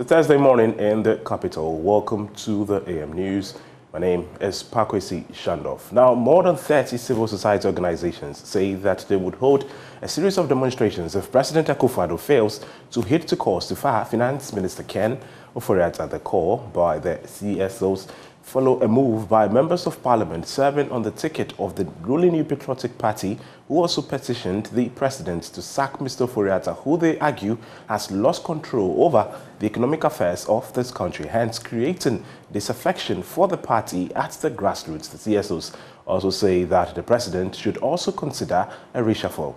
It's a Thursday morning in the capital. Welcome to the AM News. My name is Pakwesi Shandoff. Now, more than 30 civil society organizations say that they would hold a series of demonstrations if President Akufo-Addo fails to hit to cause to fire Finance Minister Ken Ofori-Atta at the call by the CSOs follow a move by members of parliament serving on the ticket of the ruling New Patriotic Party, who also petitioned the president to sack Mr. Ofori-Atta, who they argue has lost control over the economic affairs of this country, hence creating disaffection for the party at the grassroots. The CSOs also say that the president should also consider a reshuffle.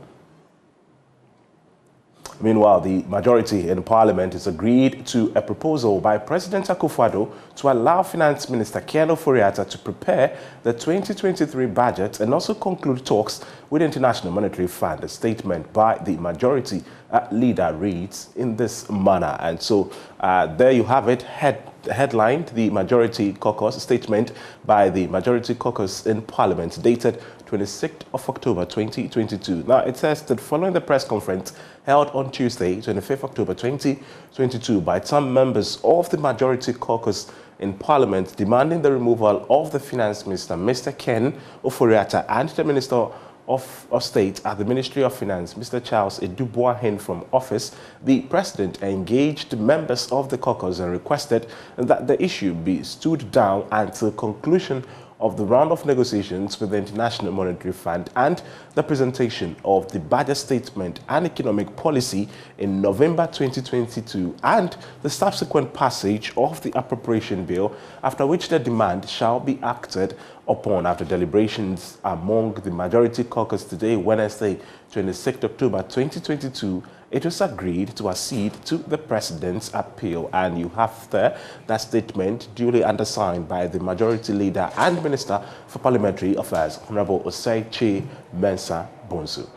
Meanwhile, the majority in Parliament has agreed to a proposal by President Akufo-Addo to allow Finance Minister Ken Ofori-Atta to prepare the 2023 budget and also conclude talks with the International Monetary Fund. A statement by the majority leader reads in this manner. And so there you have it, headlined the Majority Caucus, statement by the Majority Caucus in Parliament dated 26th of October 2022. Now, it says that following the press conference held on Tuesday, 25th October 2022, by some members of the Majority Caucus in Parliament demanding the removal of the Finance Minister, Mr. Ken Ofori-Atta, and the Minister of State at the Ministry of Finance, Mr. Charles Edubuahin, from office, the President engaged members of the caucus and requested that the issue be stood down until conclusion of the round of negotiations with the International Monetary Fund and the presentation of the budget statement and economic policy in November 2022 and the subsequent passage of the appropriation bill, after which the demand shall be acted upon. After deliberations among the Majority Caucus today, Wednesday, 26th October 2022, it was agreed to accede to the President's appeal. And you have there that statement duly undersigned by the Majority Leader and Minister for Parliamentary Affairs, Honorable Osei Mensah Bonsu.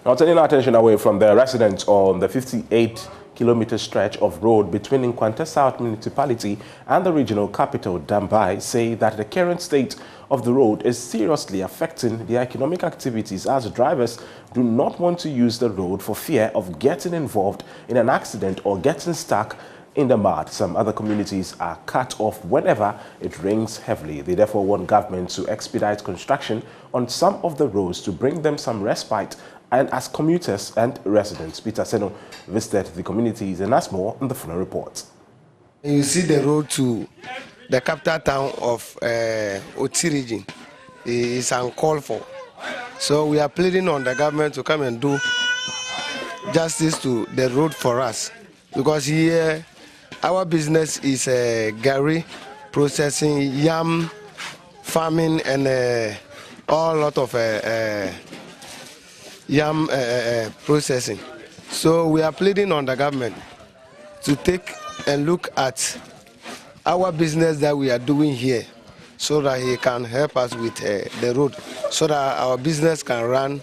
Now, turning our attention away from the residents on the 58-kilometer stretch of road between Nkwanta South Municipality and the regional capital, Dambai, say that the current state of the road is seriously affecting their economic activities, as drivers do not want to use the road for fear of getting involved in an accident or getting stuck in the mud. Some other communities are cut off whenever it rains heavily. They therefore want government to expedite construction on some of the roads to bring them some respite and as commuters and residents. Peter Seno visited the communities and has more in the following report. You see the road to the capital town of Oti region is uncalled for. So we are pleading on the government to come and do justice to the road for us. Because here our business is gari processing, yam farming, and all lot of yam processing. So we are pleading on the government to take a look at our business that we are doing here, so that he can help us with the road, so that our business can run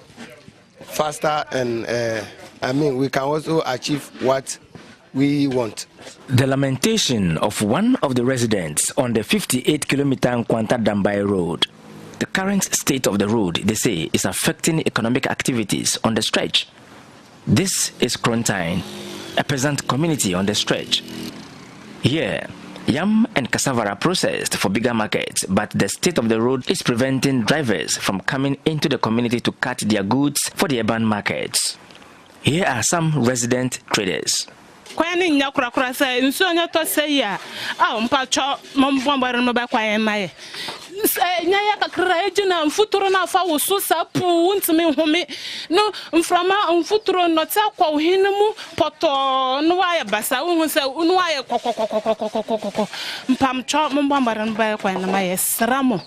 faster and we can also achieve what we want. The lamentation of one of the residents on the 58-kilometer Nkwanta Dambai road. The current state of the road, they say, is affecting economic activities on the stretch. This is Krontine, a peasant community on the stretch. Here, yam and cassava are processed for bigger markets, but the state of the road is preventing drivers from coming into the community to cut their goods for the urban markets. Here are some resident traders. Kwani nyakura kura say nso nya to say ya mpacho mombombaru no ba kwaye maye nya ya kakra ejina mfuturo na fa wo so sapu ntimi home no mframa mfuturo no ta kwa ohinemu poto no waye basa wo se no waye kokokokokokokoko mpamcho mombombaru no ba kwaye na maye sramo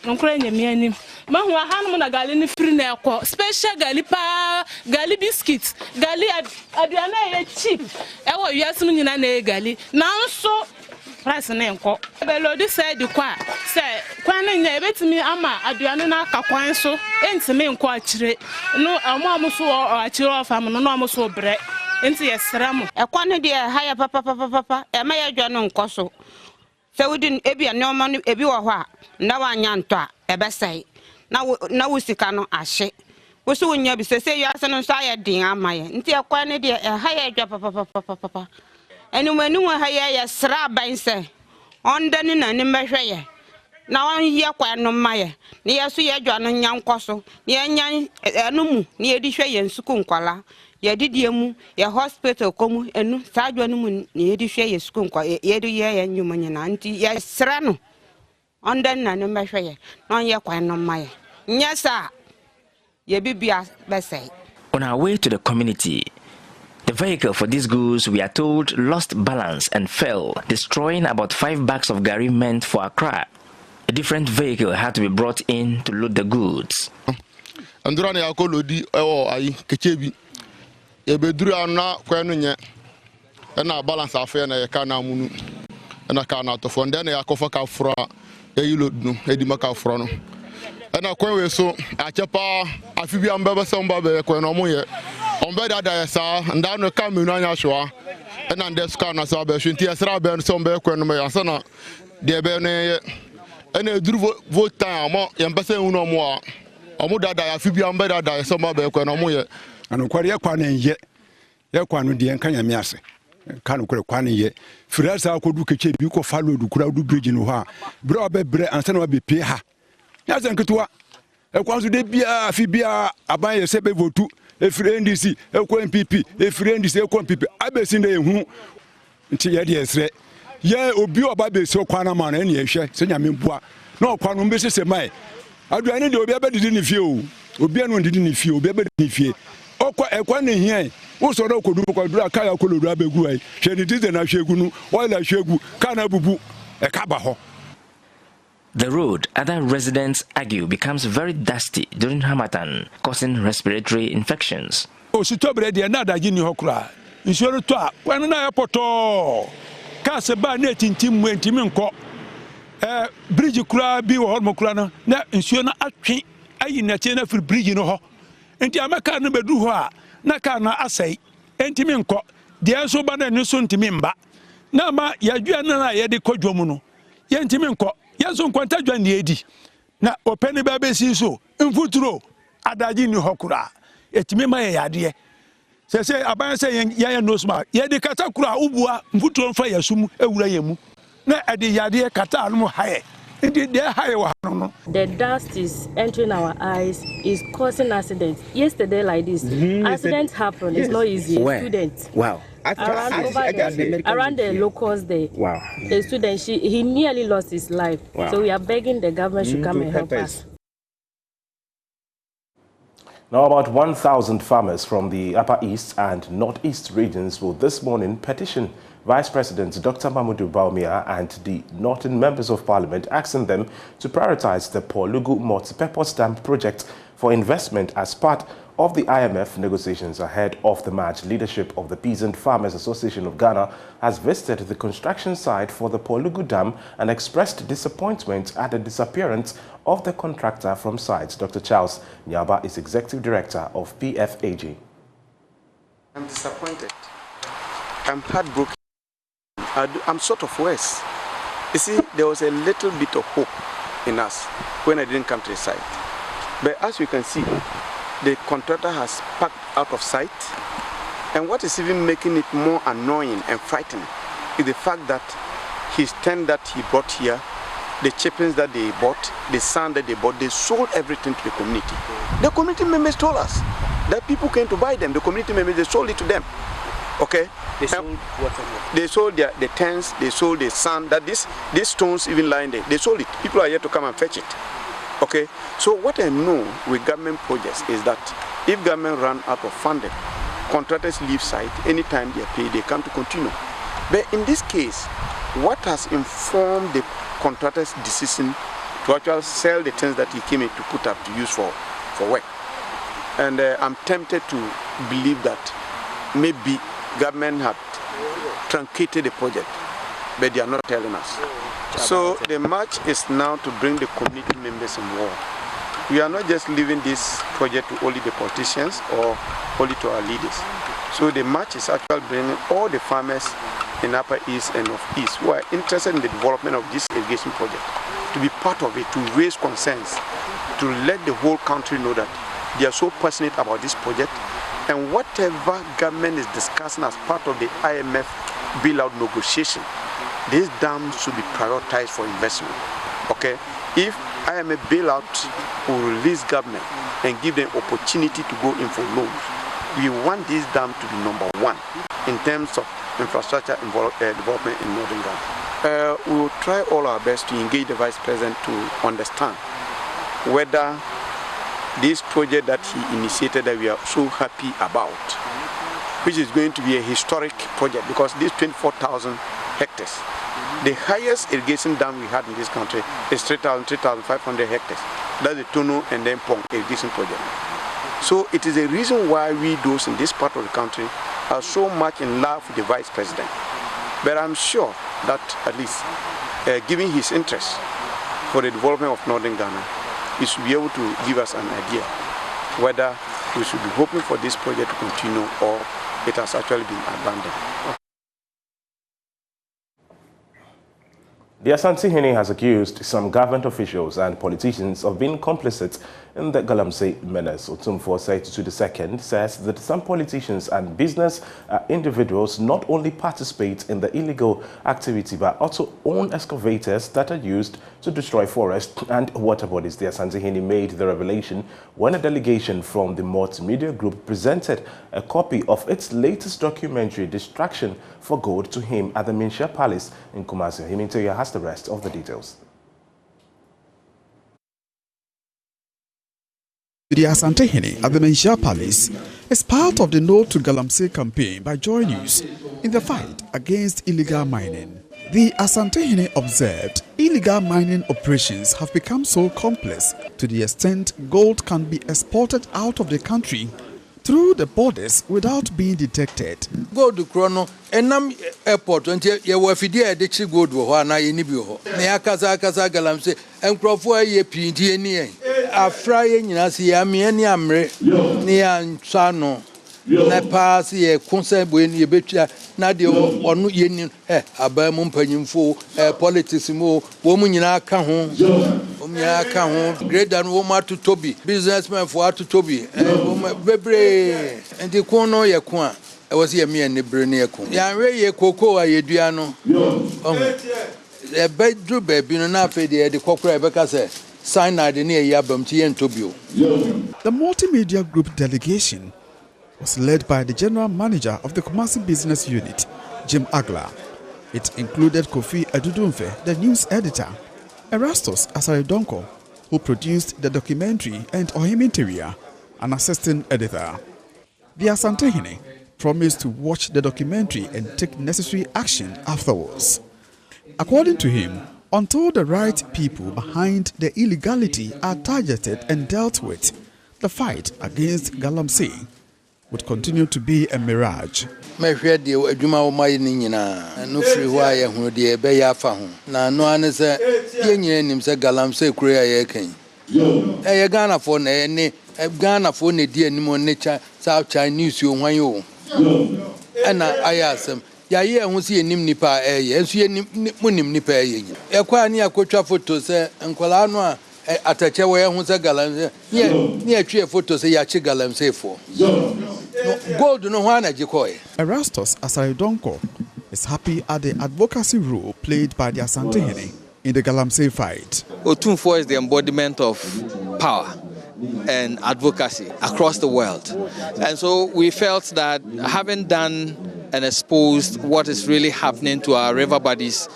nkura nyamianim mahu ahanum na gali ni free na ekọ special gali pa gali biscuits gali aduana ye cheap ewo wiasum nyina na gali na nso price na enko belodi said kwa say kwan nya ebetimi ama aduane na akakwan so entimi enko akire no amuamuso akire ofam no amuso bre enti yesram ekwan de haya papa ema ya dwano nko so se wudin ebi anoma ebi wo ho a na wanya nto a ebesai na wusika no ahye so when you be say you are so din amaye nti akwa ne de ha ya papa enu manu ha ya sra ban se onda ni na ni mehwe ye na wan ye kwa no maye ne yeso ye dwa no nyankoso ye nyan enu mu ne ye di hwe ye nsuku nkwala ye didie mu ye hospital komu enu sa dwa no mu ne ye di hwe ye suku nkwa ye di ye nyum nyina nti ye sra no onda na ni mehwe ye na ye kwa no maye nyesa ye bibia besai. On our way to the community, the vehicle for these goods, we are told, lost balance and fell, destroying about 5 bags of gari meant for Accra. A different vehicle had to be brought in to load the goods. Andurani akolodi ewo ayi kechebi. Ebeduru ana kwenu nye. Ena balance afa na yeka na munu. Ena ka na to fonde na yakofa ka fro eyilo nu edima ka fro no. Ena kwenwe so achepa afibi ambebe se mbabe kwenu omoye. Ombe dada yesa ndano ka menu anya hwa. Ena ndeska na sa be hwinti esra be so mbe kwenu me yasana de be ne ena eduru vote time mo yempese hunu omo a omo dada ya fibi ambe dada ya so mbabe kwenu omo ye anokware ye kwane ye kwanu de enka nyame ase kan kure kwane ye firasa akodu keche bi ko falo du kura du bridge no ha bre obebre ansa na obepe ha ya zenketwa ekwanso de bia fibia aban ye sebe votu efire NDC ekwo MPP efire NDC ekwo MPP abesi na ehunu nti ye de esre ye obi oba besi okwana ma na ye hwe se nyame bua na okwanu mbesi se mai aduane de obi abedidi ni fie o obi anu ndidi ni fie obi abedidi ni fie okwa ekwa ne hia wo so do kodu ko dura ka ya kolodu abegu ai hwe ni dize na hwegu nu oila hwegu ka na bubu e ka ba ho. The road, other residents argue, becomes very dusty during Harmattan, causing respiratory infections. O sitobre de na daji ni hokura nsuo to a kwanu na apoto ka se ba na tintim mu ntimi nko bridge kura bi wo hormo kura no na nsuo na atwe ayi na tie na firi bridge no ho enti amaka no bedu ho a na ka na asai ntimi nko de enso ba na nso ntimi mba na ma yadua na ye de kodwomu no ye ntimi nko yenso nkwanta dwa ne edi na openi ba be si so mfuturo adaji ni hokura etimi ma ye yade se aban se ye no sma ye de kata kura ubua mfuturo mfa yasum ewura yemu na ade yade kata no haye ndi haye wa no. The dust is entering our eyes, is causing accidents. Yesterday like this, accidents happen. It's not easy. Where? Students. Wow. Around the locals there. Wow. The student, he nearly lost his life. Wow. So we are begging the government to come and help us. Now, about 1,000 farmers from the Upper East and Northeast regions will this morning petition Vice President Dr. Mamudu Bawumia and the Northern Members of Parliament, asking them to prioritize the Polugu multi-purpose dam project for investment as part of the IMF negotiations ahead of the March. Leadership of the Peasant Farmers Association of Ghana has visited the construction site for the Polugu Dam and expressed disappointment at the disappearance of the contractor from site. Dr. Charles Nyaba is Executive Director of PFAG. I'm disappointed. I'm heartbroken. I'm sort of worse. You see, there was a little bit of hope in us when I didn't come to the site. But as you can see, the contractor has packed out of sight. And what is even making it more annoying and frightening is the fact that his tent that he brought here, the chippings that they bought, the sand that they bought, they sold everything to the community. The community members told us that people came to buy them. The community members, they sold it to them. Okay? They sold what? They sold the tents, they sold the sand, that these stones even lying there. They sold it. People are here to come and fetch it. Okay? So what I know with government projects is that if government run out of funding, contractors leave site, anytime they are paid, they come to continue. But in this case, what has informed the contractor's decision to actually sell the things that he came in to put up to use for work? And I'm tempted to believe that maybe government had truncated the project, but they are not telling us. So the march is now to bring the community members involved. We are not just leaving this project to only the politicians or only to our leaders. So the march is actually bringing all the farmers in Upper East and North-East who are interested in the development of this irrigation project to be part of it, to raise concerns, to let the whole country know that They are so passionate about this project, and whatever government is discussing as part of the IMF bailout negotiation, this dam should be prioritized for investment. Okay, if IMF bailout will release government and give them opportunity to go in for loans, we want this dam to be number one in terms of infrastructure development in Northern Ghana. We will try all our best to engage the Vice President to understand whether this project that he initiated that we are so happy about, which is going to be a historic project because this 24,000 hectares, the highest irrigation dam we had in this country is 3,500 hectares. That's the Tono and then Pong irrigation project. So it is a reason why we those in this part of the country are so much in love with the Vice President. But I'm sure that at least given his interest for the development of Northern Ghana, he should be able to give us an idea whether we should be hoping for this project to continue or it has actually been abandoned. The Asante-Hene has accused some government officials and politicians of being complicit in the Galamsey menace. Otumfuo Saitutu II says that some politicians and business individuals not only participate in the illegal activity but also own excavators that are used to destroy forests and water bodies. The Asante-Hene made the revelation when a delegation from the multimedia group presented a copy of its latest documentary, Distraction for Gold, to him at the Minsha Palace in Kumasi. Himintoya has the rest of the details. The Asante-Hene at the Minsha Palace is part of the No to Galamsey campaign by JoyNews in the fight against illegal mining. The Asante-Hene observed illegal mining operations have become so complex to the extent gold can be exported out of the country through the borders without being detected. Gold chrono enam airport nti ye wafidi e de chi gold wo ho na ye ni bi ho na ya kasa Galamsey enkrofo aye pindi eni en afra ye nyina se ya me ani amre ne ya ntwa no na pass ye concern bo eni ye betwa na de onu ye ni abamu mpanyimfo politics mo wo mu nyina ka ho greater wo ma to tobi businessmen for to tobi bebre enti kon no ye ko a e was ye me ne bre ne ko ya we ye koko a ye dua no e bedru baby no na fe de kokora e beka se cyanide ne ye abam ti ye ntobio. The multimedia group delegation was led by the general manager of the Kumasi business unit, Jim Agla. It included Kofi Adudumfe, the news editor, Erastus Asaridonko, who produced the documentary, and Ohiminteria, an assistant editor. The Asante-Hene promised to watch the documentary and take necessary action afterwards. According to him, until the right people behind the illegality are targeted and dealt with, the fight against Galamsey would continue to be a mirage. Me hwe de adwuma wo mai ni nyina no firi ho aye hu de be ya fa ho na no ane se ye nyina nim se Galamsey kure ya ye kan ye Ghana for na ne Ghana for ne di anim ne cha South Chinese yo hwan yo ana ayasem ya ye hu se nim nipa ye enso ye nim nipa ye nyina e kwa ni akotwa photo se nkwala no a atache wo ye hu se Galamsey ni atwe photo se ya chi Galamsey for gold no hwana jikoy. Erastus Asaridonko is happy at the advocacy role played by the Asante-Hene in the Galamsey fight. Otumfuo is the embodiment of power and advocacy across the world. And so we felt that having done and exposed what is really happening to our river bodies,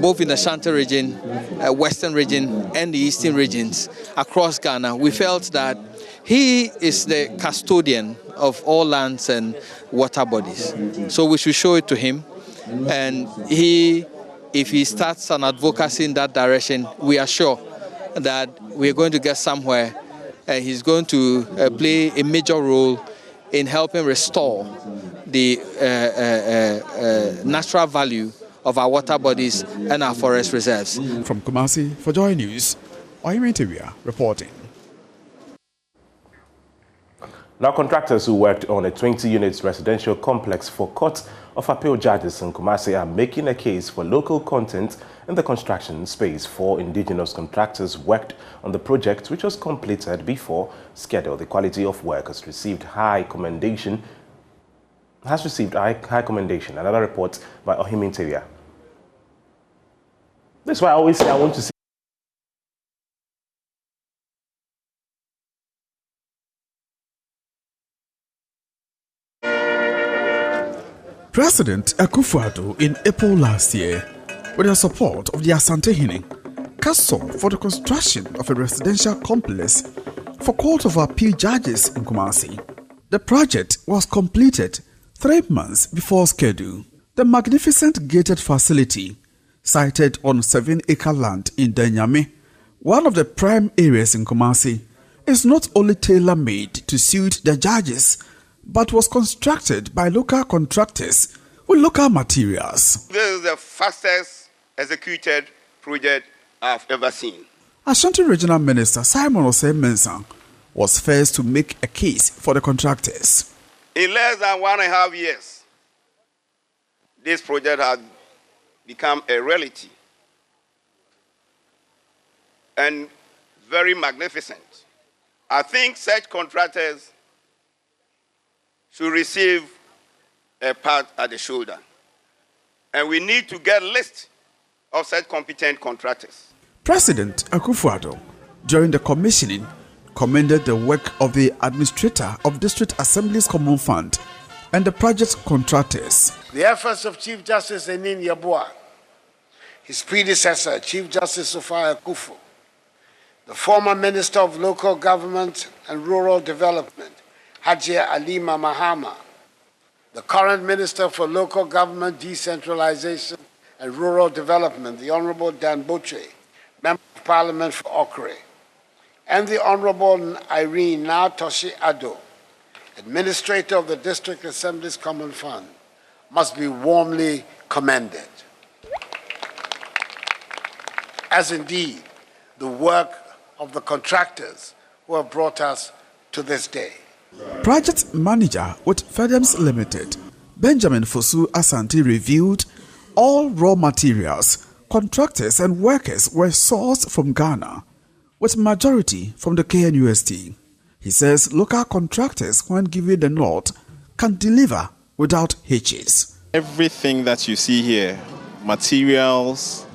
both in the Ashanti region, western region, and the eastern regions across Ghana, we felt that he is the custodian of all lands and water bodies. So we should show it to him. And if he starts an advocacy in that direction, we are sure that we are going to get somewhere, and he's going to play a major role in helping restore the natural value of our water bodies and our forest reserves. From Kumasi for JoyNews, Ohiminteria reporting. Now, contractors who worked on a 20-unit residential complex for Court of Appeal judges in Kumasi are making a case for local content in the construction space. 4 indigenous contractors worked on the project, which was completed before schedule. The quality of work has received high commendation. Another report by Ohimin Tevia. That's why I always say I want to see. President Akufo-Addo in April last year, with the support of the Asante-Hene, cast off for the construction of a residential complex for Court of Appeal judges in Kumasi. The project was completed 3 months before schedule. The magnificent gated facility, sited on 7-acre land in Denyame, one of the prime areas in Kumasi, is not only tailor-made to suit the judges, but was constructed by local contractors with local materials. This is the fastest executed project I've ever seen. Ashanti Regional Minister Simon Mensah was first to make a case for the contractors. In less than 1.5 years, this project has become a reality and very magnificent. I think such contractors should receive a pat at the shoulder. And we need to get a list of such competent contractors. President Akufo-Addo, during the commissioning, commended the work of the administrator of District Assembly's Common Fund and the project contractors. The efforts of Chief Justice Enin Yabua, his predecessor, Chief Justice Sofia Akufo, the former Minister of Local Government and Rural Development, Hajia Alima Mahama, the current Minister for Local Government, Decentralization and Rural Development, the Honorable Dan Boche, Member of Parliament for Okre, and the Honorable Irene Toshi Addo, Administrator of the District Assembly's Common Fund, must be warmly commended. As indeed the work of the contractors who have brought us to this day. Project manager with FEDEMS Limited, Benjamin Fosu Asante, reviewed all raw materials, contractors and workers were sourced from Ghana, with majority from the KNUST. He says local contractors, when given the nod, can deliver without hitches. Everything that you see here, materials,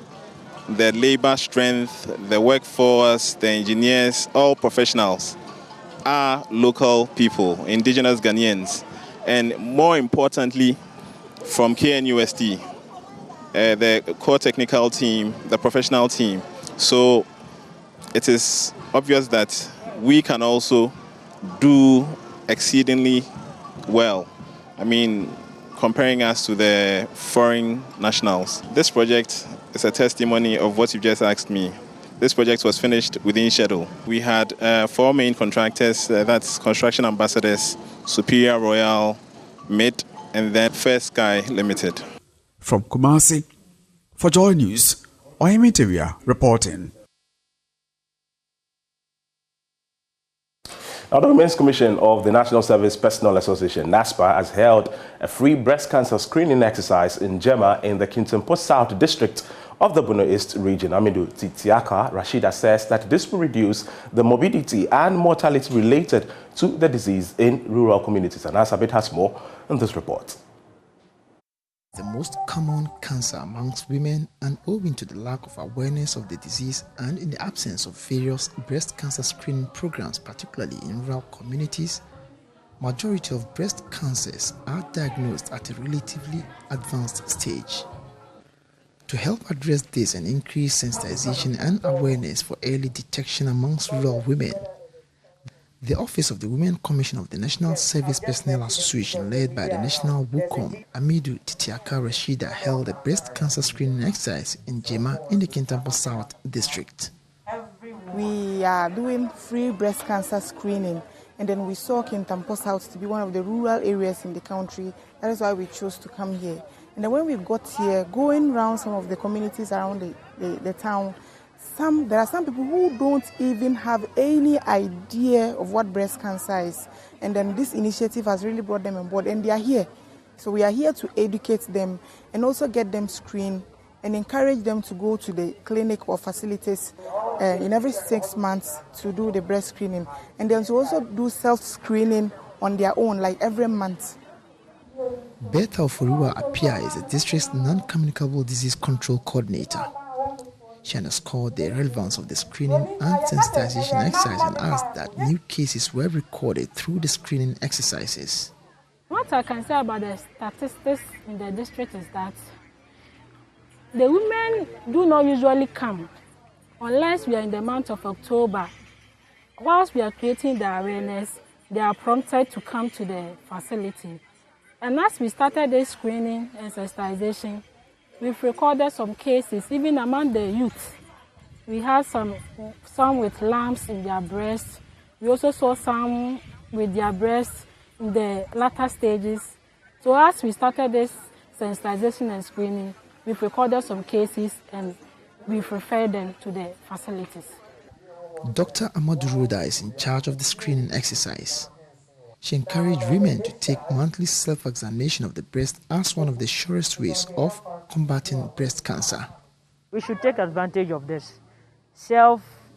the labor strength, the workforce, the engineers, all professionals, are local people, indigenous Ghanaians, and more importantly, from KNUST, the core technical team, the professional team. So it is obvious that we can also do exceedingly well. I mean, comparing us to the foreign nationals. This project is a testimony of what you just asked me. This project was finished within schedule. We had 4 main contractors, that's Construction Ambassadors, Superior Royal, MIT, and then First Sky Limited. From Kumasi, for JoyNews, Ohimin Tevia reporting. Now, the Women's Commission of the National Service Personnel Association, NASPA, has held a free breast cancer screening exercise in Jema in the Kintampo South District of the Bono East region. Amidu Titiaka Rashida says that this will reduce the morbidity and mortality related to the disease in rural communities. And Asabit has more in this report. The most common cancer amongst women, and owing to the lack of awareness of the disease and in the absence of various breast cancer screening programs, particularly in rural communities, majority of breast cancers are diagnosed at a relatively advanced stage. To help address this and increase sensitization and awareness for early detection amongst rural women, the Office of the Women Commission of the National Service Personnel Association, led by the National WUCOM, Amidu Titiaka Rashida, held a breast cancer screening exercise in Jema in the Kintampo South District. We are doing free breast cancer screening, and then we saw Kintampo South to be one of the rural areas in the country. That is why we chose to come here. And then when we got here, going around some of the communities around the town, there are some people who don't even have any idea of what breast cancer is. And then this initiative has really brought them on board, and they are here. So we are here to educate them and also get them screened and encourage them to go to the clinic or facilities in every 6 months to do the breast screening, and then to also do self-screening on their own, like every month. Bertha Oforiwa Apia is the district's non-communicable disease control coordinator. She underscored the relevance of the screening and sensitization exercise and asked that new cases were recorded through the screening exercises. What I can say about the statistics in the district is that the women do not usually come unless we are in the month of October. Whilst we are creating the awareness, they are prompted to come to the facility. And as we started this screening and sensitization, we've recorded some cases, even among the youth. We had some with lumps in their breasts. We also saw some with their breasts in the latter stages. So as we started this sensitization and screening, we've recorded some cases and we've referred them to the facilities. Dr. Amadou Roda is in charge of the screening exercise. She encouraged women to take monthly self-examination of the breast as one of the surest ways of combating breast cancer. We should take advantage of this.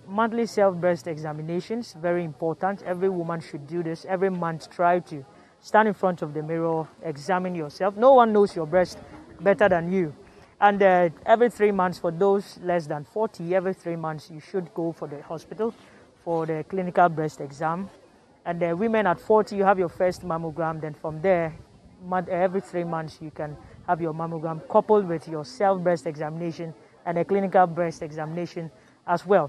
Monthly self-breast examinations, very important. Every woman should do this. Every month, try to stand in front of the mirror, examine yourself. No one knows your breast better than you. And every 3 months, for those less than 40, every 3 months, you should go for the hospital for the clinical breast exam. And the women at 40, you have your first mammogram. Then from there, every 3 months, you can have your mammogram coupled with your self-breast examination and a clinical breast examination as well.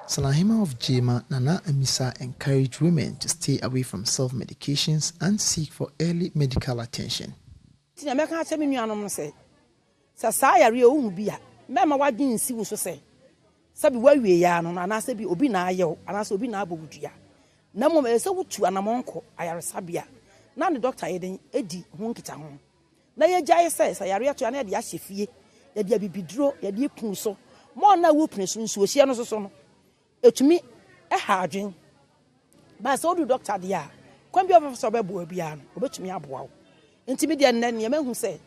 Salahima of Jema, Nana Emisa encouraged women to stay away from self-medications and seek for early medical attention. Na mo me se wutu anamonko ayaresabia na ne doctor edi ho nkita ho na ye gyae se yare ato na de ahyefie ye de abibiduro ye de kun so mo na wo pene so nsuo hie no so no etumi ha adwen ba se odu doctor de a kwan bi ofo be bo bia no obetumi aboa wo ntimi de nne ne mahu se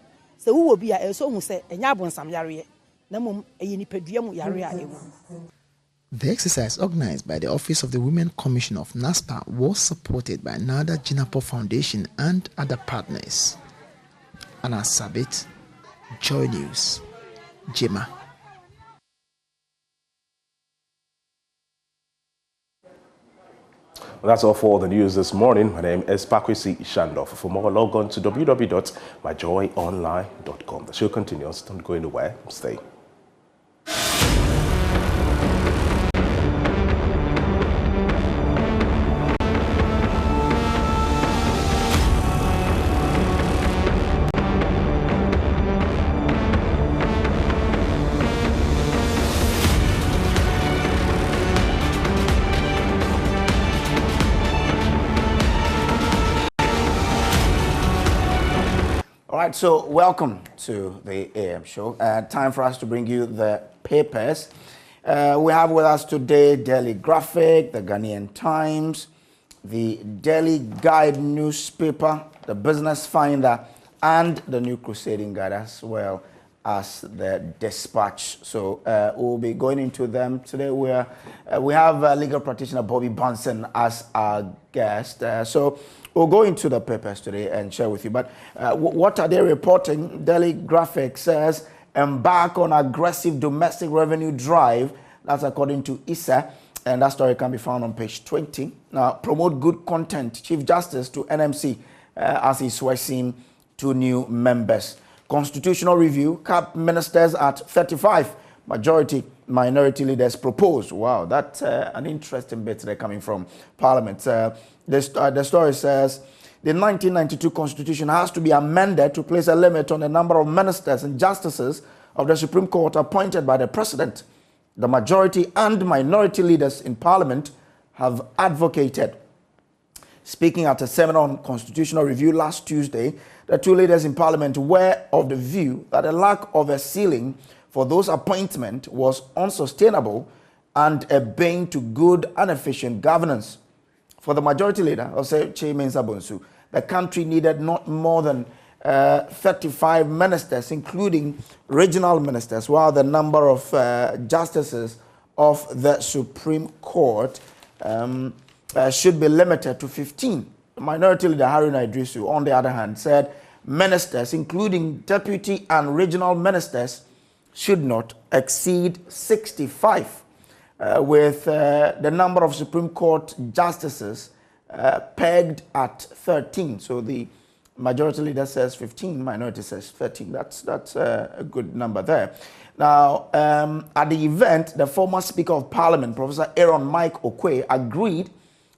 wo bia e so hu se enya abonsam yare na mom eyi nipadua mu yare a ewu. The exercise, organized by the Office of the Women Commission of NASPA, was supported by Nada Jinapo Foundation and other partners. Anna Sabit, JoyNews, Jema. Well, that's all for the news this morning. My name is Pakwisi Shandoff. For more, log on to www.myjoyonline.com. The show continues. Don't go anywhere. Stay. So welcome to the AM show. Time for us to bring you the papers. We have with us today Daily Graphic, the Ghanaian Times, the Daily Guide newspaper, the Business Finder, and the New Crusading Guide, as well as the Dispatch. So we'll be going into them today. We have legal practitioner Bobby Bunsen as our guest. So we'll go into the papers today and share with you. But what are they reporting? Daily Graphic says, embark on aggressive domestic revenue drive. That's according to ISA. And that story can be found on page 20. Now, promote good content. Chief Justice to NMC as he's swearing 2 new members. Constitutional review, cap ministers at 35. Majority, minority leaders propose. Wow, that's an interesting bit there coming from Parliament. The story says the 1992 Constitution has to be amended to place a limit on the number of ministers and justices of the Supreme Court appointed by the President. The majority and minority leaders in Parliament have advocated. Speaking at a seminar on constitutional review last Tuesday, the 2 leaders in Parliament were of the view that a lack of a ceiling for those appointments was unsustainable and a bane to good and efficient governance. For the majority leader, Ose Che Mensah Bonsu, the country needed not more than 35 ministers, including regional ministers, while the number of justices of the Supreme Court should be limited to 15. Minority Leader Haruna Idrisu, on the other hand, said ministers, including deputy and regional ministers, should not exceed 65, with the number of Supreme Court justices pegged at 13. So the majority leader says 15, minority says 13. That's a good number there. Now, at the event, the former Speaker of Parliament, Professor Aaron Mike Okwe, agreed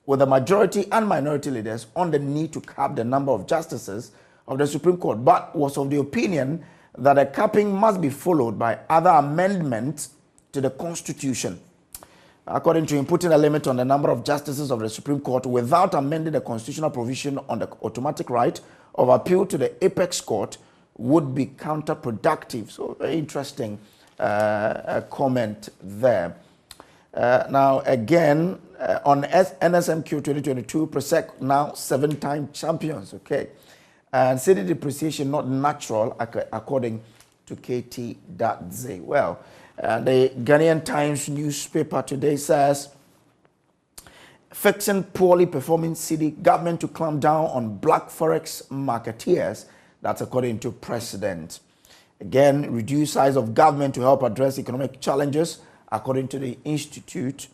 with the majority and minority leaders on the need to cap the number of justices of the Supreme Court, but was of the opinion that a capping must be followed by other amendments to the Constitution. According to him, putting a limit on the number of justices of the Supreme Court without amending the constitutional provision on the automatic right of appeal to the apex court would be counterproductive. So, very interesting comment there. Now, again, on NSMQ 2022, PRESEC now 7-time champions, okay? And city depreciation not natural, according to KT Dadze. Well, the Ghanaian Times newspaper today says, fixing poorly performing city government to clamp down on black forex marketeers. That's according to President. Again, reduce size of government to help address economic challenges, according to the Institute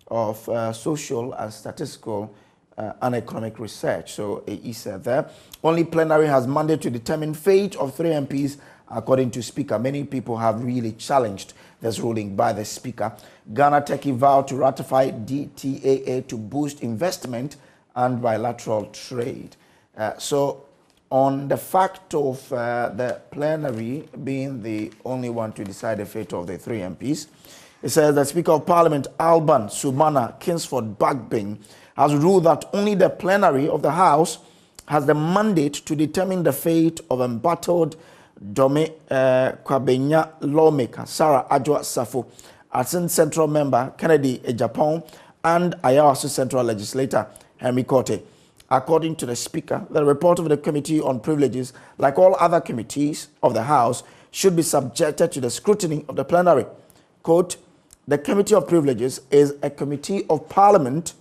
of Social and Statistical and Economic Research. So he said there. Only plenary has mandate to determine fate of 3 MPs, according to Speaker. Many people have really challenged this ruling by the Speaker. Ghana Techie vowed to ratify DTAA to boost investment and bilateral trade. So on the fact of the plenary being the only one to decide the fate of the 3 MPs, it says the Speaker of Parliament, Alban Sumana Kingsford Bagbin, has ruled that only the plenary of the House has the mandate to determine the fate of embattled Dome-Kwabenya lawmaker Sarah Adjoa Safo, Asin Central member Kennedy Ejapon, and Ayawaso Central legislator Henry Kote. According to the Speaker, the report of the Committee on Privileges, like all other committees of the House, should be subjected to the scrutiny of the plenary. Quote, the Committee of Privileges is a committee of Parliament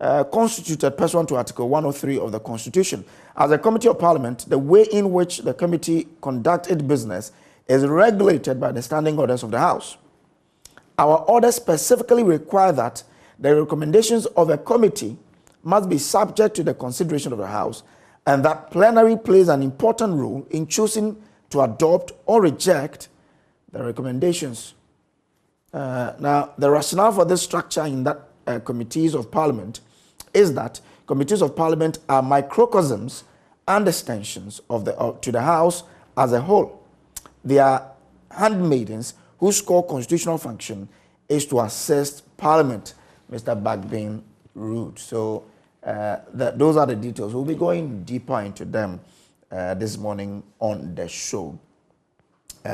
constituted pursuant to Article 103 of the Constitution. As a Committee of Parliament, the way in which the committee conducts its business is regulated by the standing orders of the House. Our orders specifically require that the recommendations of a committee must be subject to the consideration of the House, and that plenary plays an important role in choosing to adopt or reject the recommendations. Now, the rationale for this structure in that committees of Parliament is that committees of Parliament are microcosms and extensions of to the House as a whole. They are handmaidens whose core constitutional function is to assist Parliament, Mr. Bagbin ruled. So those are the details. We'll be going deeper into them this morning on the show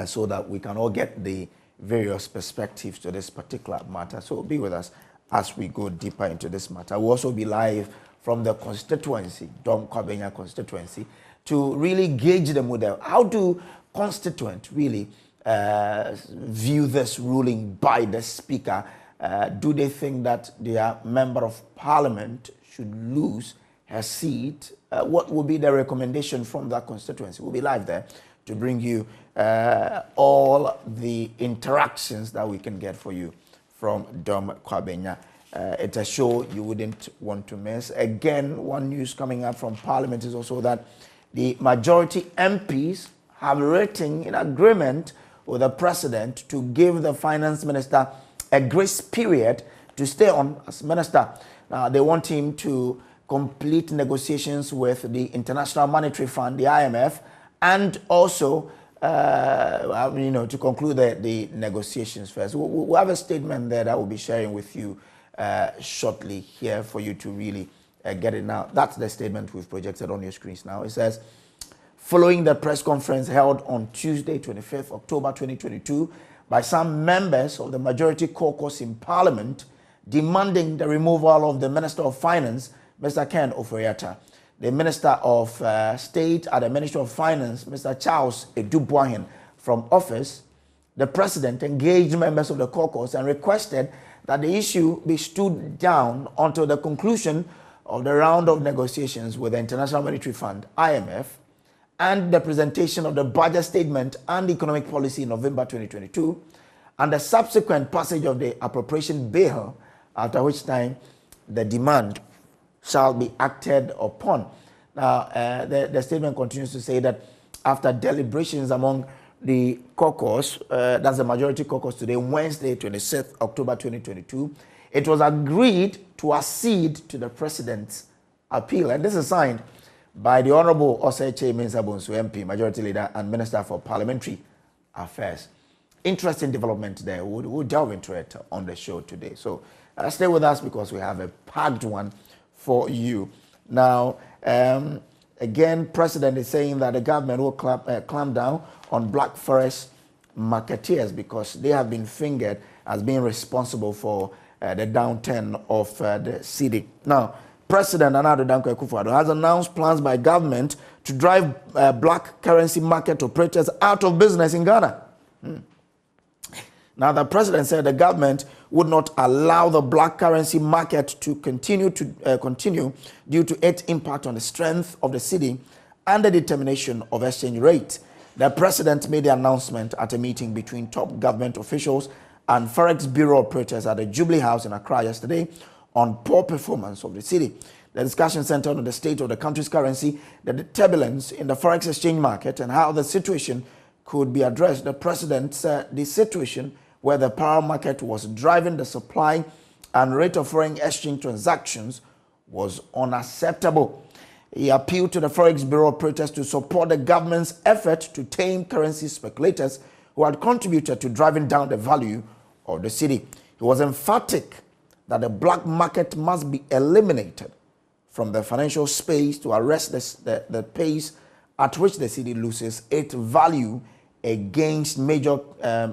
so that we can all get the various perspectives to this particular matter. So be with us as we go deeper into this matter. We'll also be live from the constituency, Dome-Kwabenya constituency, to really gauge the model. How do constituents really view this ruling by the Speaker? Do they think that their member of Parliament should lose her seat? What will be the recommendation from that constituency? We'll be live there to bring you all the interactions that we can get for you from Dome-Kwabenya. It's a show you wouldn't want to miss. Again, one news coming up from Parliament is also that the majority MPs have written in agreement with the President to give the Finance Minister a grace period to stay on as Minister. They want him to complete negotiations with the International Monetary Fund, the IMF, and also to conclude the negotiations first. We'll have a statement there that we'll be sharing with you shortly here for you to really get it now. That's the statement we've projected on your screens now. It says, following the press conference held on Tuesday, 25th October 2022, by some members of the majority caucus in Parliament demanding the removal of the Minister of Finance, Mr. Ken Ofori-Atta, the Minister of State at the Ministry of Finance, Mr. Charles Edubuahin, from office, the President engaged members of the caucus and requested that the issue be stood down until the conclusion of the round of negotiations with the International Monetary Fund, IMF, and the presentation of the budget statement and economic policy in November 2022, and the subsequent passage of the appropriation bill, after which time the demand shall be acted upon. Now, the statement continues to say that after deliberations among the caucus, that's the majority caucus today, Wednesday, 26th October 2022, it was agreed to accede to the President's appeal. And this is signed by the Honorable Oseche Mensah-Bonsu, MP, Majority Leader and Minister for Parliamentary Affairs. Interesting development there. We'll delve into it on the show today. So stay with us because we have a packed one for you. Now, again, President is saying that the government will clamp down on Black Forest marketeers because they have been fingered as being responsible for the downturn of the city. Now, President Nana Addo Dankwa Akufo-Addo has announced plans by government to drive black currency market operators out of business in Ghana. Now, the president said the government would not allow the black currency market to continue due to its impact on the strength of the city and the determination of exchange rate. The president made the announcement at a meeting between top government officials and Forex Bureau operators at the Jubilee House in Accra yesterday on poor performance of the city. The discussion centered on the state of the country's currency, the turbulence in the forex exchange market, and how the situation could be addressed. The president said the situation where the power market was driving the supply and rate of foreign exchange transactions was unacceptable. He appealed to the Forex Bureau operators to support the government's effort to tame currency speculators who had contributed to driving down the value of the city. He was emphatic that the black market must be eliminated from the financial space to arrest the pace at which the city loses its value against major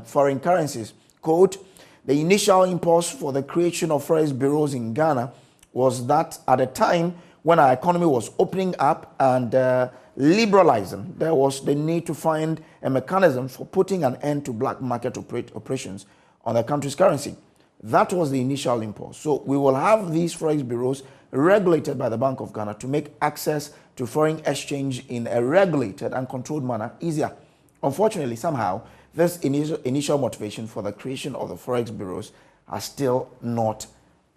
foreign currencies. Quote, the initial impulse for the creation of forex bureaus in Ghana was that at a time when our economy was opening up and liberalizing, there was the need to find a mechanism for putting an end to black market operations on the country's currency. That was the initial impulse. So we will have these forex bureaus regulated by the Bank of Ghana to make access to foreign exchange in a regulated and controlled manner easier. Unfortunately, somehow, this initial motivation for the creation of the forex bureaus has still not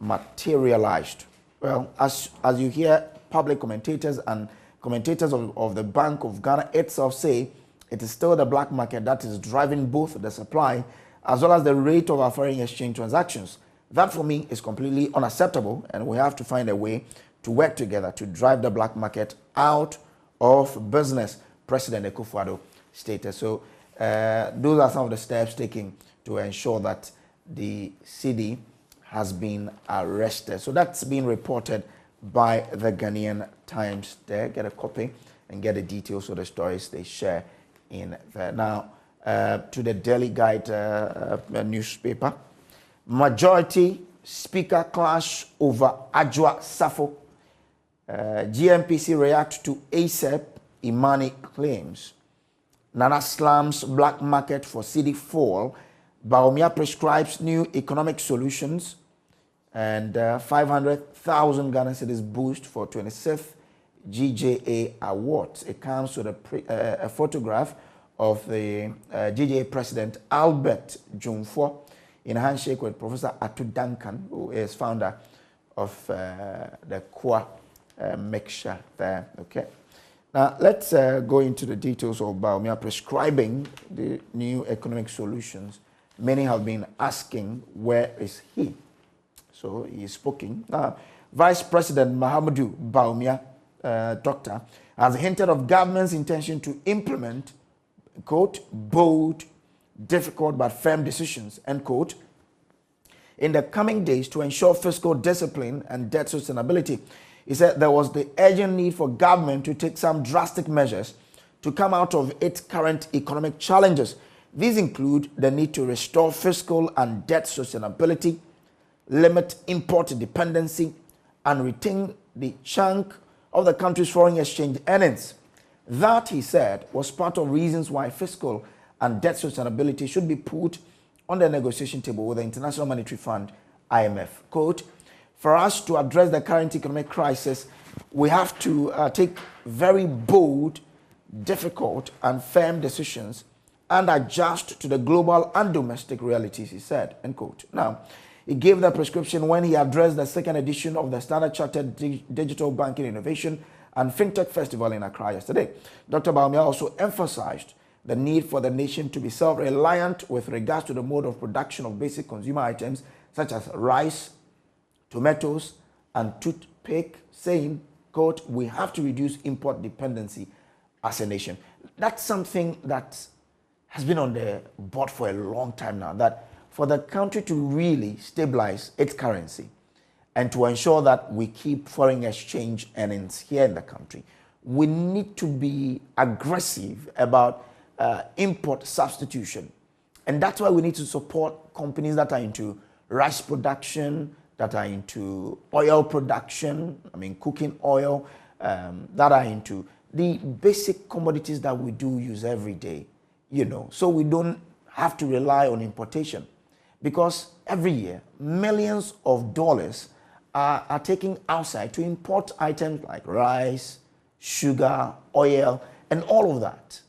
materialized. Well, as you hear public commentators and commentators of the Bank of Ghana itself say, it is still the black market that is driving both the supply as well as the rate of our foreign exchange transactions. That for me is completely unacceptable, and we have to find a way to work together to drive the black market out of business, President Akufo-Addo stated. So those are some of the steps taken to ensure that the city has been arrested. So that's been reported by the Ghanaian Times there. Get a copy and get the details of the stories they share in there. Now, to the Daily Guide newspaper. Majority Speaker clash over Adwoa Safo. GMPC react to ASEP Imani claims. Nana slams black market for city fall. Bawumia prescribes new economic solutions. And 500,000 Ghana cedis boost for 26th GJA Awards. It comes with a photograph of the GJA President Albert Jumfo in a handshake with Professor Atu Duncan, who is founder of the Kwa mixture there. Okay. Now, let's go into the details of Bawumia prescribing the new economic solutions. Many have been asking, where is he? So he is speaking. Vice President Mahamudu Bawumia, doctor, has hinted of government's intention to implement, quote, bold, difficult but firm decisions, end quote, in the coming days to ensure fiscal discipline and debt sustainability. He said there was the urgent need for government to take some drastic measures to come out of its current economic challenges. These include the need to restore fiscal and debt sustainability, limit import dependency, and retain the chunk of the country's foreign exchange earnings. That, he said, was part of reasons why fiscal and debt sustainability should be put on the negotiation table with the International Monetary Fund, IMF. Quote, for us to address the current economic crisis, we have to take very bold, difficult, and firm decisions and adjust to the global and domestic realities, he said, end quote. Now, he gave the prescription when he addressed the second edition of the Standard Chartered Digital Banking Innovation and FinTech Festival in Accra yesterday. Dr. Bawumia also emphasized the need for the nation to be self-reliant with regards to the mode of production of basic consumer items such as rice, tomatoes, and toothpick, saying, quote, we have to reduce import dependency as a nation. That's something that has been on the board for a long time now, that for the country to really stabilize its currency and to ensure that we keep foreign exchange earnings here in the country, we need to be aggressive about import substitution. And that's why we need to support companies that are into rice production, that are into oil production, cooking oil, that are into the basic commodities that we do use every day, so we don't have to rely on importation. Because every year, millions of dollars are taken outside to import items like rice, sugar, oil, and all of that.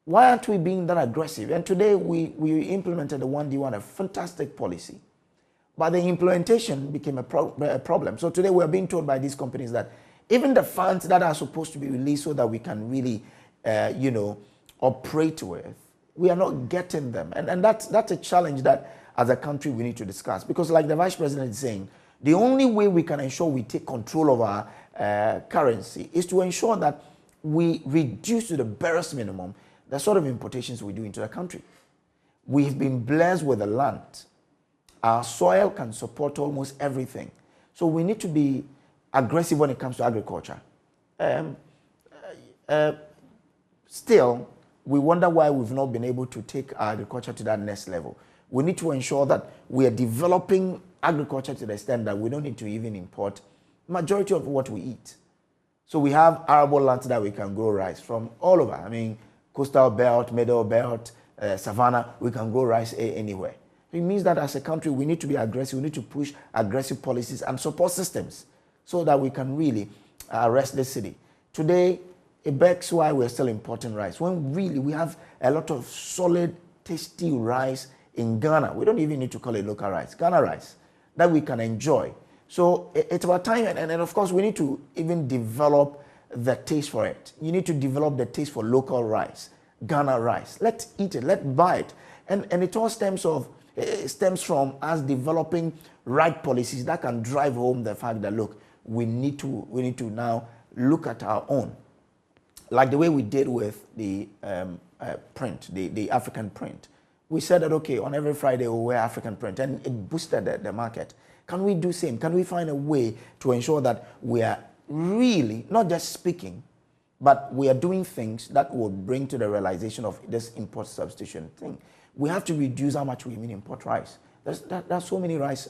Why aren't we being that aggressive? And today we implemented the 1D1, a fantastic policy. But the implementation became a problem. So today we are being told by these companies that even the funds that are supposed to be released so that we can really, operate with, we are not getting them. And that's a challenge that as a country we need to discuss. Because like the Vice President is saying, the only way we can ensure we take control of our currency is to ensure that we reduce to the barest minimum the sort of importations we do into the country. We've been blessed with the land. Our soil can support almost everything. So we need to be aggressive when it comes to agriculture. Still, we wonder why we've not been able to take our agriculture to that next level. We need to ensure that we are developing agriculture to the extent that we don't need to even import majority of what we eat. So we have arable lands that we can grow rice from all over. Coastal belt, middle belt, savanna, we can grow rice anywhere. It means that as a country, we need to be aggressive. We need to push aggressive policies and support systems so that we can really arrest the city. Today, it begs why we're still importing rice, when really we have a lot of solid, tasty rice in Ghana. We don't even need to call it local rice, Ghana rice, that we can enjoy. So it's about time, and of course, we need to even develop the taste for it. You need to develop the taste for local rice, Ghana rice. Let's eat it, let's buy it. And it all stems from us developing right policies that can drive home the fact that, look, we need to now look at our own. Like the way we did with the print, the African print. We said that, okay, on every Friday we'll wear African print, and it boosted the market. Can we do same? Can we find a way to ensure that we are really not just speaking, but we are doing things that will bring to the realization of this import substitution thing? We have to reduce how much we import rice. There's so many rice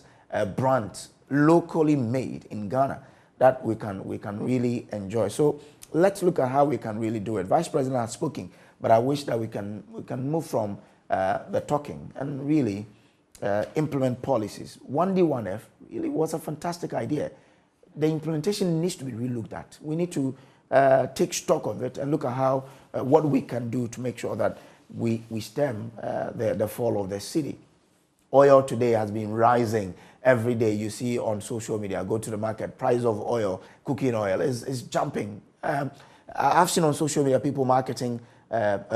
brands locally made in Ghana that we can really enjoy. So let's look at how we can really do it. Vice President has spoken, but I wish that we can move from the talking and really implement policies. 1D1F really was a fantastic idea. The implementation needs to be relooked at. We need to take stock of it and look at how what we can do to make sure that we stem the fall of the city. Oil today has been rising every day. You see on social media, go to the market, price of oil, cooking oil is jumping. I've seen on social media people marketing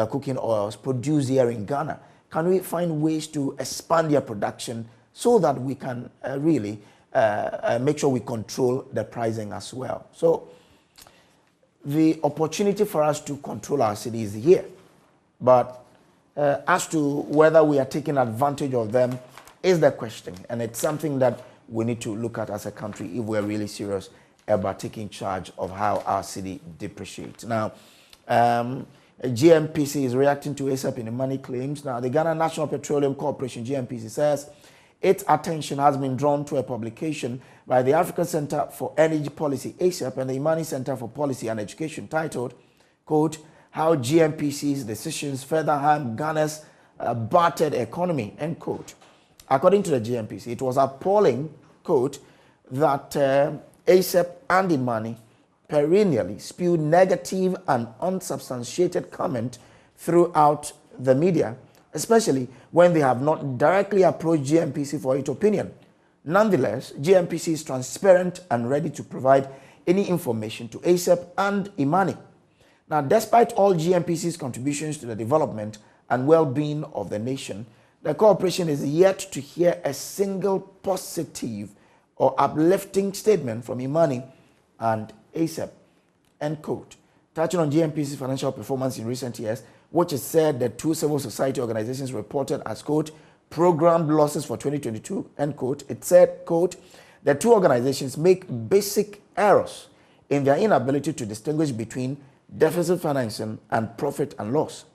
cooking oils produced here in Ghana. Can we find ways to expand their production so that we can really make sure we control the pricing as well? So the opportunity for us to control our city is here. But as to whether we are taking advantage of them is the question. And it's something that we need to look at as a country if we're really serious about taking charge of how our city depreciates. Now, GMPC is reacting to ASAP in the money claims. Now, the Ghana National Petroleum Corporation, GMPC, says its attention has been drawn to a publication by the African Center for Energy Policy, ASAP, and the Imani Center for Policy and Education titled, quote, How GNPC's Decisions Further Harm Ghana's Battered Economy, end quote. According to the GNPC, it was appalling, quote, that ASAP and Imani perennially spewed negative and unsubstantiated comment throughout the media, especially when they have not directly approached GNPC for its opinion. Nonetheless, GNPC is transparent and ready to provide any information to ASAP and Imani. Now, despite all GNPC's contributions to the development and well-being of the nation, the corporation is yet to hear a single positive or uplifting statement from Imani and ASAP, end quote. Touching on GNPC's financial performance in recent years, which is said the two civil society organizations reported as, quote, programmed losses for 2022, end quote. It said, quote, the two organizations make basic errors in their inability to distinguish between deficit financing and profit and loss.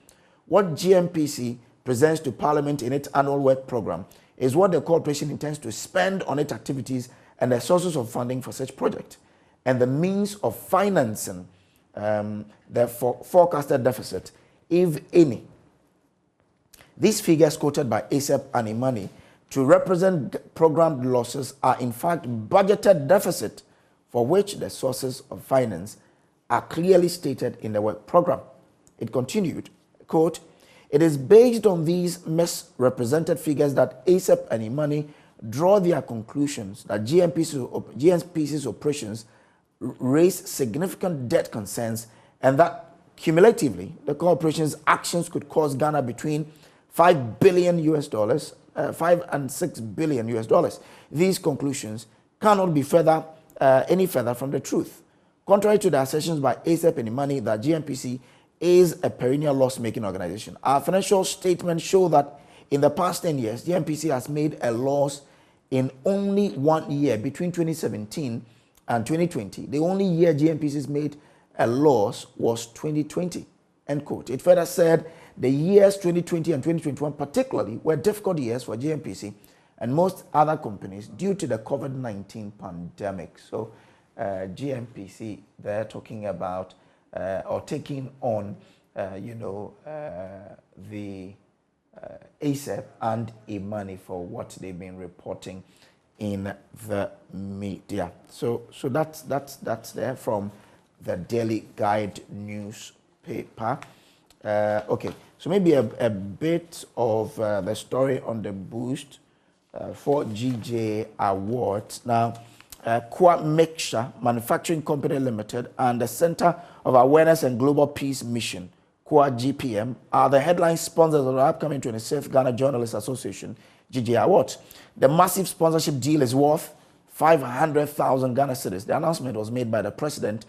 What GNPC presents to Parliament in its annual work program is what the corporation intends to spend on its activities and the sources of funding for such projects, and the means of financing the forecasted deficit, if any. These figures quoted by ASAP and Imani to represent programmed losses are in fact budgeted deficit for which the sources of finance are clearly stated in the work program. It continued, quote, it is based on these misrepresented figures that ASAP and Imani draw their conclusions that GNPC's operations raise significant debt concerns and that cumulatively the corporation's actions could cost Ghana between $5 billion $5 and $6 billion. These conclusions cannot be any further from the truth. Contrary to the assertions by ASAP and Imani that GNPC is a perennial loss-making organization, our financial statements show that in the past 10 years, GNPC has made a loss in only 1 year, between 2017 and 2020. The only year GNPC has made a loss was 2020, end quote. It further said the years 2020 and 2021 particularly were difficult years for GNPC and most other companies due to the COVID-19 pandemic. So GNPC, they're talking about or taking on, the ASAP and Imani for what they've been reporting in the media. So that's there from the Daily Guide newspaper. Okay, so maybe a bit of the story on the boost for GJ Awards. Now, Kwa Mixture Manufacturing Company Limited and the Center of Awareness and Global Peace Mission, Kwa GPM, are the headline sponsors of the upcoming 26th Ghana Journalists Association GJ Awards. The massive sponsorship deal is worth 500,000 Ghana cedis. The announcement was made by the President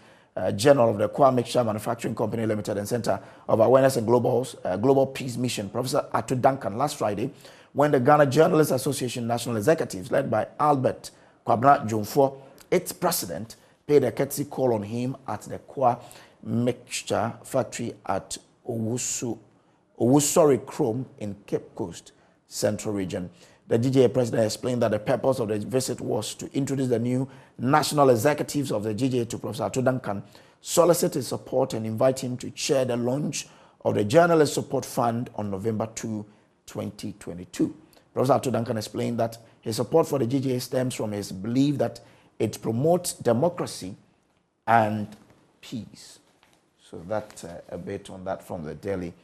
General of the Kwa Mixture Manufacturing Company Limited and Center of Awareness and Global Peace Mission, Professor Atu Duncan, last Friday, when the Ghana Journalists Association National Executives, led by Albert Kwabena Jomfo, its president, paid a courtesy call on him at the Kwa Mixture factory at Owusori Chrome in Cape Coast, Central Region. The GJA president explained that the purpose of the visit was to introduce the new national executives of the GJA to Professor Atu Duncan, solicit his support and invite him to chair the launch of the Journalist Support Fund on November 2, 2022. Professor Atu Duncan explained that his support for the GJA stems from his belief that it promotes democracy and peace. So that's a bit on that from the Daily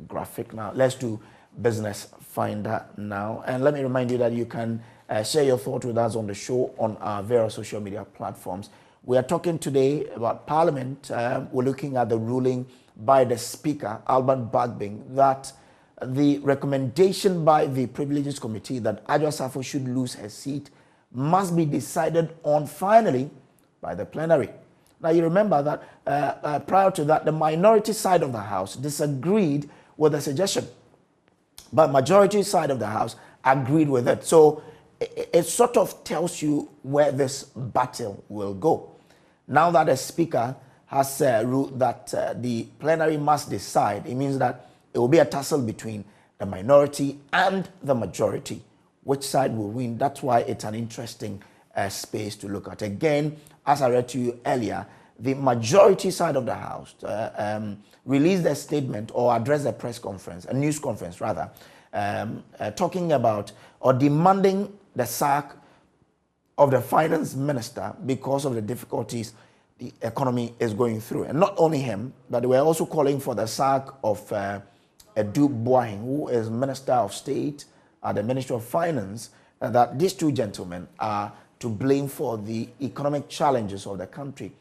Graphic. Now, let's do Business Finder now. And let me remind you that you can share your thoughts with us on the show on our various social media platforms. We are talking today about Parliament. We're looking at the ruling by the Speaker, Albert Bagbing, that the recommendation by the Privileges Committee that Adwa Safo should lose her seat must be decided on finally by the plenary. Now, you remember that prior to that, the minority side of the House disagreed with the suggestion, but majority side of the House agreed with it. So it sort of tells you where this battle will go. Now that the Speaker has ruled that the plenary must decide, it means that it will be a tussle between the minority and the majority. which side will win. That's why it's an interesting space to look at. Again, as I read to you earlier, the majority side of the House released a statement or addressed a press conference, a news conference rather, talking about or demanding the sack of the finance minister because of the difficulties the economy is going through. And not only him, but they were also calling for the sack of Edu Boahing, who is Minister of State at the Ministry of Finance, that these two gentlemen are to blame for the economic challenges of the country.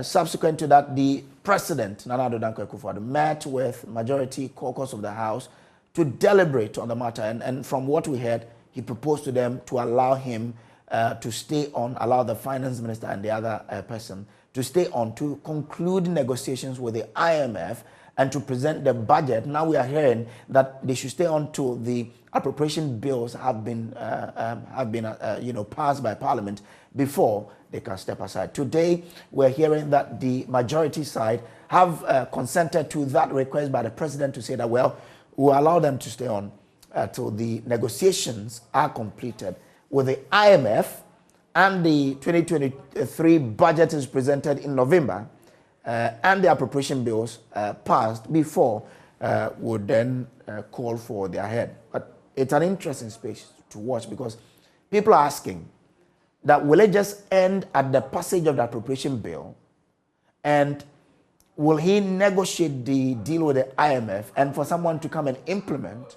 Subsequent to that, the President, Nana Addo Dankwa Akufo-Addo, met with majority caucus of the House to deliberate on the matter. And from what we heard, he proposed to them to allow him to stay on, allow the finance minister and the other person to stay on to conclude negotiations with the IMF and to present the budget. Now we are hearing that they should stay on till the appropriation bills have been passed by Parliament before they can step aside. Today, we're hearing that the majority side have consented to that request by the President to say that, well, we'll allow them to stay on till the negotiations are completed with the IMF and the 2023 budget is presented in November and the appropriation bills passed before would then call for their head. But it's an interesting space to watch because people are asking that will it just end at the passage of the appropriation bill, and will he negotiate the deal with the IMF and for someone to come and implement?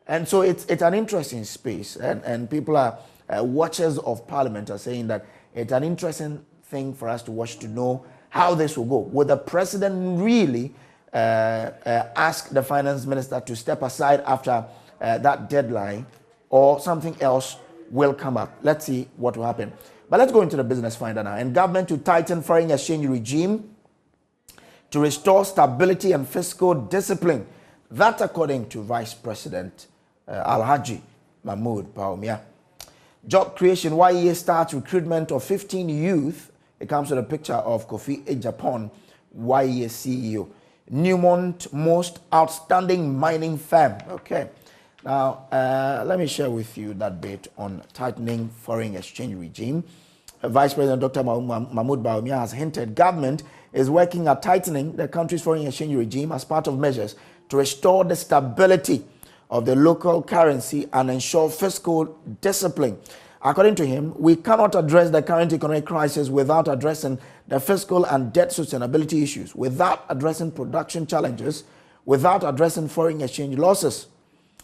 And so it's an interesting space, and people are watchers of Parliament are saying that it's an interesting thing for us to watch to know how this will go. Will the President really ask the finance minister to step aside after that deadline, or something else will come up? Let's see what will happen. But let's go into the business finder now. And government to tighten foreign exchange regime to restore stability and fiscal discipline. That according to Vice President Alhaji Mahmoud Bawumia. Job creation, YEA starts recruitment of 15 youth. It comes with a picture of Kofi Japan, YEA CEO. Newmont most outstanding mining firm. Okay. Now, let me share with you that bit on tightening foreign exchange regime. Vice President Dr. Mahmoud Bawumia has hinted government is working at tightening the country's foreign exchange regime as part of measures to restore the stability of the local currency and ensure fiscal discipline. According to him, we cannot address the current economic crisis without addressing the fiscal and debt sustainability issues, without addressing production challenges, without addressing foreign exchange losses.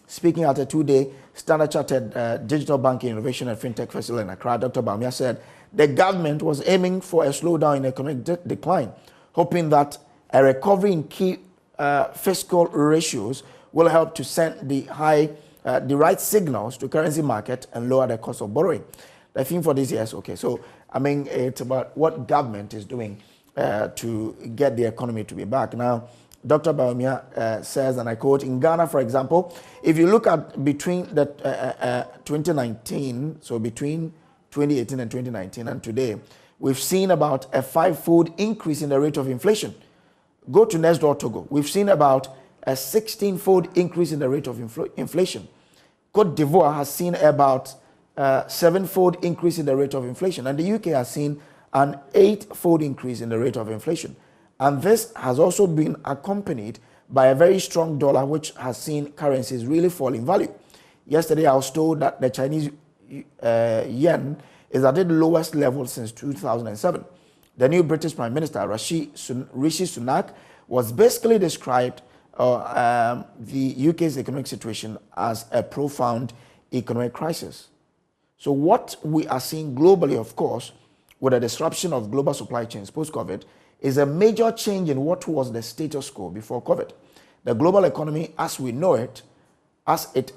Speaking at a two-day Standard Chartered Digital Banking Innovation and FinTech Festival in Accra, Dr. Bawumia said the government was aiming for a slowdown in economic decline, hoping that a recovery in key fiscal ratios will help to send the right signals to currency market and lower the cost of borrowing. The theme for this year is okay. So, I mean, it's about what government is doing to get the economy to be back. Now, Dr. Bawumia says, and I quote, in Ghana, for example, if you look at between the 2019, so between 2018 and 2019 and today, we've seen about a 5-fold increase in the rate of inflation. Go to next door Togo. We've seen about a 16-fold increase in the rate of inflation. Côte d'Ivoire has seen about a 7-fold increase in the rate of inflation. And the UK has seen an 8-fold increase in the rate of inflation. And this has also been accompanied by a very strong dollar, which has seen currencies really fall in value. Yesterday, I was told that the Chinese yen is at its lowest level since 2007. The new British Prime Minister, Rishi Sunak, was basically described the UK's economic situation as a profound economic crisis. So what we are seeing globally, of course, with the disruption of global supply chains post-COVID, is a major change in what was the status quo before COVID. The global economy, as we know it, as it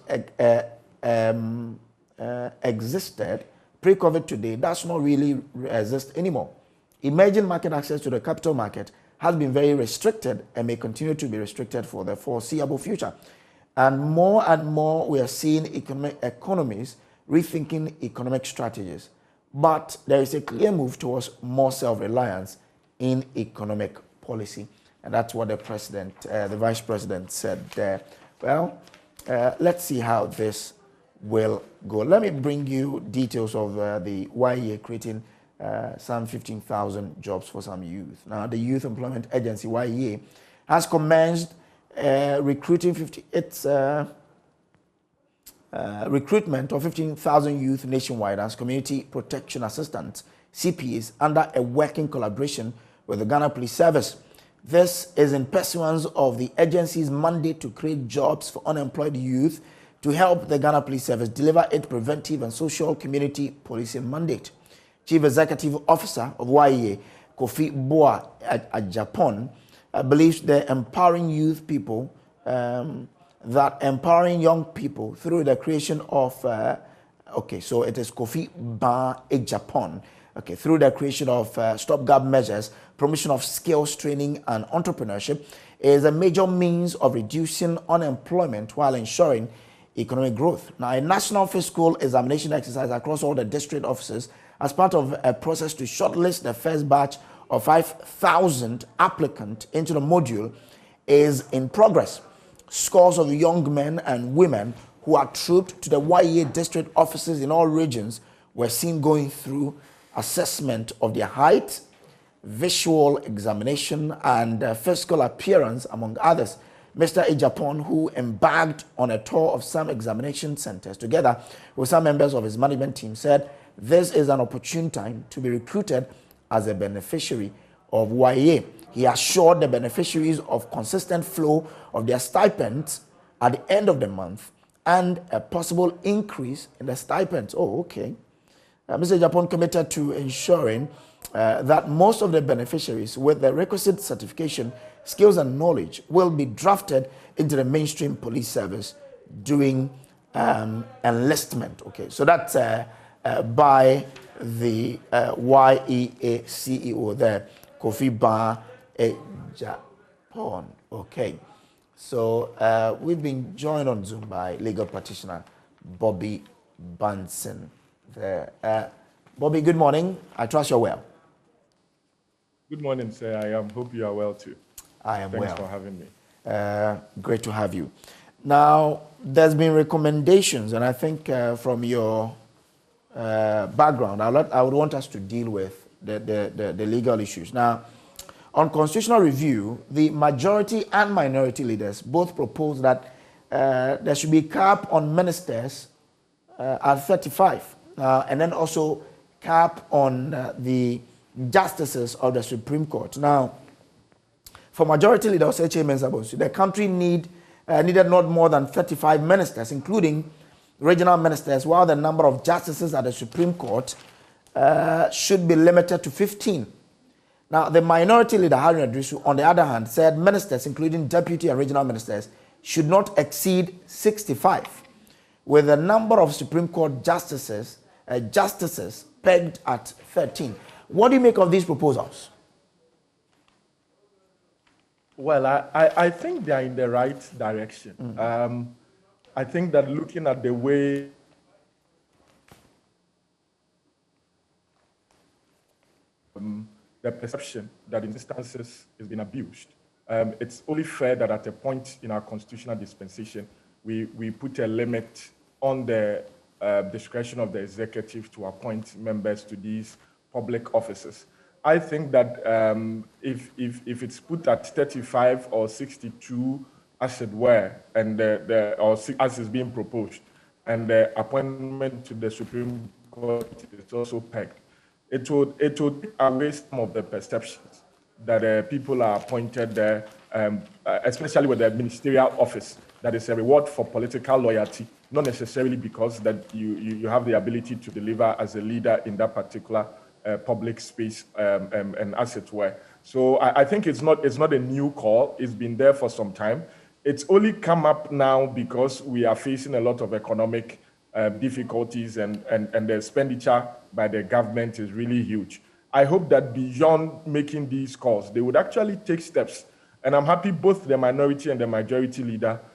existed pre-COVID today, does not really exist anymore. Emerging market access to the capital market has been very restricted and may continue to be restricted for the foreseeable future. And more we are seeing economies rethinking economic strategies. But there is a clear move towards more self-reliance in economic policy. And that's what the president, the vice president said there. Well, let's see how this will go. Let me bring you details of the YEA creating some 15,000 jobs for some youth. Now, the Youth Employment Agency, YEA, has commenced recruiting recruitment of 15,000 youth nationwide as community protection assistants, CPAs, under a working collaboration with the Ghana Police Service. This is in pursuance of the agency's mandate to create jobs for unemployed youth to help the Ghana Police Service deliver its preventive and social community policing mandate. Chief Executive Officer of YEA, Kofi Boa at Japan, believes that empowering youth people, that empowering young people through the creation of, so it is Kofi Ba Japan, through the creation of stopgap measures, promotion of skills training and entrepreneurship is a major means of reducing unemployment while ensuring economic growth. Now, a national fiscal examination exercise across all the district offices as part of a process to shortlist the first batch of 5,000 applicants into the module is in progress. Scores of young men and women who are trooped to the YEA district offices in all regions were seen going through assessment of their height, visual examination, and physical appearance, among others. Mr. Ejapon, who embarked on a tour of some examination centers together with some members of his management team, said this is an opportune time to be recruited as a beneficiary of YEA. He assured the beneficiaries of consistent flow of their stipends at the end of the month and a possible increase in the stipends. Oh, okay. Mr. Ejapon committed to ensuring that most of the beneficiaries with the requisite certification, skills, and knowledge will be drafted into the mainstream police service during enlistment. Okay, so that's by the YEA CEO there, Kofi Ba Japan. Okay, so we've been joined on Zoom by legal practitioner Bobby Bunsen there. Bobby, good morning. I trust you're well. Good morning, sir. I hope you are well too. I am well. Thanks for having me. Great to have you. Now, there's been recommendations, and I think from your background, I would want us to deal with the legal issues. Now, on constitutional review, the majority and minority leaders both propose that there should be a cap on ministers at 35, and then also cap on the justices of the Supreme Court. Now, for majority leader Oseche Mensah-Bonsu, the country needed not more than 35 ministers, including regional ministers, while the number of justices at the Supreme Court should be limited to 15. Now, the minority leader, Haruna Drisu, on the other hand, said ministers, including deputy and regional ministers, should not exceed 65, with the number of Supreme Court justices pegged at 13. What do you make of these proposals? Well, I think they are in the right direction. I think that looking at the way the perception that in instances has been abused, it's only fair that at a point in our constitutional dispensation, we put a limit on the discretion of the executive to appoint members to these public offices. I think that if it's put at 35 or 62, as it were, and or as is being proposed, and the appointment to the Supreme Court is also pegged, it would take away some of the perceptions that people are appointed there, especially with the ministerial office, that is a reward for political loyalty, not necessarily because that you have the ability to deliver as a leader in that particular public space, and as it were. So I think it's not a new call. It's been there for some time. It's only come up now because we are facing a lot of economic difficulties, and the expenditure by the government is really huge. I hope that beyond making these calls, they would actually take steps. And I'm happy both the minority and the majority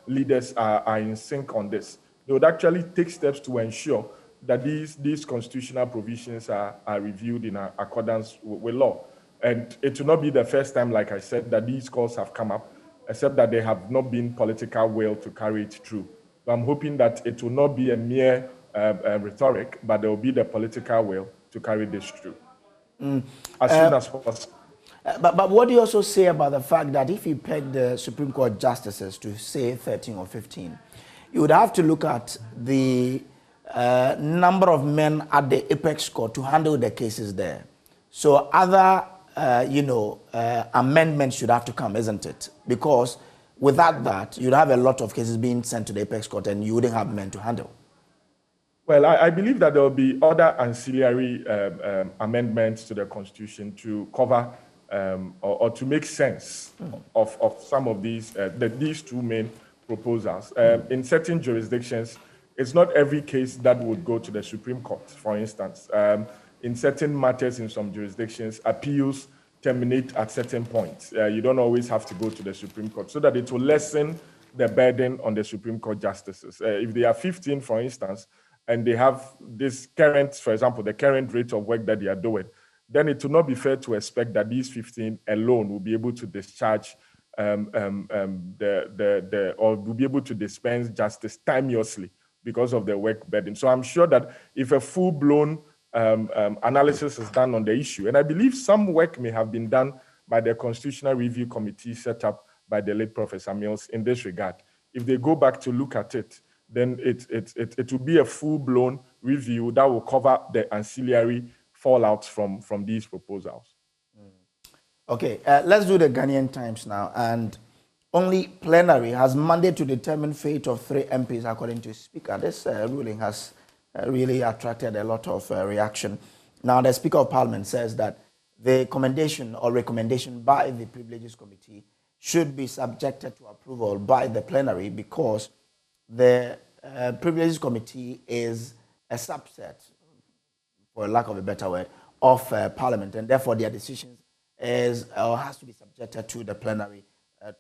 leaders are in sync on this. They would actually take steps to ensure that these constitutional provisions are reviewed in accordance with law. And it will not be the first time, like I said, that these calls have come up, except that there have not been political will to carry it through. So I'm hoping that it will not be a mere rhetoric, but there will be the political will to carry this through as soon as possible. But what do you also say about the fact that if you peg the Supreme Court justices to say 13 or 15, you would have to look at the number of men at the apex court to handle the cases there. So other, amendments should have to come, isn't it? Because without that, you'd have a lot of cases being sent to the apex court and you wouldn't have men to handle. Well, I believe that there will be other ancillary amendments to the Constitution to cover or to make sense of some of these two main proposals. In certain jurisdictions, it's not every case that would go to the Supreme Court, for instance. In certain matters in some jurisdictions, appeals terminate at certain points. You don't always have to go to the Supreme Court, so that it will lessen the burden on the Supreme Court justices. If they are 15, for instance, and they have this current, for example, the current rate of work that they are doing, then it will not be fair to expect that these 15 alone will be able to discharge or will be able to dispense justice timeously because of their work burden. So I'm sure that if a full-blown analysis is done on the issue, and I believe some work may have been done by the Constitutional Review Committee set up by the late Professor Mills in this regard. If they go back to look at it, then it will be a full-blown review that will cover the ancillary fallouts from these proposals. Okay, let's do the Ghanaian Times now. And only plenary has mandate to determine fate of 3 MPs, according to Speaker. This ruling has really attracted a lot of reaction. Now, the Speaker of Parliament says that the commendation or recommendation by the Privileges Committee should be subjected to approval by the plenary because the Privileges Committee is a subset, for lack of a better word, of Parliament, and therefore their decisions has to be subjected to the plenary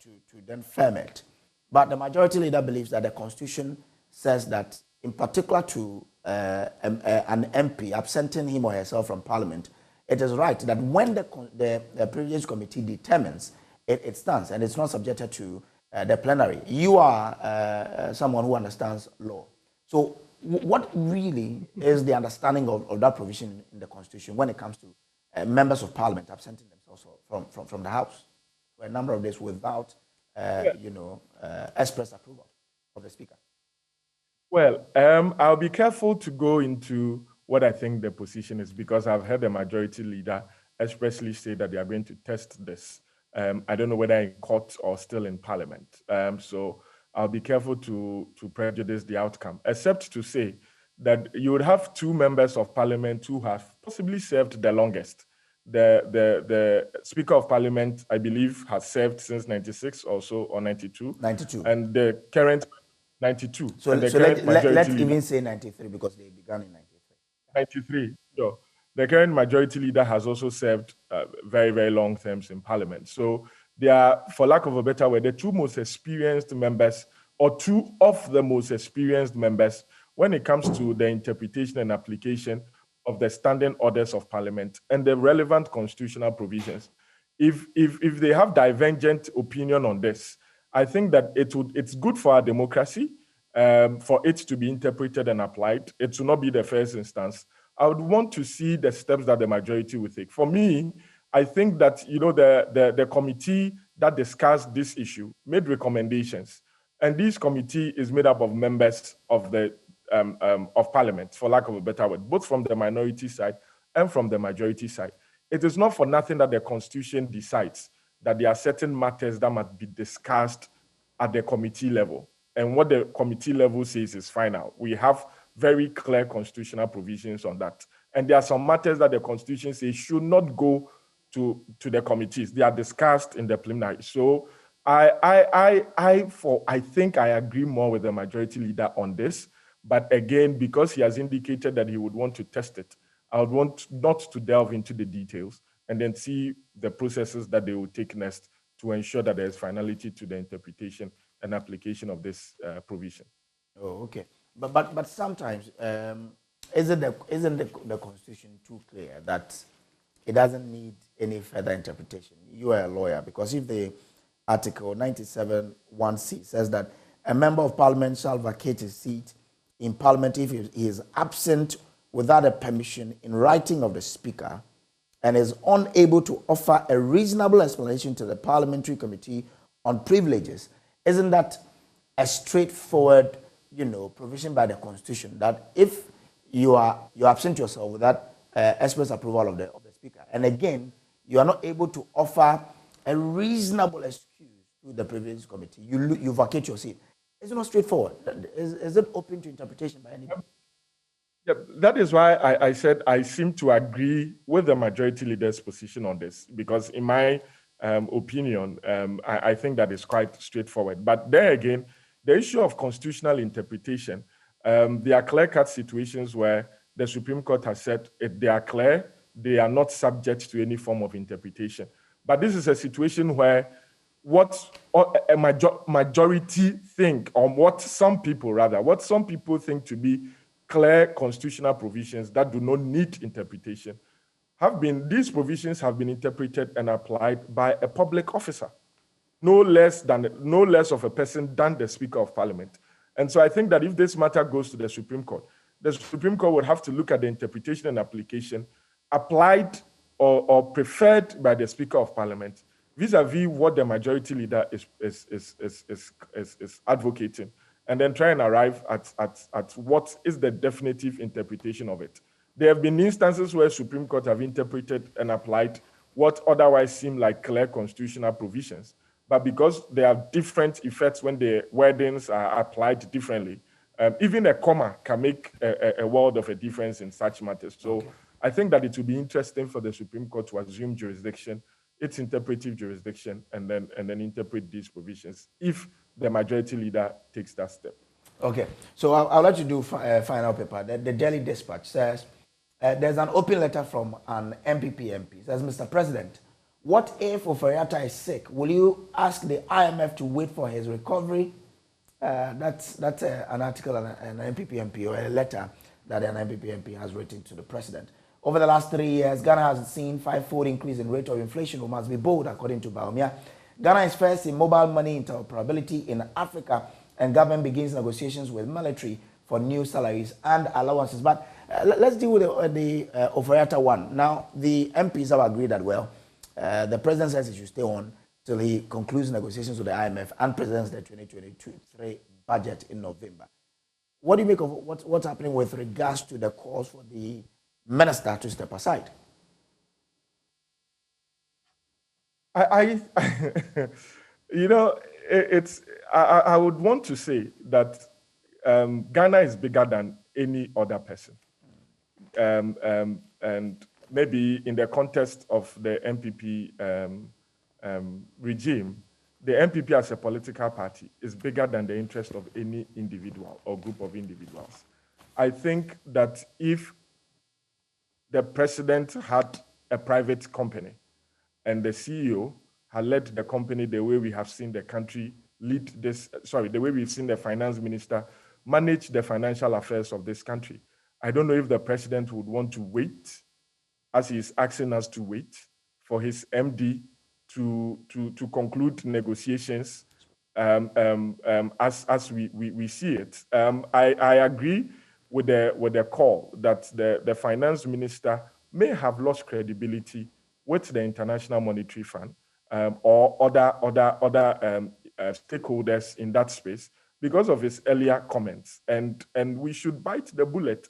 to then firm it. But the majority leader believes that the Constitution says that, in particular to an MP absenting him or herself from Parliament, it is right that when the Privileges Committee determines, it stands and it's not subjected to the plenary. You are someone who understands law. So what really is the understanding of that provision in the Constitution when it comes to members of Parliament absenting themselves from the House for a number of days without, express approval of the Speaker? Well, I'll be careful to go into what I think the position is because I've heard the majority leader expressly say that they are going to test this. I don't know whether in court or still in Parliament. So I'll be careful to prejudice the outcome, except to say that you would have 2 members of Parliament who have possibly served the longest. The Speaker of Parliament, I believe, has served since 96 or so, or 92. 92. And the current 92. So let's even say 93 because they began in 93. 93, sure. The current majority leader has also served very, very long terms in Parliament. So they are, for lack of a better word, the 2 most experienced members, or 2 of the most experienced members when it comes to the interpretation and application of the standing orders of Parliament and the relevant constitutional provisions. If they have divergent opinion on this, I think that it's good for our democracy for it to be interpreted and applied. It will not be the first instance. I would want to see the steps that the majority will take. For me, I think that the committee that discussed this issue made recommendations, and this committee is made up of members of the of Parliament, for lack of a better word, both from the minority side and from the majority side. It is not for nothing that the Constitution decides that there are certain matters that must be discussed at the committee level. And what the committee level says is final. We have very clear constitutional provisions on that. And there are some matters that the Constitution says should not go to the committees. They are discussed in the preliminary. So I think I agree more with the majority leader on this. But again, because he has indicated that he would want to test it, I would want not to delve into the details and then see the processes that they will take next to ensure that there is finality to the interpretation and application of this provision. Oh, okay. But sometimes, isn't the Constitution too clear that it doesn't need any further interpretation? You are a lawyer, because if the Article 97(1)(c) says that a member of parliament shall vacate his seat in parliament if he is absent without a permission in writing of the speaker and is unable to offer a reasonable explanation to the parliamentary committee on privileges. Isn't that a straightforward, provision by the constitution that if you absent yourself without express approval of the speaker, and again you are not able to offer a reasonable excuse to the privileges committee, you vacate your seat? It's not straightforward. Is it open to interpretation by anybody? Yeah, that is why I said I seem to agree with the majority leader's position on this, because in my opinion, I think that is quite straightforward. But there again, the issue of constitutional interpretation, there are clear-cut situations where the Supreme Court has said if they are clear, they are not subject to any form of interpretation. But this is a situation where what a majority think, or what some people think to be clear constitutional provisions that do not need interpretation, these provisions have been interpreted and applied by a public officer, no less of a person than the Speaker of Parliament. And so I think that if this matter goes to the Supreme Court would have to look at the interpretation and application applied or preferred by the Speaker of Parliament vis-a-vis what the majority leader is advocating, and then try and arrive at what is the definitive interpretation of it. There have been instances where Supreme Court have interpreted and applied what otherwise seem like clear constitutional provisions, but because there are different effects when the wordings are applied differently, even a comma can make a world of a difference in such matters. So okay. I think that it will be interesting for the Supreme Court to assume jurisdiction, its interpretive jurisdiction, and then interpret these provisions if the majority leader takes that step. Okay, so I'll let you do final paper. The Delhi Dispatch says there's an open letter from an MPP MP. It says, Mr. President, what if Oforiatta is sick? Will you ask the IMF to wait for his recovery? That's an article, an MPP MP, or a letter that an MPP MP has written to the president. Over the last 3 years, Ghana has seen 5-fold increase in rate of inflation. We must be bold, according to Baumia. Ghana is first in mobile money interoperability in Africa, and government begins negotiations with military for new salaries and allowances. But let's deal with the Oforiatta one. Now, the MPs have agreed that, well, the president says he should stay on till he concludes negotiations with the IMF and presents the 2023 budget in November. What do you make of what's happening with regards to the calls for the minister to step aside? I would want to say that Ghana is bigger than any other person. And maybe in the context of the MPP regime, the MPP as a political party is bigger than the interest of any individual or group of individuals. I think that if the president had a private company and the CEO had led the company the way we have seen the country the way we've seen the finance minister manage the financial affairs of this country, I don't know if the president would want to wait, as he is asking us to wait, for his MD to conclude negotiations as we see it. I agree with the call that the finance minister may have lost credibility with the International Monetary Fund or other stakeholders in that space because of his earlier comments, and we should bite the bullet.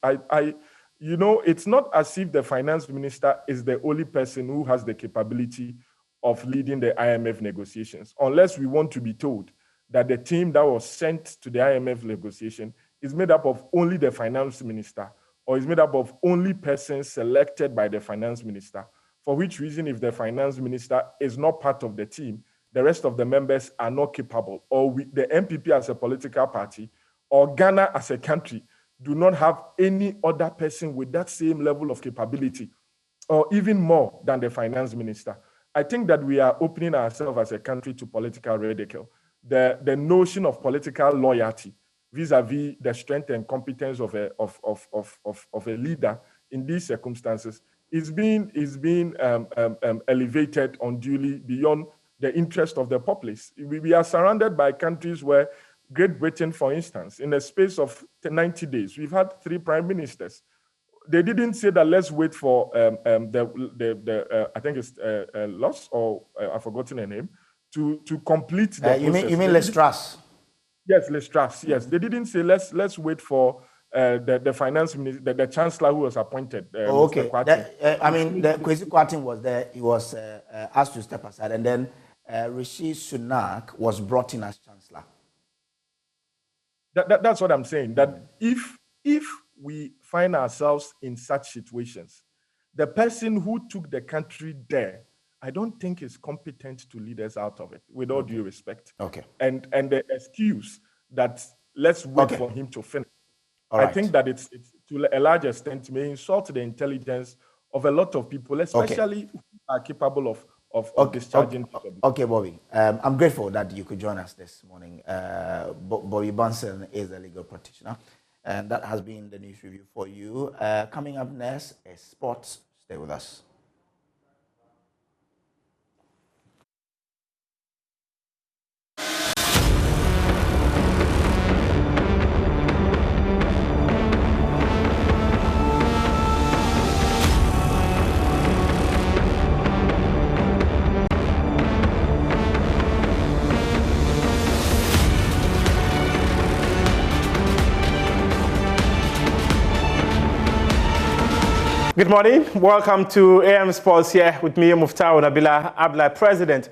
It's not as if the finance minister is the only person who has the capability of leading the IMF negotiations, unless we want to be told that the team that was sent to the IMF negotiation is made up of only the finance minister, or is made up of only persons selected by the finance minister, for which reason if the finance minister is not part of the team, the rest of the members are not capable, or the MPP as a political party, or Ghana as a country do not have any other person with that same level of capability, or even more than the finance minister. I think that we are opening ourselves as a country to political ridicule. The notion of political loyalty vis-a-vis the strength and competence of a leader in these circumstances is being elevated unduly beyond the interest of the populace. We are surrounded by countries where Great Britain, for instance, in the space of 90 days, we've had 3 prime ministers. They didn't say that let's wait for I think it's Loss, or I've forgotten her name, to complete the process. You mean Les Truss? Yes, Les Truss. Yes, they didn't say let's wait for the finance minister, the chancellor who was appointed. Okay. Kwesi Kwarteng was there. He was asked to step aside, and then Rishi Sunak was brought in as chancellor. That's what I'm saying. That if we find ourselves in such situations, the person who took the country there, I don't think is competent to lead us out of it, with all due respect. Okay. And the excuse that let's wait for him to finish. I think that it's to a large extent may insult the intelligence of a lot of people, especially who are capable of discharging. Okay, Bobby. I'm grateful that you could join us this morning. Bobby Bunsen is a legal practitioner, and that has been the news review for you. Coming up next is sports. Stay with us. Good morning. Welcome to AM Sports here with me, Muftau Nabila Abla, President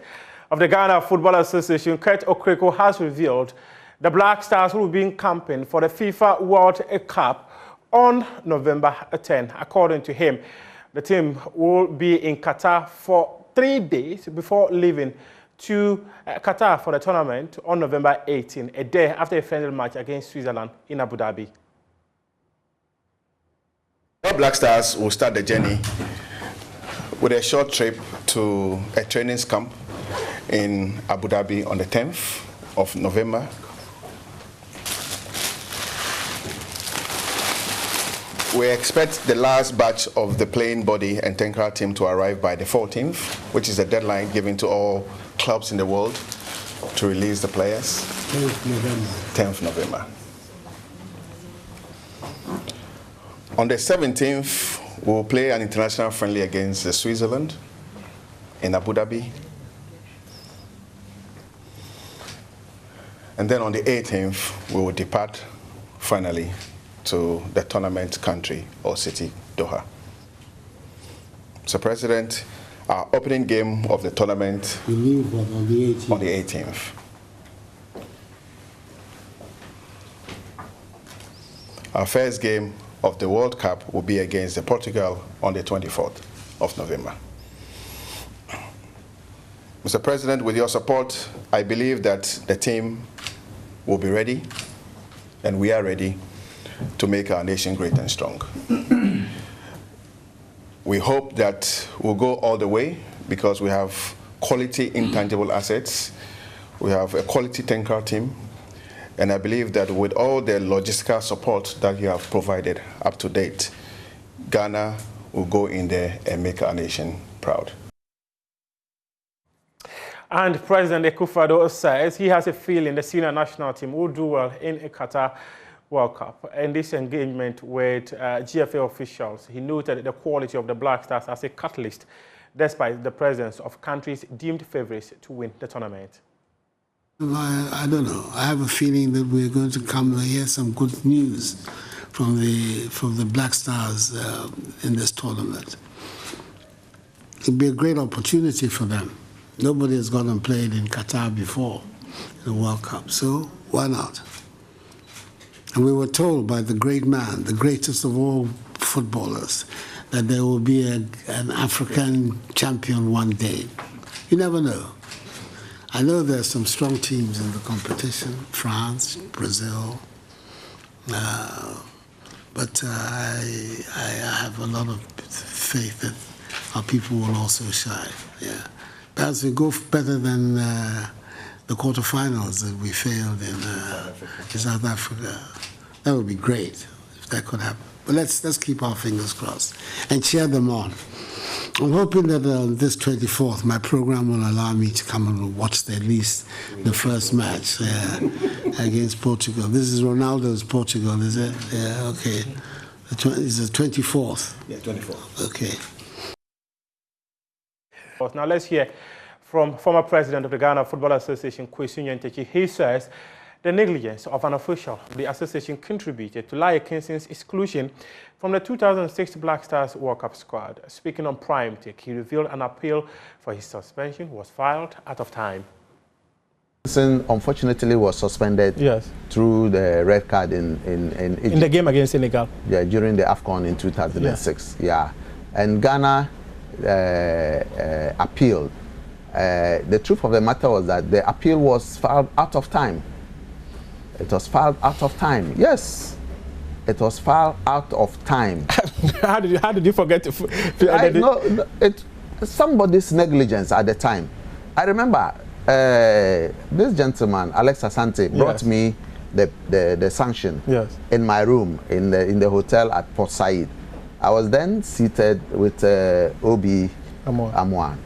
of the Ghana Football Association. Kurt Okreko has revealed the Black Stars will be camping for the FIFA World Cup on November 10. According to him, the team will be in Qatar for 3 days before leaving to Qatar for the tournament on November 18, a day after a final match against Switzerland in Abu Dhabi. Our Black Stars will start the journey with a short trip to a training camp in Abu Dhabi on the 10th of November. We expect the last batch of the playing body and technical team to arrive by the 14th, which is the deadline given to all clubs in the world to release the players. 10th November. On the 17th, we'll play an international friendly against Switzerland in Abu Dhabi. And then on the 18th, we will depart finally to the tournament country or city, Doha. So, President, our opening game of the tournament on the 18th. On the 18th. Our first game of the World Cup will be against Portugal on the 24th of November. Mr. President, with your support, I believe that the team will be ready, and we are ready to make our nation great and strong. We hope that we'll go all the way because we have quality intangible assets. We have a quality technical team. And I believe that with all the logistical support that you have provided up to date, Ghana will go in there and make our nation proud. And President Akufo-Addo says he has a feeling the senior national team will do well in a Qatar World Cup. In this engagement with GFA officials, he noted the quality of the Black Stars as a catalyst, despite the presence of countries deemed favorites to win the tournament. I don't know. I have a feeling that we're going to come to hear some good news from the Black Stars in this tournament. It'll be a great opportunity for them. Nobody has gone and played in Qatar before in the World Cup, so why not? And we were told by the great man, the greatest of all footballers, that there will be an African champion one day. You never know. I know there's some strong teams in the competition, France, Brazil, but I have a lot of faith that our people will also shine. Yeah, perhaps we go better than the quarterfinals that we failed in South Africa. That would be great if that could happen. But let's keep our fingers crossed and cheer them on. I'm hoping that this 24th, my program will allow me to come and watch at least the first match against Portugal. This is Ronaldo's Portugal, is it? Yeah, okay. It's the 24th. Yeah, 24th. Okay. Now let's hear from former president of the Ghana Football Association, Kwesi Nyantakyi. He says the negligence of an official of the association contributed to Laye Kinson's exclusion from the 2006 Black Stars World Cup squad. Speaking on Prime Take, he revealed an appeal for his suspension was filed out of time. Kinson unfortunately was suspended through the red card in Egypt. In the game against Senegal. Yeah, during the AFCON in 2006. Yeah. And Ghana appealed. The truth of the matter was that the appeal was filed out of time. It was filed out of time. Yes, it was filed out of time. How did you forget to? Somebody's negligence at the time. I remember this gentleman, Alex Asante, brought me the sanction in my room in the hotel at Port Said. I was then seated with Obi Amwan.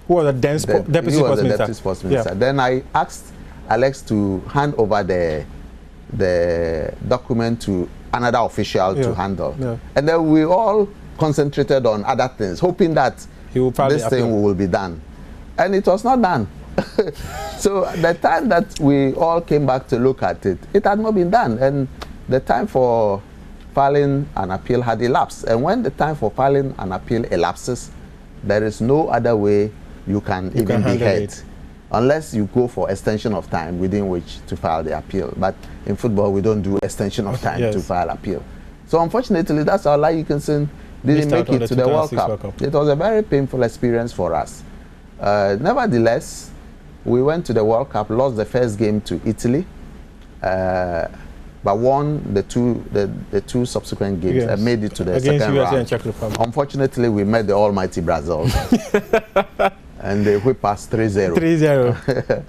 Who was the deputy sports minister? Then I asked Alex to hand over the document to another official to handle. And then we all concentrated on other things, hoping that this thing will be done. And it was not done. So the time that we all came back to look at it, it had not been done. And the time for filing an appeal had elapsed. And when the time for filing an appeal elapses, there is no other way you can even be heard, unless you go for extension of time within which to file the appeal. But in football, we don't do extension of time to file appeal. So unfortunately, that's how Laye Kinson didn't make it to the World Cup. It was a very painful experience for us. Nevertheless, we went to the World Cup, lost the first game to Italy, but won the two subsequent games and made it to the second round. And Czech Republic. Unfortunately, we met the almighty Brazil. And they whipped us 3-0. 3-0.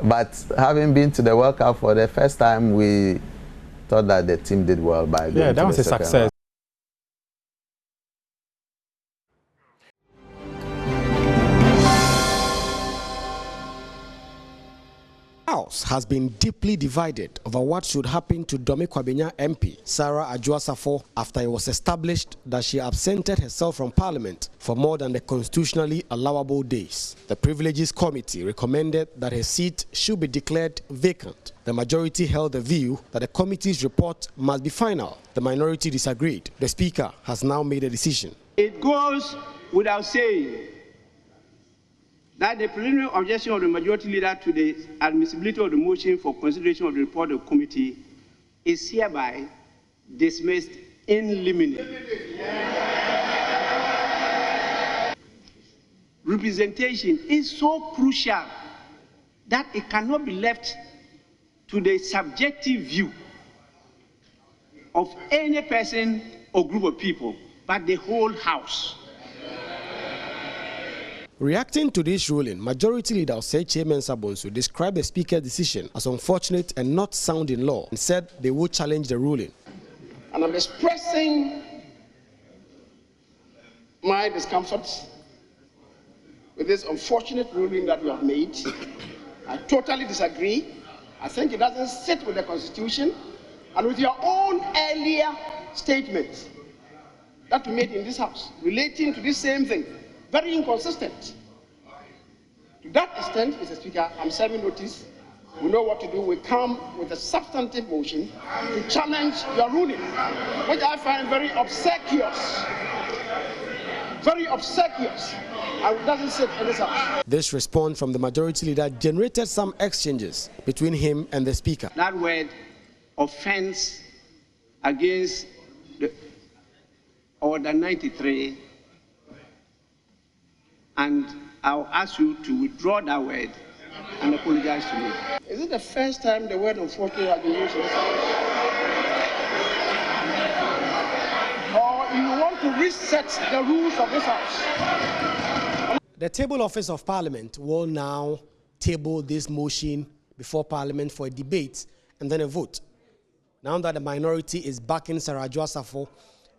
But having been to the World Cup for the first time, we thought that the team did well by going that to was the a second success. round. House has been deeply divided over what should happen to Dome-Kwabenya MP Sarah Adwoa-Safo after it was established that she absented herself from Parliament for more than the constitutionally allowable days. The Privileges Committee recommended that her seat should be declared vacant. The majority held the view that the committee's report must be final. The minority disagreed. The Speaker has now made a decision. It goes without saying that the preliminary objection of the majority leader to the admissibility of the motion for consideration of the report of the committee is hereby dismissed in limine. Representation is so crucial that it cannot be left to the subjective view of any person or group of people, but the whole House. Reacting to this ruling, Majority Leader Osei Mensah Bonsu described the Speaker's decision as unfortunate and not sound in law and said they would challenge the ruling. And I'm expressing my discomfort with this unfortunate ruling that you have made. I totally disagree. I think it doesn't sit with the Constitution and with your own earlier statement that you made in this House relating to this same thing. Very inconsistent. To that extent, Mr. Speaker, I'm serving notice. We know what to do. We come with a substantive motion to challenge your ruling, which I find very obsequious. Very obsequious. And it doesn't sit in this House. This response from the Majority Leader generated some exchanges between him and the Speaker. That word, offense against the Order 93, and I'll ask you to withdraw that word and apologize to me. Is it the first time the word unfortunate has been used in this House? Or you want to reset the rules of this House? The Table Office of Parliament will now table this motion before Parliament for a debate and then a vote. Now that the minority is backing Sarah Adwoa-Safo,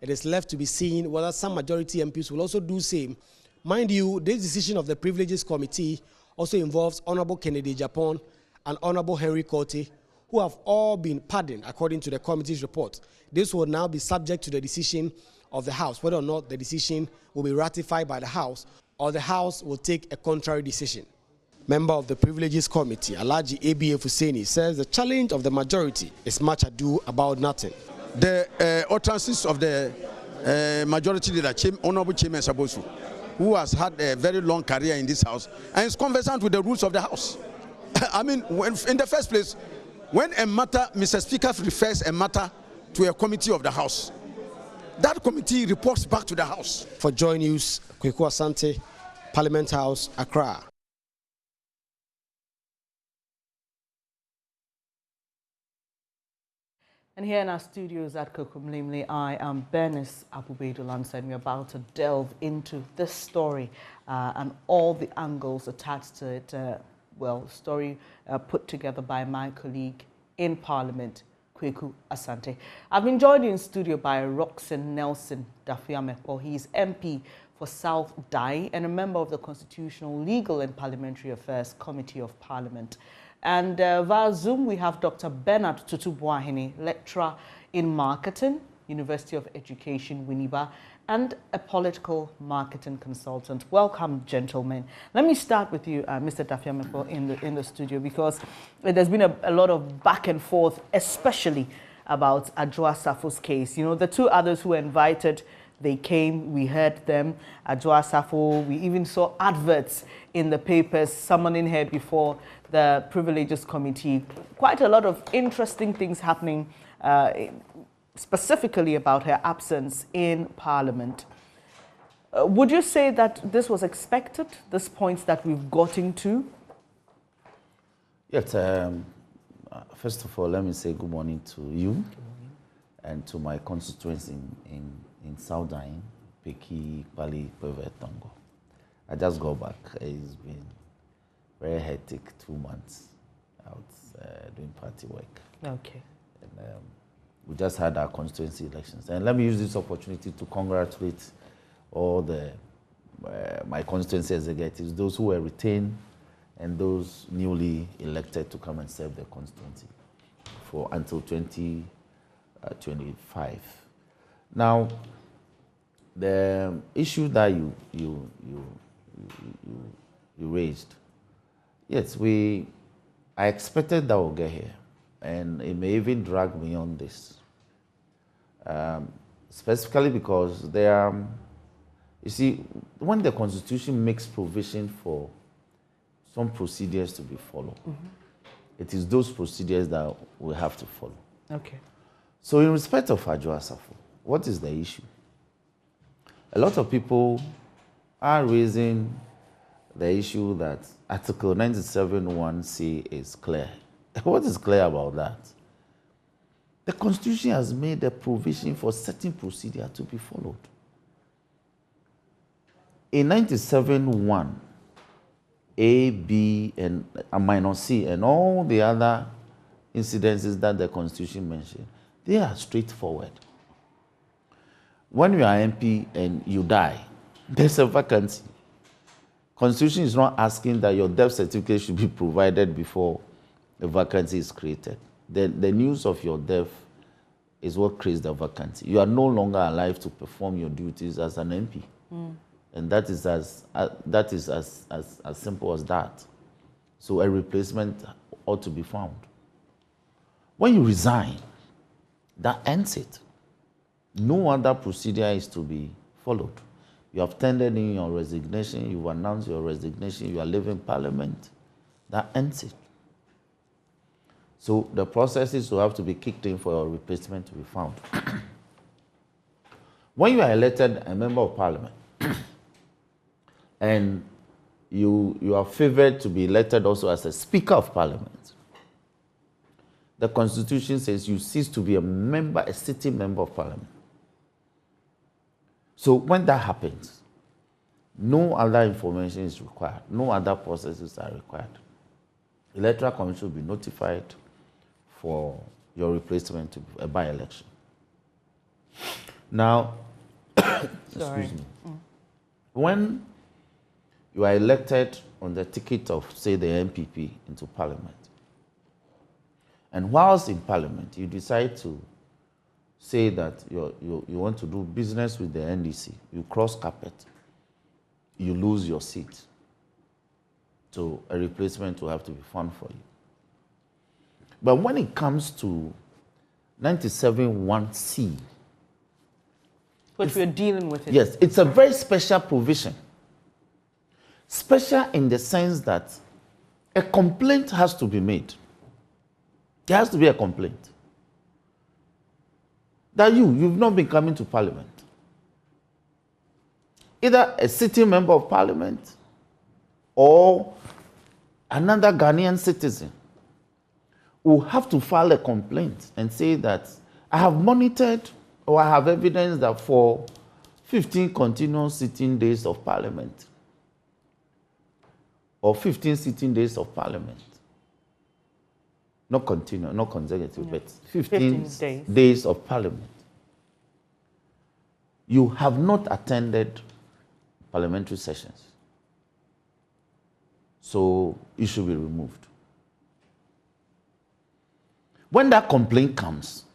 it is left to be seen whether some majority MPs will also do the same. Mind you, this decision of the Privileges Committee also involves Honorable Kennedy Japan and Honorable Henry Korte, who have all been pardoned according to the committee's report. This will now be subject to the decision of the House, whether or not the decision will be ratified by the House or the House will take a contrary decision. Member of the Privileges Committee, Alhaji ABF Hussaini, says the challenge of the majority is much ado about nothing. The utterances of the majority leader, Honorable Chairman Sabosu, who has had a very long career in this House and is conversant with the rules of the House. I mean, in the first place, when a matter, Mr. Speaker refers a matter to a committee of the House, that committee reports back to the House. For Joy News, Kweku Asante, Parliament House, Accra. And here in our studios at Kokomlimli, I am Bernice Abubedu-Lansa, and we're about to delve into this story and all the angles attached to it. Story put together by my colleague in Parliament, Kweku Asante. I've been joined in studio by Roxanne Nelson Dafiamepo. He's MP for South Dai and a member of the Constitutional, Legal and Parliamentary Affairs Committee of Parliament. And via Zoom, we have Dr. Bernard Tutu-Buahini, lecturer in marketing, University of Education, Winneba, and a political marketing consultant. Welcome, gentlemen. Let me start with you, Mr. Dafiamepo, in the studio, because there's been a lot of back and forth, especially about Adwoa Safo's case. You know, the two others who were invited, they came, we heard them. Adwoa Safo, we even saw adverts in the papers summoning her before the Privileges Committee. Quite a lot of interesting things happening, specifically about her absence in Parliament. Would you say that this was expected, this point that we've gotten to? Yes, first of all, let me say good morning to you and to my constituents in Southern, Peki, Pali, Peve, Tongo. I just got back. It's been very hectic 2 months out doing party work. Okay. And, we just had our constituency elections. And let me use this opportunity to congratulate all the my constituency executives, those who were retained and those newly elected to come and serve their constituency for until 2025. Now, the issue that you raised, yes, I expected that we'll get here, and it may even drag beyond this. Specifically because you see, when the Constitution makes provision for some procedures to be followed, it is those procedures that we have to follow. Okay. So in respect of Adwoa Safo, what is the issue? A lot of people are raising the issue that Article 97(1)(c) is clear. What is clear about that? The Constitution has made a provision for certain procedure to be followed. In 97(1), A, B, and -C, and all the other incidences that the Constitution mentioned, they are straightforward. When you are MP and you die, there's a vacancy. Constitution is not asking that your death certificate should be provided before a vacancy is created. The news of your death is what creates the vacancy. You are no longer alive to perform your duties as an MP. And that is as simple as that. So a replacement ought to be found. When you resign, that ends it. No other procedure is to be followed. You have tendered in your resignation, you've announced your resignation, you are leaving Parliament. That ends it. So the processes will have to be kicked in for your replacement to be found. When you are elected a member of Parliament, and you are favored to be elected also as a Speaker of Parliament, the Constitution says you cease to be a sitting member of Parliament. So when that happens, no other information is required. No other processes are required. The Electoral Commission will be notified for your replacement to a by-election. Now, excuse me. When you are elected on the ticket of, say, the MPP into Parliament, And whilst in Parliament, you decide to say that you want to do business with the NDC, you cross carpet, you lose your seat. So a replacement will have to be found for you. But when it comes to 97(1)(c), which we're dealing with it. Yes, it's a very special provision. Special in the sense that a complaint has to be made. There has to be a complaint. That you've not been coming to Parliament. Either a sitting member of Parliament or another Ghanaian citizen will have to file a complaint and say that I have monitored or I have evidence that for 15 continuous sitting days of Parliament or 15 sitting days of Parliament, not continuous, not consecutive, but 15 days of Parliament, you have not attended parliamentary sessions. So you should be removed. When that complaint comes,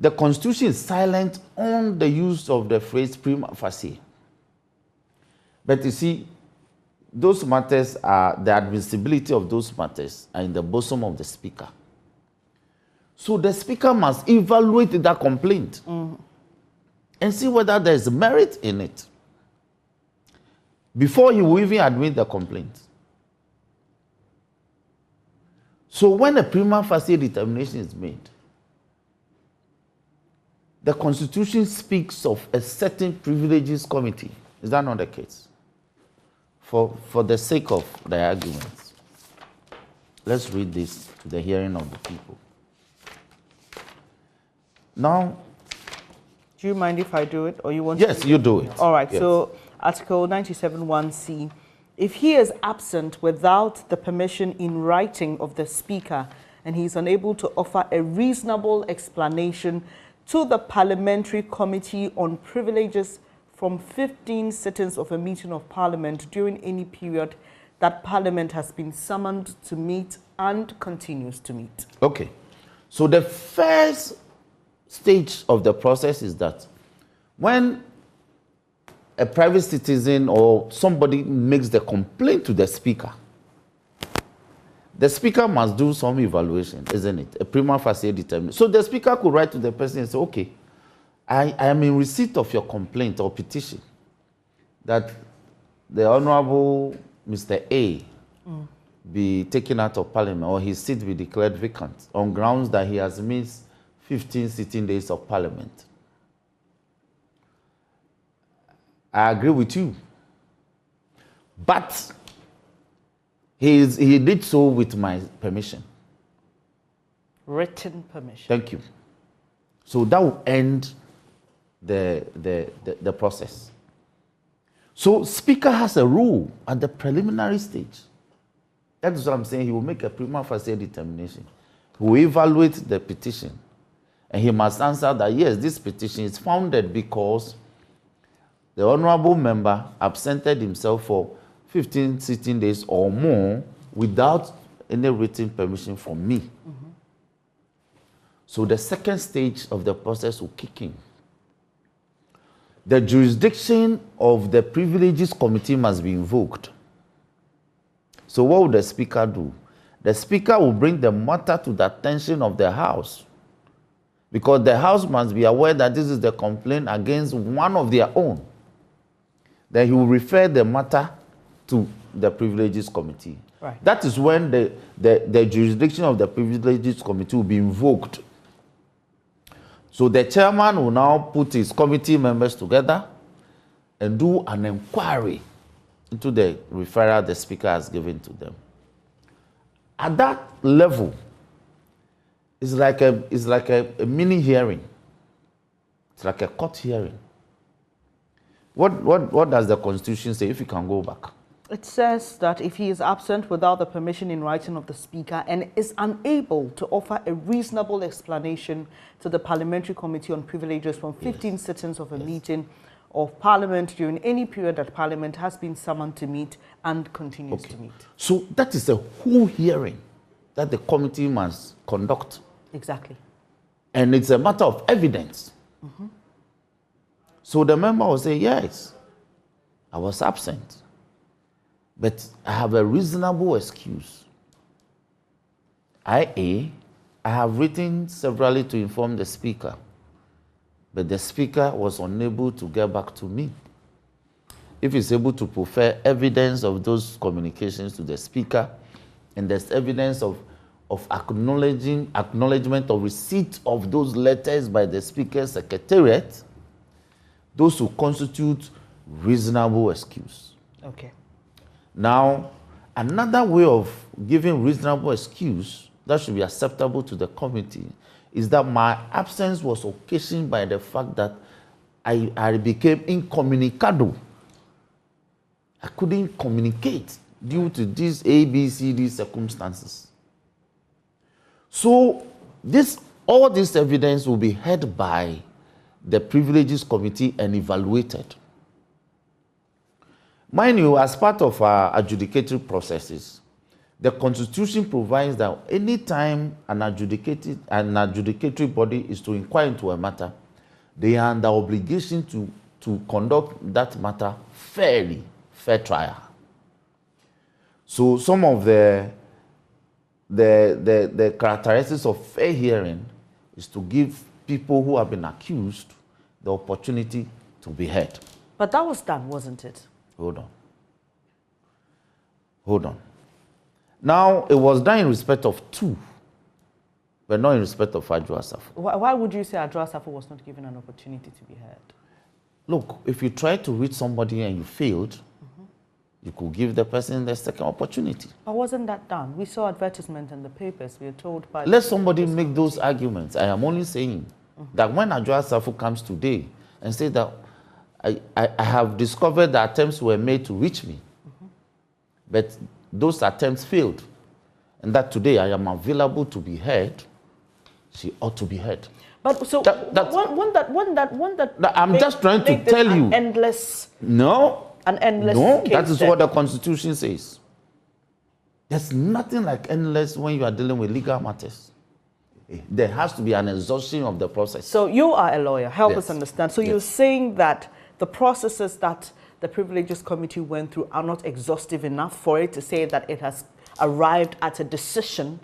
the Constitution is silent on the use of the phrase prima facie. But you see, those matters are, the admissibility of those matters are in the bosom of the Speaker. So the Speaker must evaluate that complaint and see whether there is merit in it before he will even admit the complaint. So when a prima facie determination is made, the Constitution speaks of a certain privileges committee. Is that not the case? For the sake of the arguments, let's read this to the hearing of the people. Now, do you mind if I do it, or you want? Yes, you do it. All right. Yes. So, Article 97(1)(c), if he is absent without the permission in writing of the Speaker, and he is unable to offer a reasonable explanation to the Parliamentary Committee on Privileges from 15 sittings of a meeting of Parliament during any period that Parliament has been summoned to meet and continues to meet. Okay. So the first stage of the process is that when a private citizen or somebody makes the complaint to the Speaker, the Speaker must do some evaluation, isn't it? A prima facie determination. So the Speaker could write to the person and say, okay, I am in receipt of your complaint or petition that the Honorable Mr. A be taken out of Parliament or his seat be declared vacant on grounds that he has missed 15 sitting days of Parliament. I agree with you. But he did so with my permission. Written permission. Thank you. So that will end the process. So Speaker has a rule at the preliminary stage. That is what I'm saying. He will make a prima facie determination. He will evaluate the petition. And he must answer that, yes, this petition is founded because the honorable member absented himself for 15 sitting days or more without any written permission from me. So the second stage of the process will kick in. The jurisdiction of the Privileges Committee must be invoked. So what will the Speaker do? The Speaker will bring the matter to the attention of the House, because the House must be aware that this is the complaint against one of their own. Then he will refer the matter to the Privileges Committee. Right. That is when the jurisdiction of the Privileges Committee will be invoked. So the chairman will now put his committee members together and do an inquiry into the referral the Speaker has given to them. At that level, it's like a mini hearing. It's like a court hearing. What does the Constitution say, if you can go back? It says that if he is absent without the permission in writing of the Speaker and is unable to offer a reasonable explanation to the Parliamentary Committee on Privileges from 15 sittings of a meeting of Parliament during any period that Parliament has been summoned to meet and continues to meet. So that is a whole hearing that the committee must conduct. Exactly. And it's a matter of evidence. So the member will say, yes, I was absent, but I have a reasonable excuse. I have written severally to inform the speaker, but the speaker was unable to get back to me. If he's able to prefer evidence of those communications to the speaker, and there's evidence of acknowledgement of receipt of those letters by the speaker's secretariat, those will constitute reasonable excuse. Okay. Now, another way of giving reasonable excuse that should be acceptable to the committee is that my absence was occasioned by the fact that I became incommunicado. I couldn't communicate due to these A, B, C, D circumstances. So all this evidence will be heard by the Privileges Committee and evaluated. Mind you, as part of our adjudicatory processes, the Constitution provides that any time an adjudicatory body is to inquire into a matter, they are under obligation to conduct that matter fairly, fair trial. So some of the characteristics of fair hearing is to give people who have been accused the opportunity to be heard. But that was done, wasn't it? Hold on. Now, it was done in respect of two, but not in respect of Adwoa Safo. Why would you say Adwoa Safo was not given an opportunity to be heard? Look, if you try to reach somebody and you failed, you could give the person the second opportunity. But wasn't that done? We saw advertisement in the papers. We were told by... Let somebody make those arguments. I am only saying that when Adwoa Safo comes today and says that I have discovered that attempts were made to reach me, but those attempts failed, and that today I am available to be heard, she ought to be heard. But so I'm just trying to tell you. Endless. No. An endless. No, case that is then. what the Constitution says. There's nothing like endless when you are dealing with legal matters. There has to be an exhaustion of the process. So you are a lawyer. Help Yes. us understand. So Yes. you're saying that the processes that the Privileges Committee went through are not exhaustive enough for it to say that it has arrived at a decision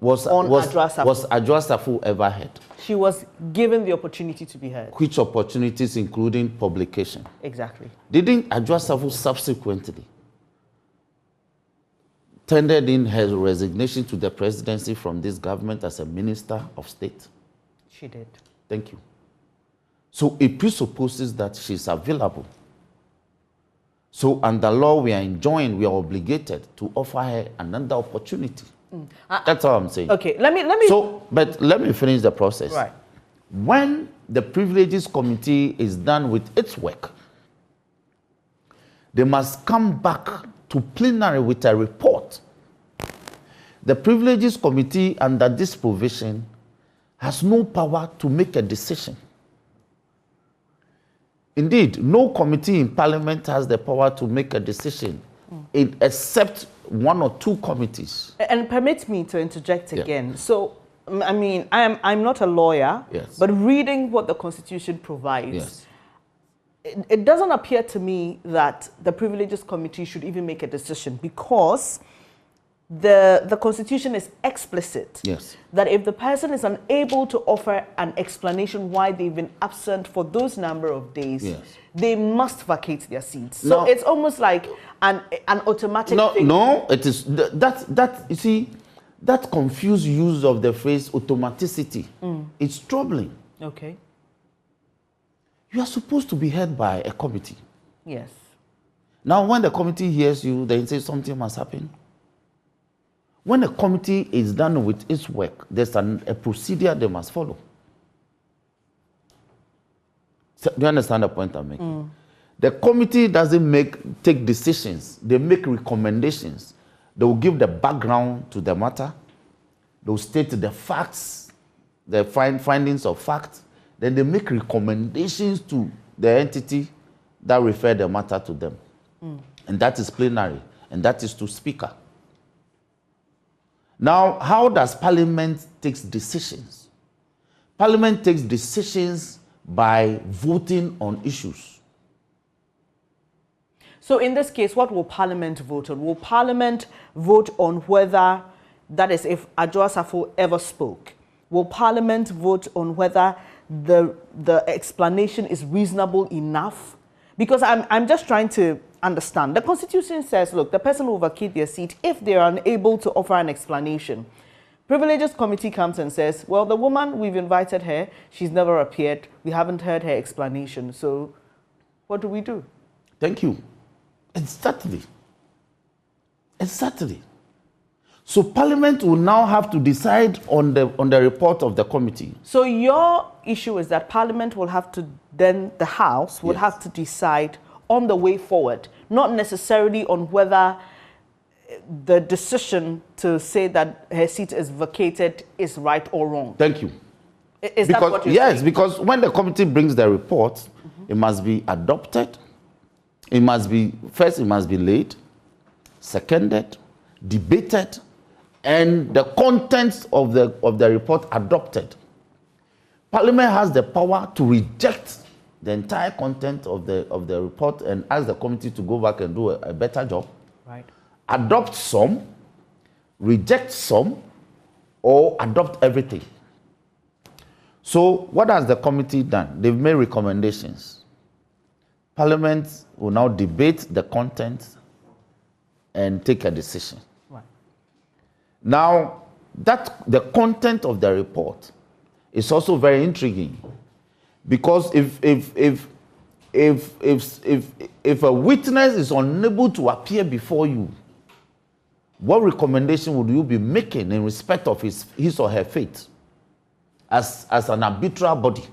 on Adwoa Safo? Was Adwoa Safo ever heard? She was given the opportunity to be heard. Which opportunities, including publication? Exactly. Didn't Adwoa Safo subsequently tendered in her resignation to the presidency from this government as a minister of state? She did. Thank you. So it presupposes that she's available. So under law, we are obligated to offer her another opportunity. That's all I'm saying. Okay, let me. But let me finish the process. Right. When the Privileges Committee is done with its work, they must come back to plenary with a report. The Privileges Committee, under this provision, has no power to make a decision. Indeed, no committee in Parliament has the power to make a decision, except one or two committees. And permit me to interject again. So, I mean, I'm not a lawyer, Yes. but reading what the Constitution provides, Yes. it doesn't appear to me that the Privileges Committee should even make a decision, because the Constitution is explicit Yes. that if the person is unable to offer an explanation why they've been absent for those number of days, Yes. they must vacate their seats. So No. it's almost like an automatic thing. No, it is that you see, that confused use of the phrase automaticity. It's troubling. Okay. You are supposed to be heard by a committee. Yes. Now, when the committee hears you, they say something must happen. When a committee is done with its work, there's a procedure they must follow. So, do you understand the point I'm making? The committee doesn't take decisions. They make recommendations. They will give the background to the matter. They will state the facts, the findings of facts. Then they make recommendations to the entity that refer the matter to them. And that is plenary. And that is to speaker. Now, how does Parliament take decisions? Parliament takes decisions by voting on issues. So in this case, what will Parliament vote on? Will Parliament vote on whether, that is, if Adwoa Safo ever spoke? Will Parliament vote on whether the explanation is reasonable enough? Because I'm just trying to understand. The Constitution says, look, the person will vacate their seat if they are unable to offer an explanation. Privileges Committee comes and says, well, the woman, we've invited her, she's never appeared, we haven't heard her explanation, so what do we do? Thank you. Exactly. Exactly. So Parliament will now have to decide on the report of the committee. So your issue is that Parliament will have to, then the House will have to decide on the way forward, not necessarily on whether the decision to say that her seat is vacated is right or wrong. Thank you. Is that what you're saying? Because when the committee brings the report, it must be adopted. It must be, first it must be laid, seconded, debated, and the contents of the report adopted. Parliament has the power to reject the entire content of the report and ask the committee to go back and do a better job. Right. Adopt some, reject some, or adopt everything. So what has the committee done? They've made recommendations. Parliament will now debate the content and take a decision. Right. Now, the content of the report is also very intriguing, because if a witness is unable to appear before you, what recommendation would you be making in respect of his or her fate as an arbitral body?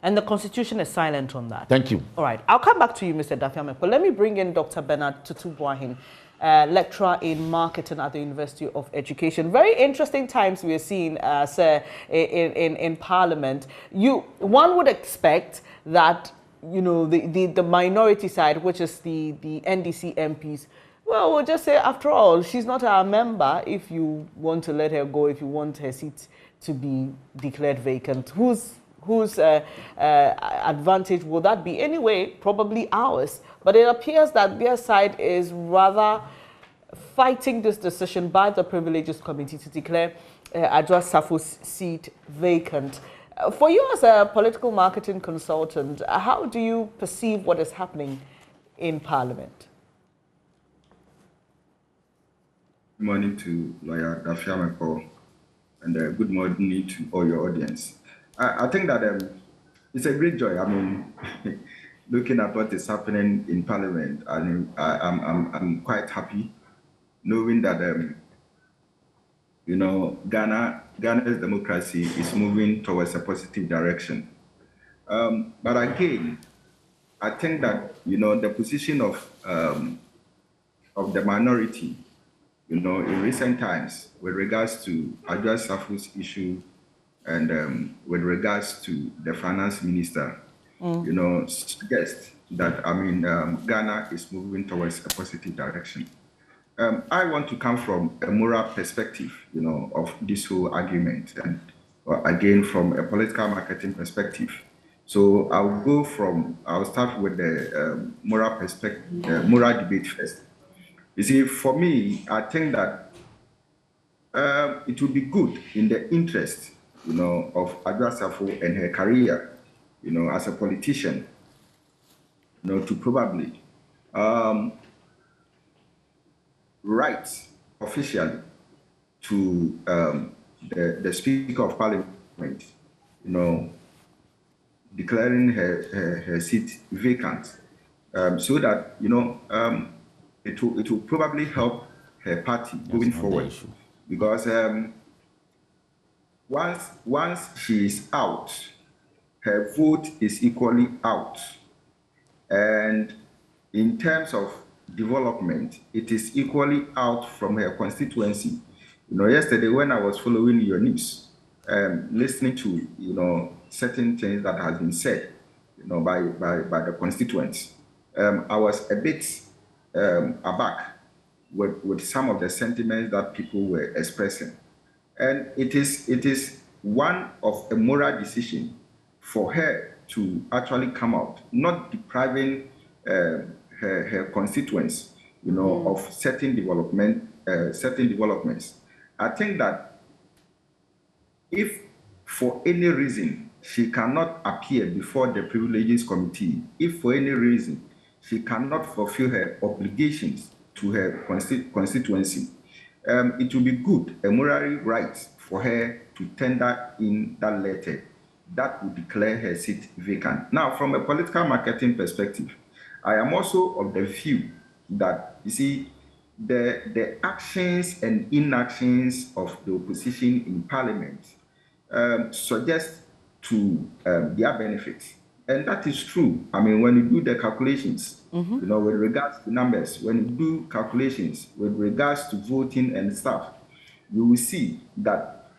And the Constitution is silent on that. Thank you. All right. I'll come back to you, Mr. Dafiame. But let me bring in Dr. Bernard Tutubuahin, lecturer in marketing at the University of Education. Very interesting times we are seeing, sir, in Parliament. One would expect that, you know, the minority side, which is the NDC MPs, well, we'll just say, after all, she's not our member. If you want to let her go, if you want her seat to be declared vacant, whose advantage will that be? Anyway, probably ours. But it appears that their side is rather fighting this decision by the Privileges Committee to declare Adwoa Safo's seat vacant. For you as a political marketing consultant, how do you perceive what is happening in Parliament? Good morning to Lawyer Dafiame Kojo, and good morning to all your audience. I think that it's a great joy. I mean, looking at what is happening in Parliament, I'm quite happy knowing that you know, Ghana's democracy is moving towards a positive direction. But again, I think that, you know, the position of the minority, you know, in recent times with regards to Adwoa Safo's issue and with regards to the finance minister, you know, suggest that, I mean, Ghana is moving towards a positive direction. I want to come from a moral perspective, you know, of this whole argument, and again, from a political marketing perspective. So I'll start with the moral perspective, moral debate first. You see, for me, I think that it would be good in the interest, you know, of Adwoa Safo and her career, you know, as a politician, you know, to probably write officially to the Speaker of Parliament, you know, declaring her seat vacant, so that, you know, it will probably help her party going forward, because once she is out, her vote is equally out, and in terms of development, it is equally out from her constituency. You know, yesterday when I was following your news, listening to, you know, certain things that has been said, you know, by the constituents, I was a bit aback, with some of the sentiments that people were expressing. And it is one of a moral decision for her to actually come out, not depriving her constituents, of certain developments. I think that if for any reason she cannot appear before the Privileges Committee, if for any reason she cannot fulfill her obligations to her constituency, it will be good, a moral right for her to tender in that letter that will declare her seat vacant. Now, from a political marketing perspective, I am also of the view that, you see, the actions and inactions of the opposition in Parliament suggest to their benefit. And that is true. I mean, when you do the calculations, with regards to numbers, when you do calculations with regards to voting and stuff, you will see that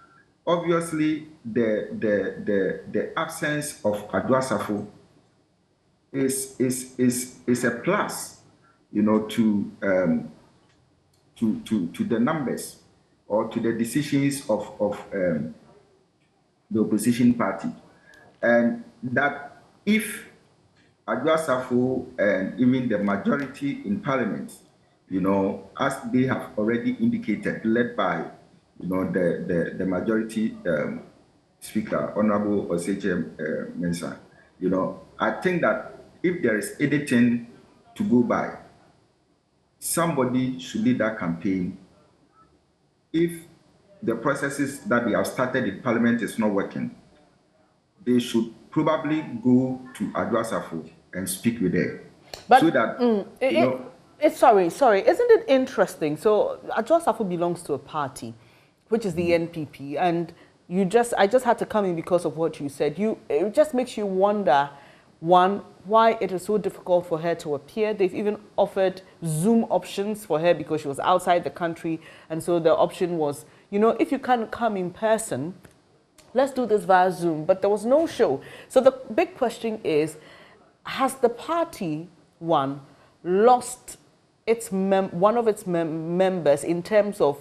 obviously the absence of Adwasafo is a plus, to the numbers or to the decisions of the opposition party, and that if Adwasafo and even the majority in Parliament, as they have already indicated, led by the majority Speaker, Honorable Oseche Mensah, I think that if there is anything to go by, somebody should lead that campaign. If the processes that they have started in Parliament is not working, they should probably go to Adwasafo and speak with her. But so that, sorry, isn't it interesting? So Adwasafo belongs to a party, which is the NPP, and I just had to come in because of what you said. It just makes you wonder, one, why it is so difficult for her to appear. They've even offered Zoom options for her because she was outside the country, and so the option was, if you can't come in person, let's do this via Zoom. But there was no show. So the big question is, has the party, lost one of its members in terms of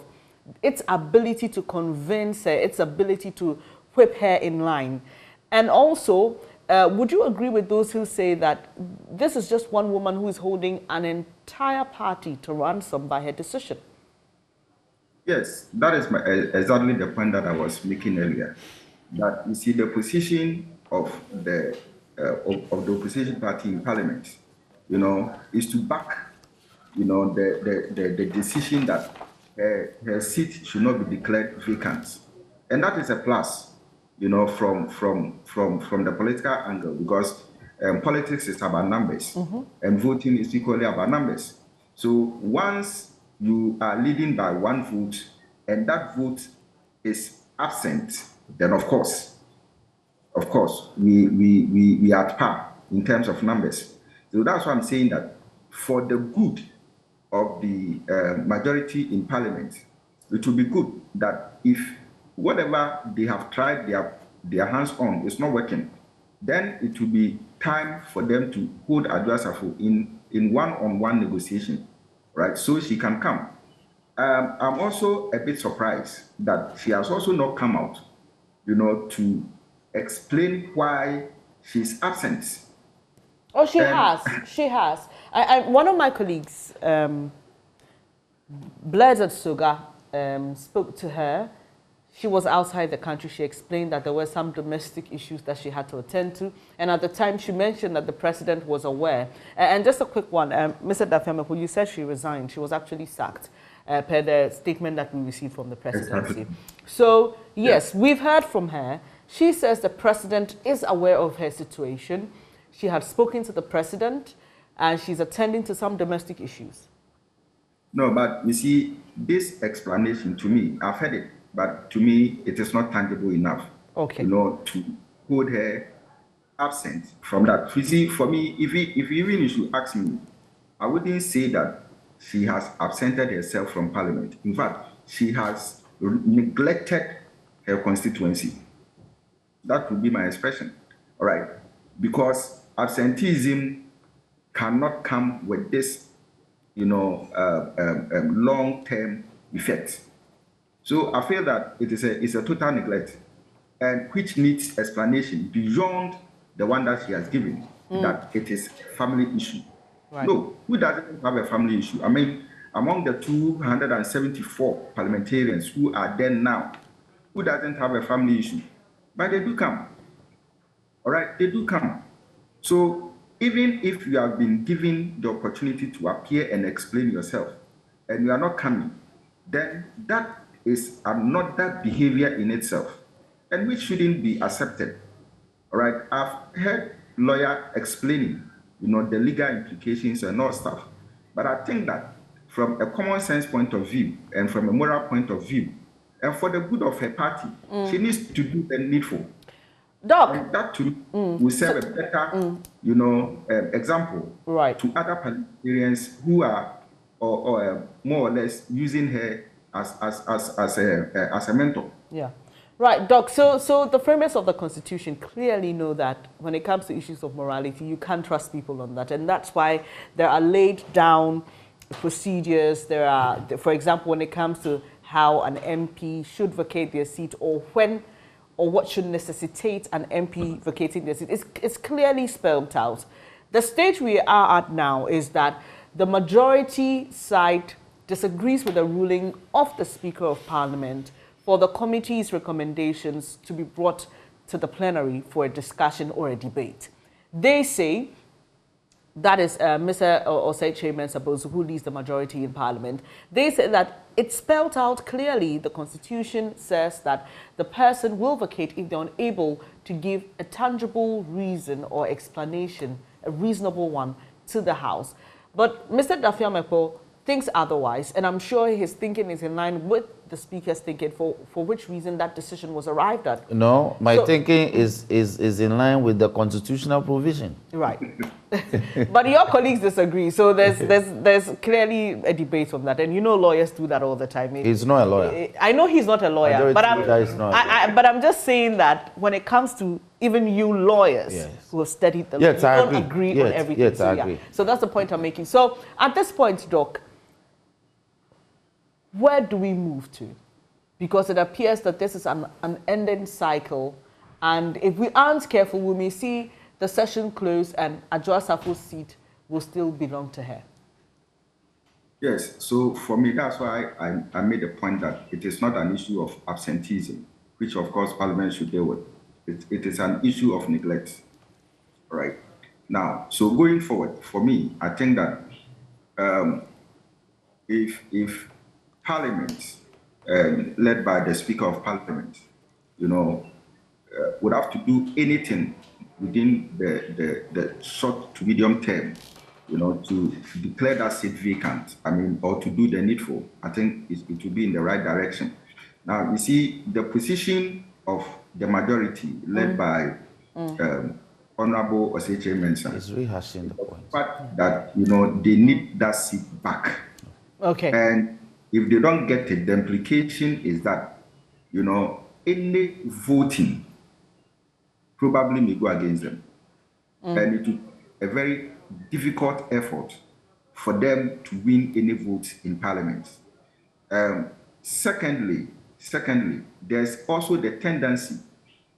its ability to convince her, its ability to whip her in line? And also, would you agree with those who say that this is just one woman who is holding an entire party to ransom by her decision? Yes, that is exactly the point that I was making earlier. That you see, the position of the opposition party in Parliament, is to back, the decision that her seat should not be declared vacant, and that is a plus, from the political angle, because politics is about numbers, and voting is equally about numbers. So once you are leading by one vote, and that vote is absent, then of course, we are at par in terms of numbers. So that's why I'm saying that for the good of the majority in Parliament, it will be good that if whatever they have tried their hands on is not working, then it will be time for them to hold Adwasafo in one-on-one negotiation, right? So she can come. I'm also a bit surprised that she has also not come out, to explain why she's absent. Oh, she has. She has. One of my colleagues, Blaise Soga, spoke to her. She was outside the country. She explained that there were some domestic issues that she had to attend to. And at the time, she mentioned that the president was aware. And just a quick one, Mr. Dafemepo, you said she resigned. She was actually sacked, per the statement that we received from the presidency. Exactly. So, yes, we've heard from her. She says the president is aware of her situation. She had spoken to the president, and she's attending to some domestic issues. No, but you see, this explanation to me, I've heard it, but to me, it is not tangible enough. Okay. To hold her absent from that. You see, for me, if even you should ask me, I wouldn't say that she has absented herself from Parliament. In fact, she has neglected her constituency. That would be my expression. All right. Because absenteeism cannot come with this long-term effects. So I feel that it's a total neglect, and which needs explanation beyond the one that she has given, that it is a family issue. Right. No, who doesn't have a family issue? I mean, among the 274 parliamentarians who are there now, who doesn't have a family issue? But they do come. All right, they do come. So even if you have been given the opportunity to appear and explain yourself, and you are not coming, then that is another behavior in itself, and which shouldn't be accepted. All right, I've heard lawyer explaining, the legal implications and all stuff, but I think that from a common sense point of view and from a moral point of view, and for the good of her party, she needs to do the needful. Doc, and that too will serve a better, example to other parliamentarians who are, or more or less using her as a mentor. Yeah, right, Doc. So the framers of the Constitution clearly know that when it comes to issues of morality, you can't trust people on that, and that's why there are laid down procedures. There are, for example, when it comes to how an MP should vacate their seat, or when, or what should necessitate an MP vacating their seat. It's clearly spelled out. The stage we are at now is that the majority side disagrees with the ruling of the Speaker of Parliament for the committee's recommendations to be brought to the plenary for a discussion or a debate. They say, that is Mr. Osei Mensah-Bosu, who leads the majority in Parliament, they say that it's spelled out clearly. The Constitution says that the person will vacate if they're unable to give a tangible reason or explanation, a reasonable one, to the House. But Mr. Dafiamekpo thinks otherwise, and I'm sure his thinking is in line with the Speaker's thinking, for which reason that decision was arrived at. No, my thinking is in line with the constitutional provision. Right. But your colleagues disagree, so there's clearly a debate on that, and lawyers do that all the time. He's not a lawyer. I know he's not a lawyer, but I'm just saying that when it comes to even you lawyers who have studied the law, you don't agree on everything. Yes, I agree. So that's the point I'm making. So at this point, Doc, where do we move to? Because it appears that this is an ending cycle, and if we aren't careful, we may see the session close and Adwoa Safo's seat will still belong to her. Yes, so for me, that's why I made the point that it is not an issue of absenteeism, which of course Parliament should deal with. It is an issue of neglect, right? Now, so going forward, for me, I think that if Parliament, led by the Speaker of Parliament, would have to do anything within the short to medium term, to declare that seat vacant, or to do the needful, I think it will be in the right direction. Now, you see, the position of the majority, led by Honorable Osei Mensah, is rehashing the point. But that, they need that seat back. Okay. And if they don't get it, the implication is that, any voting probably may go against them. And it will be a very difficult effort for them to win any votes in Parliament. Secondly, there's also the tendency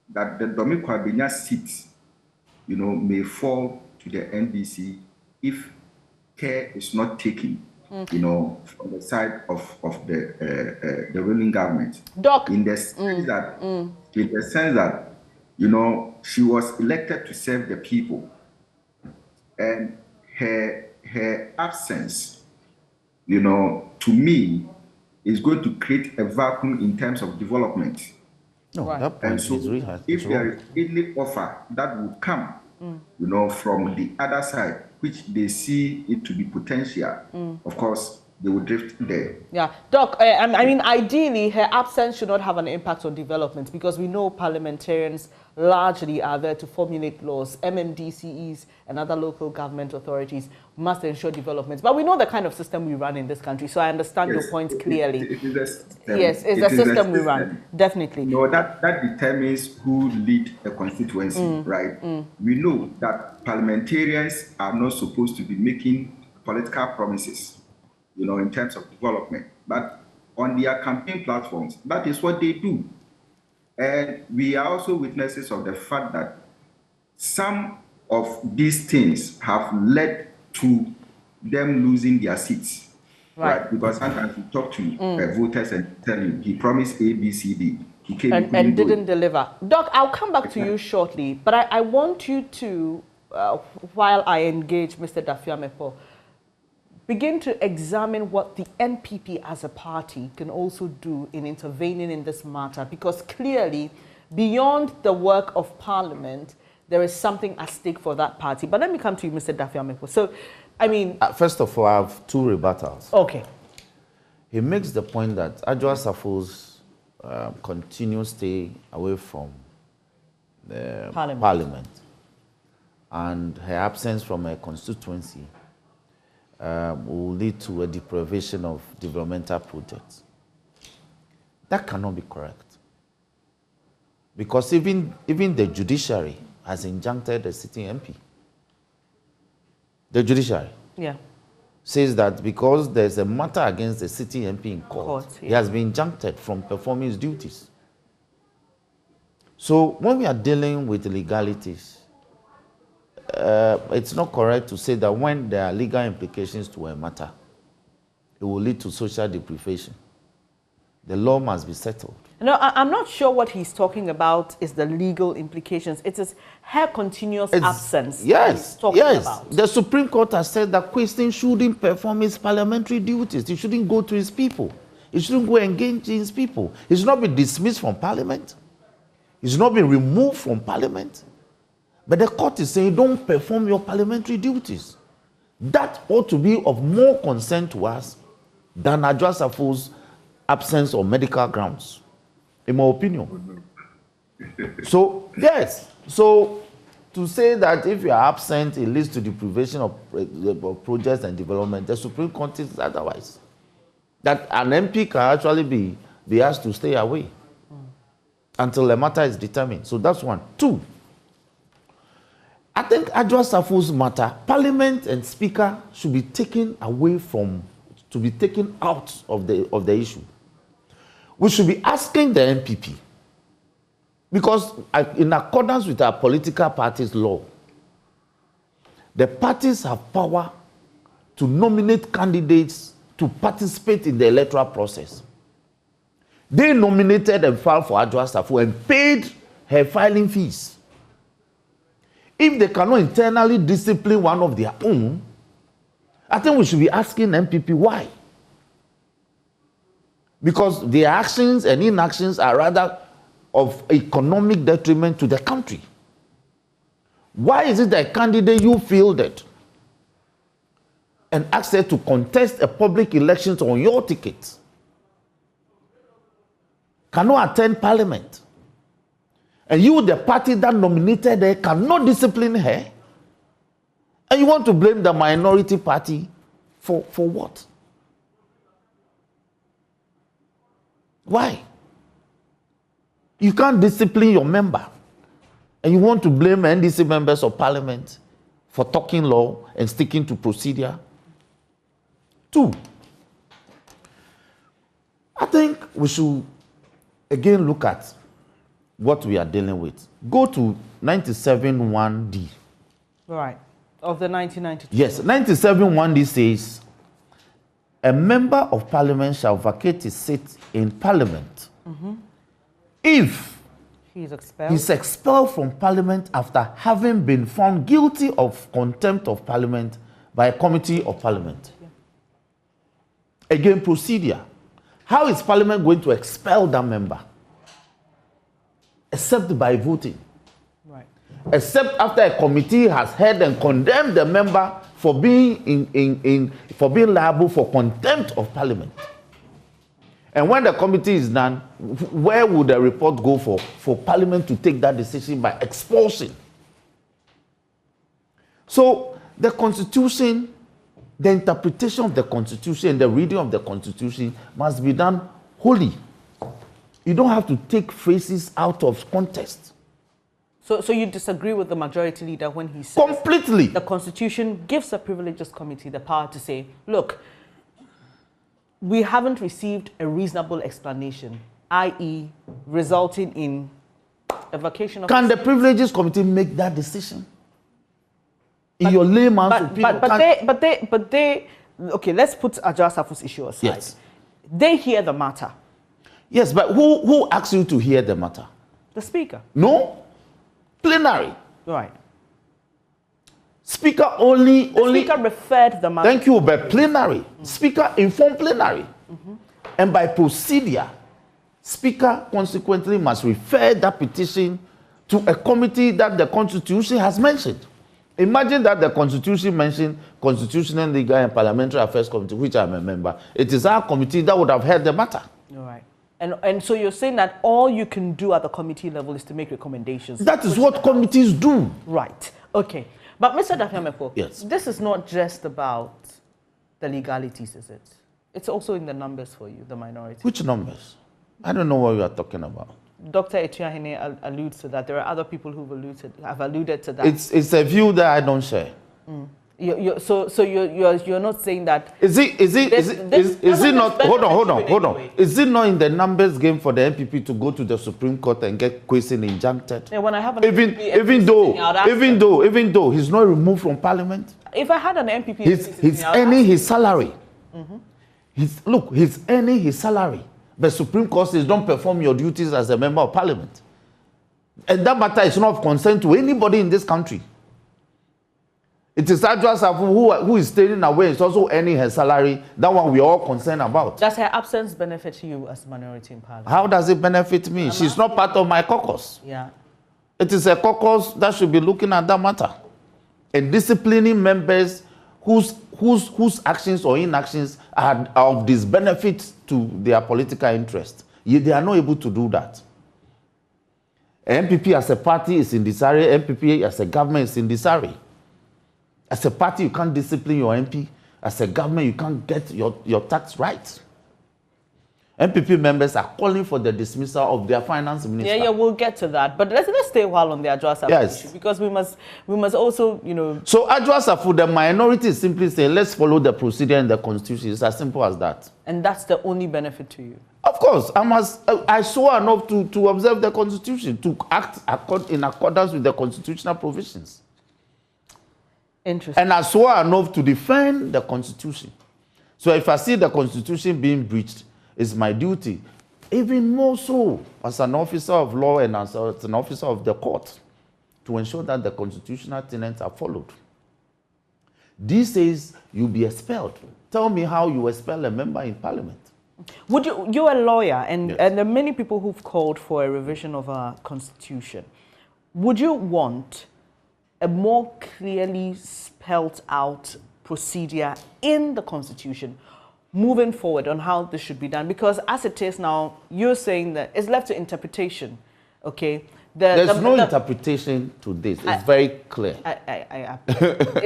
that the Dome-Kwabenya seat, may fall to the NDC if care is not taken, from the side of the ruling government. Doc. In the sense that, she was elected to serve the people, and her absence, to me, is going to create a vacuum in terms of development. No, that point and so is real. If there is any offer that will come, from the other side, which they see it to be potential, of course, they will drift there. Yeah, Doc, ideally, her absence should not have an impact on development, because we know parliamentarians largely are there to formulate laws. MMDCEs and other local government authorities must ensure development. But we know the kind of system we run in this country, so I understand your point clearly. It is a system. Yes, it's a system we run, definitely. That determines who lead a constituency, right? We know that parliamentarians are not supposed to be making political promises. in terms of development. But on their campaign platforms, that is what they do. And we are also witnesses of the fact that some of these things have led to them losing their seats. Right? Because sometimes you talk to voters and tell you, he promised A, B, C, D. He came and didn't deliver. Doc, I'll come back to you shortly, but I want you to, while I engage Mr. Dafiamepo, begin to examine what the NPP as a party can also do in intervening in this matter, because clearly, beyond the work of Parliament, there is something at stake for that party. But let me come to you, Mr. Dafiamepo. So, I mean... first of all, I have two rebuttals. Okay. He makes the point that Adwoa Safo's continue stay away from the Parliament and her absence from her constituency will lead to a deprivation of developmental projects. That cannot be correct. Because even the judiciary has injuncted a sitting MP. The judiciary says that because there's a matter against the sitting MP in court, he has been injuncted from performing his duties. So when we are dealing with legalities, it's not correct to say that when there are legal implications to a matter, it will lead to social deprivation. The law must be settled. No, I'm not sure what he's talking about is the legal implications. It is her continuous absence. Yes, about. The Supreme Court has said that Quisling shouldn't perform his parliamentary duties. He shouldn't go to his people. He shouldn't go engage his people. He should not be dismissed from Parliament. He should not be removed from Parliament. But the court is saying, don't perform your parliamentary duties. That ought to be of more concern to us than Adwoa Safo's absence on medical grounds, in my opinion. So, yes. So, to say that if you are absent, it leads to deprivation of projects and development, the Supreme Court is otherwise. That an MP can actually be asked to stay away until the matter is determined. So, that's one. Two, I think Adwoa Safo's matter, Parliament and Speaker should be taken away from, to be taken out of the issue. We should be asking the NPP, because in accordance with our political parties law, the parties have power to nominate candidates to participate in the electoral process. They nominated and filed for Adwoa Safo and paid her filing fees. If they cannot internally discipline one of their own, I think we should be asking NPP why. Because their actions and inactions are rather of economic detriment to the country. Why is it that a candidate you fielded and asked her to contest a public election on your ticket cannot attend Parliament? And you, the party that nominated her, cannot discipline her? And you want to blame the minority party for what? Why? You can't discipline your member. And you want to blame NDC members of Parliament for talking law and sticking to procedure? Two, I think we should again look at what we are dealing with. Go to 97(1)(d). Right. Of the 1992. Yes, 97(1)(d) says, a member of Parliament shall vacate his seat in Parliament if he's expelled from Parliament after having been found guilty of contempt of Parliament by a committee of Parliament. Again, procedure. How is Parliament going to expel that member? Except by voting. Right. Except after a committee has heard and condemned the member for being for being liable for contempt of Parliament. And when the committee is done, where would the report go for Parliament to take that decision by expulsion? So the Constitution, the interpretation of the Constitution and the reading of the Constitution must be done wholly. You don't have to take phrases out of context. So you disagree with the majority leader when he says completely the Constitution gives a privileges committee the power to say, look, we haven't received a reasonable explanation, i.e. resulting in a vacation of... Can the Privileges Committee make that decision? In your layman's opinion? But they, okay, let's put Adjoa Safo's issue aside. Yes. They hear the matter. Yes, but who asked you to hear the matter? The Speaker. No. Plenary. Right. Speaker only... The Speaker referred the matter. Thank you, but plenary. Speaker informed plenary. And by procedure, Speaker consequently must refer that petition to a committee that the Constitution has mentioned. Imagine that the Constitution mentioned Constitutional, Legal and Parliamentary Affairs Committee, which I'm a member. It is our committee that would have heard the matter. All right. And so you're saying that all you can do at the committee level is to make recommendations. That is what committees do. Right. Okay. But Mr. Dafiameko, yes, this is not just about the legalities, is it? It's also in the numbers for you, the minority. Which numbers? I don't know what you are talking about. Dr. Etuahene alludes to that. There are other people who have alluded to that. It's a view that I don't share. So you're not saying that... Is it not... Hold on. Is it not in the numbers game for the MPP to go to the Supreme Court and get Kwesi injuncted? Yeah, when I have an even though he's not removed from Parliament? If I had an MPP... He's earning his salary. He's earning his salary. The Supreme Court says don't perform your duties as a member of Parliament. And that matter is not of concern to anybody in this country. It is Adjoa Safo who is staying away. It's also earning her salary. That one we are all concerned about. Does her absence benefit you as a minority in Parliament? How does it benefit me? She's not part of my caucus. Yeah. It is a caucus that should be looking at that matter and disciplining members whose actions or inactions are of disbenefit to their political interest. Yet they are not able to do that. MPP as a party is in disarray. MPP as a government is in disarray. As a party, you can't discipline your MP. As a government, you can't get your tax right. MPP members are calling for the dismissal of their finance minister. Yeah, we'll get to that. But let's stay a while on the Adjoa Safo issue, because we must also, So Adjoa Safo, the minority is simply saying, let's follow the procedure in the Constitution. It's as simple as that. And that's the only benefit to you? Of course. I saw enough to observe the Constitution, to act in accordance with the constitutional provisions. Interesting. And I swore enough to defend the Constitution. So if I see the Constitution being breached, it's my duty, even more so as an officer of law and as an officer of the court, to ensure that the constitutional tenets are followed. These days, you'll be expelled. Tell me how you expel a member in Parliament. You're a lawyer, and there are many people who've called for a revision of our Constitution. Would you want a more clearly spelled out procedure in the Constitution moving forward on how this should be done? Because as it is now, you're saying that it's left to interpretation, okay? There's no interpretation to this. It's very clear.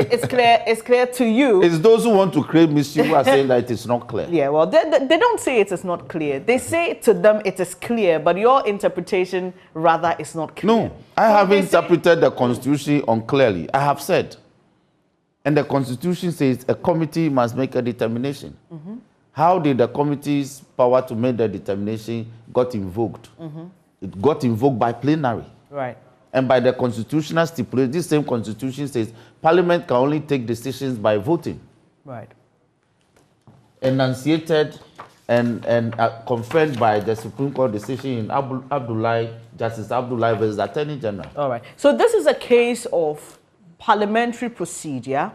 It's clear to you. It's those who want to create mischief who are saying that it is not clear. Yeah, well, they don't say it is not clear. They say to them it is clear, but your interpretation rather is not clear. No, I haven't interpreted the Constitution unclearly. I have said. And the Constitution says a committee must make a determination. How did the committee's power to make the determination got invoked? It got invoked by plenary. Right. And by the constitutional stipulation, this same Constitution says Parliament can only take decisions by voting. Right. Enunciated and confirmed by the Supreme Court decision in Justice Abdullahi versus Attorney General. All right. So this is a case of parliamentary procedure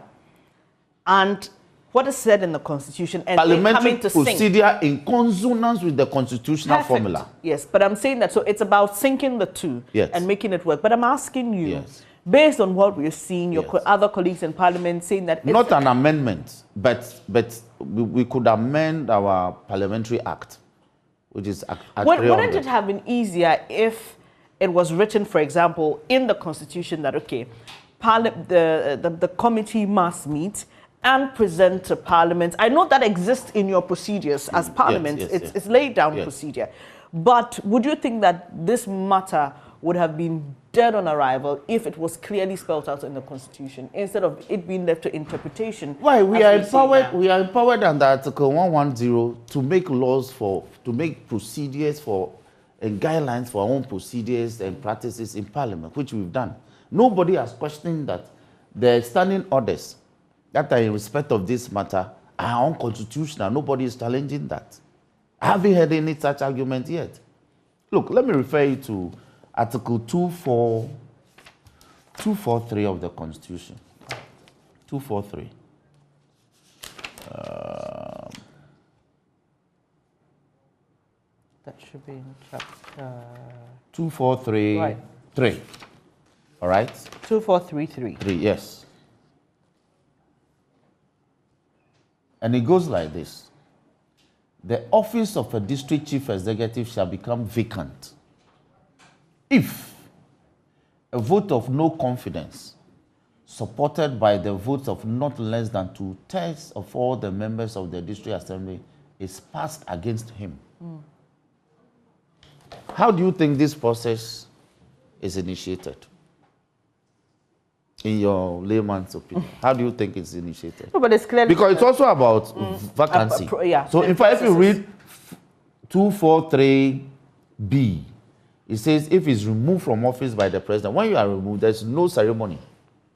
and what is said in the Constitution, and parliamentary procedure in consonance with the constitutional formula. Yes, but I'm saying that, so it's about syncing the two and making it work. But I'm asking you, based on what we're seeing, your other colleagues in Parliament saying that... Not an amendment, but we could amend our Parliamentary Act, which is... Wouldn't it have been easier if it was written, for example, in the Constitution that, okay, the committee must meet and present to Parliament? I know that exists in your procedures as Parliament. It's laid down procedure. But would you think that this matter would have been dead on arrival if it was clearly spelled out in the Constitution, instead of it being left to interpretation? Why? We are empowered. We are empowered under Article 110 to make laws to make procedures and guidelines for our own procedures and practices in Parliament, which we've done. Nobody has questioned that the standing orders that are in respect of this matter are unconstitutional. Nobody is challenging that. I haven't heard any such argument yet. Look, let me refer you to Article 243 of the Constitution. 243. That should be in chapter 243. Right. 3. All right? 2433. 3, yes. And it goes like this. The office of a district chief executive shall become vacant if a vote of no confidence, supported by the votes of not less than 2/3 of all the members of the district assembly, is passed against him. How do you think this process is initiated? In your layman's opinion, how do you think it's initiated? No, but it's clear because it's also about vacancy. Yeah. So, in fact, if you read 243B, it says if it's removed from office by the president, when you are removed, there's no ceremony.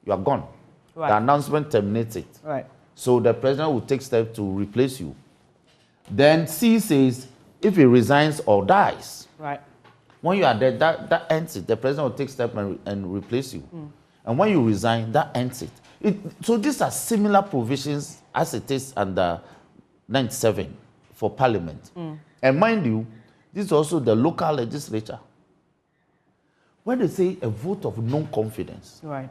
You are gone. Right. The announcement terminates it. Right. So the president will take steps to replace you. Then C says if he resigns or dies. Right. When you are dead, that ends it. The president will take steps and replace you. And when you resign, that ends it. So these are similar provisions as it is under 97 for Parliament. And mind you, this is also the local legislature. When they say a vote of no confidence, right,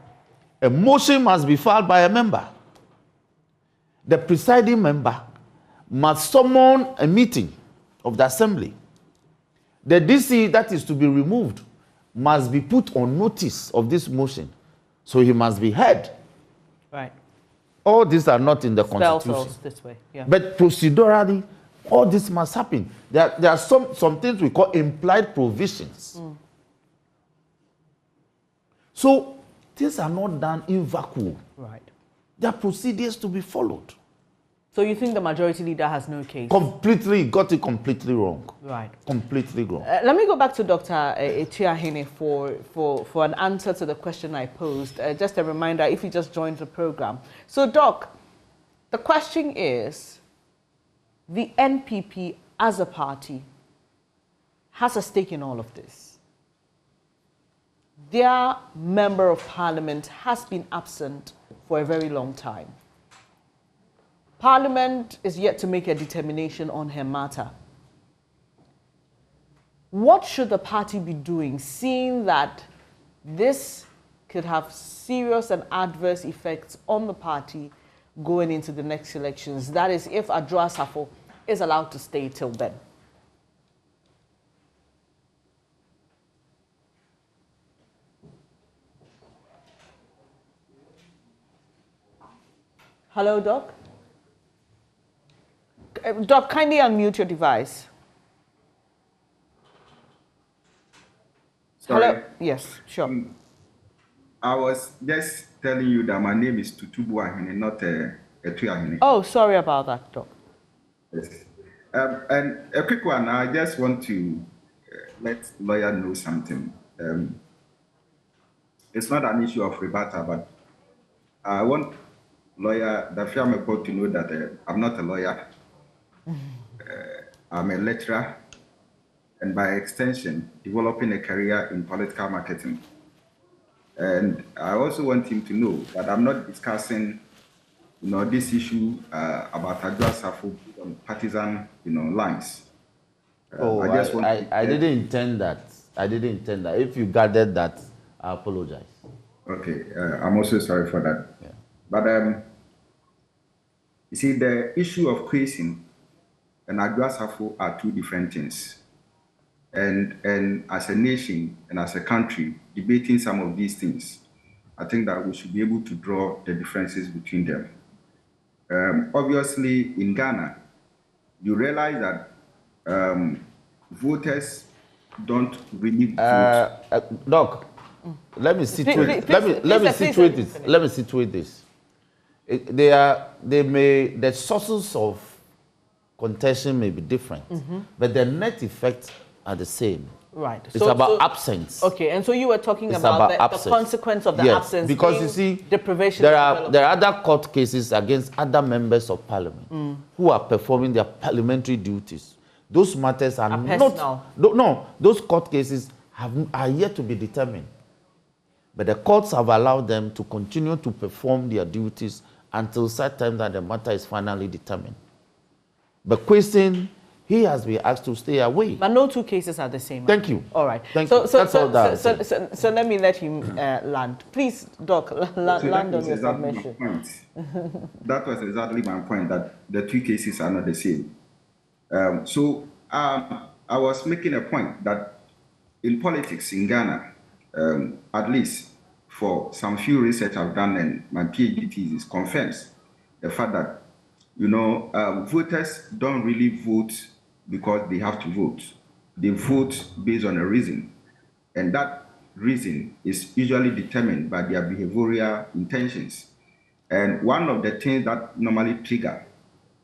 a motion must be filed by a member. The presiding member must summon a meeting of the assembly. The DC that is to be removed must be put on notice of this motion. So he must be heard. Right. All these are not in the Constitution. This way. Yeah. But procedurally, all this must happen. There are some things we call implied provisions. So things are not done in vacuum. Right. There are procedures to be followed. So you think the majority leader has no case? Got it completely wrong. Right. Completely wrong. Let me go back to Dr. Echiahene for an answer to the question I posed. Just a reminder, if you just joined the program. So, Doc, the question is, the NPP as a party has a stake in all of this. Their member of parliament has been absent for a very long time. Parliament is yet to make a determination on her matter. What should the party be doing, seeing that this could have serious and adverse effects on the party going into the next elections? That is, if Adwoa Safo is allowed to stay till then. Hello, Doc? Doc, kindly unmute your device. Sorry. Hello? Yes, sure. I was just telling you that my name is Tutubuahene, not Etuahene. Oh, sorry about that, Doc. Yes. And a quick one, I just want to let lawyer know something. It's not an issue of rebuttal, but I want lawyer Samuel Kojo to know that I'm not a lawyer. I'm a lecturer, and by extension, developing a career in political marketing. And I also want him to know that I'm not discussing, this issue about Adwoa Safo on partisan, lines. I didn't intend that. I didn't intend that. If you gathered that, I apologize. Okay, I'm also sorry for that. Yeah. But you see, the issue of creasing and Adwoa Safo are two different things. And as a nation and as a country, debating some of these things, I think that we should be able to draw the differences between them. Obviously, in Ghana, you realize that voters don't really vote. Doc, Let me situate. Let me situate this. Let me situate this. The sources of contention may be different, but the net effects are the same. Right. It's about absence. Okay, and so you were talking about the consequence of the absence. Because you see, deprivation. there are other court cases against other members of parliament who are performing their parliamentary duties. Those matters are not personal. No, those court cases are yet to be determined. But the courts have allowed them to continue to perform their duties until such time that the matter is finally determined. But question, he has been asked to stay away. But no two cases are the same. Thank you. All right. Thank you. That's all that. So let me let him land. Please, Doc, land on your submission. That was exactly my point, that the two cases are not the same. I was making a point that in politics in Ghana, at least for some few research I've done and my PhD thesis confirms the fact that, voters don't really vote because they have to vote. They vote based on a reason. And that reason is usually determined by their behavioral intentions. And one of the things that normally trigger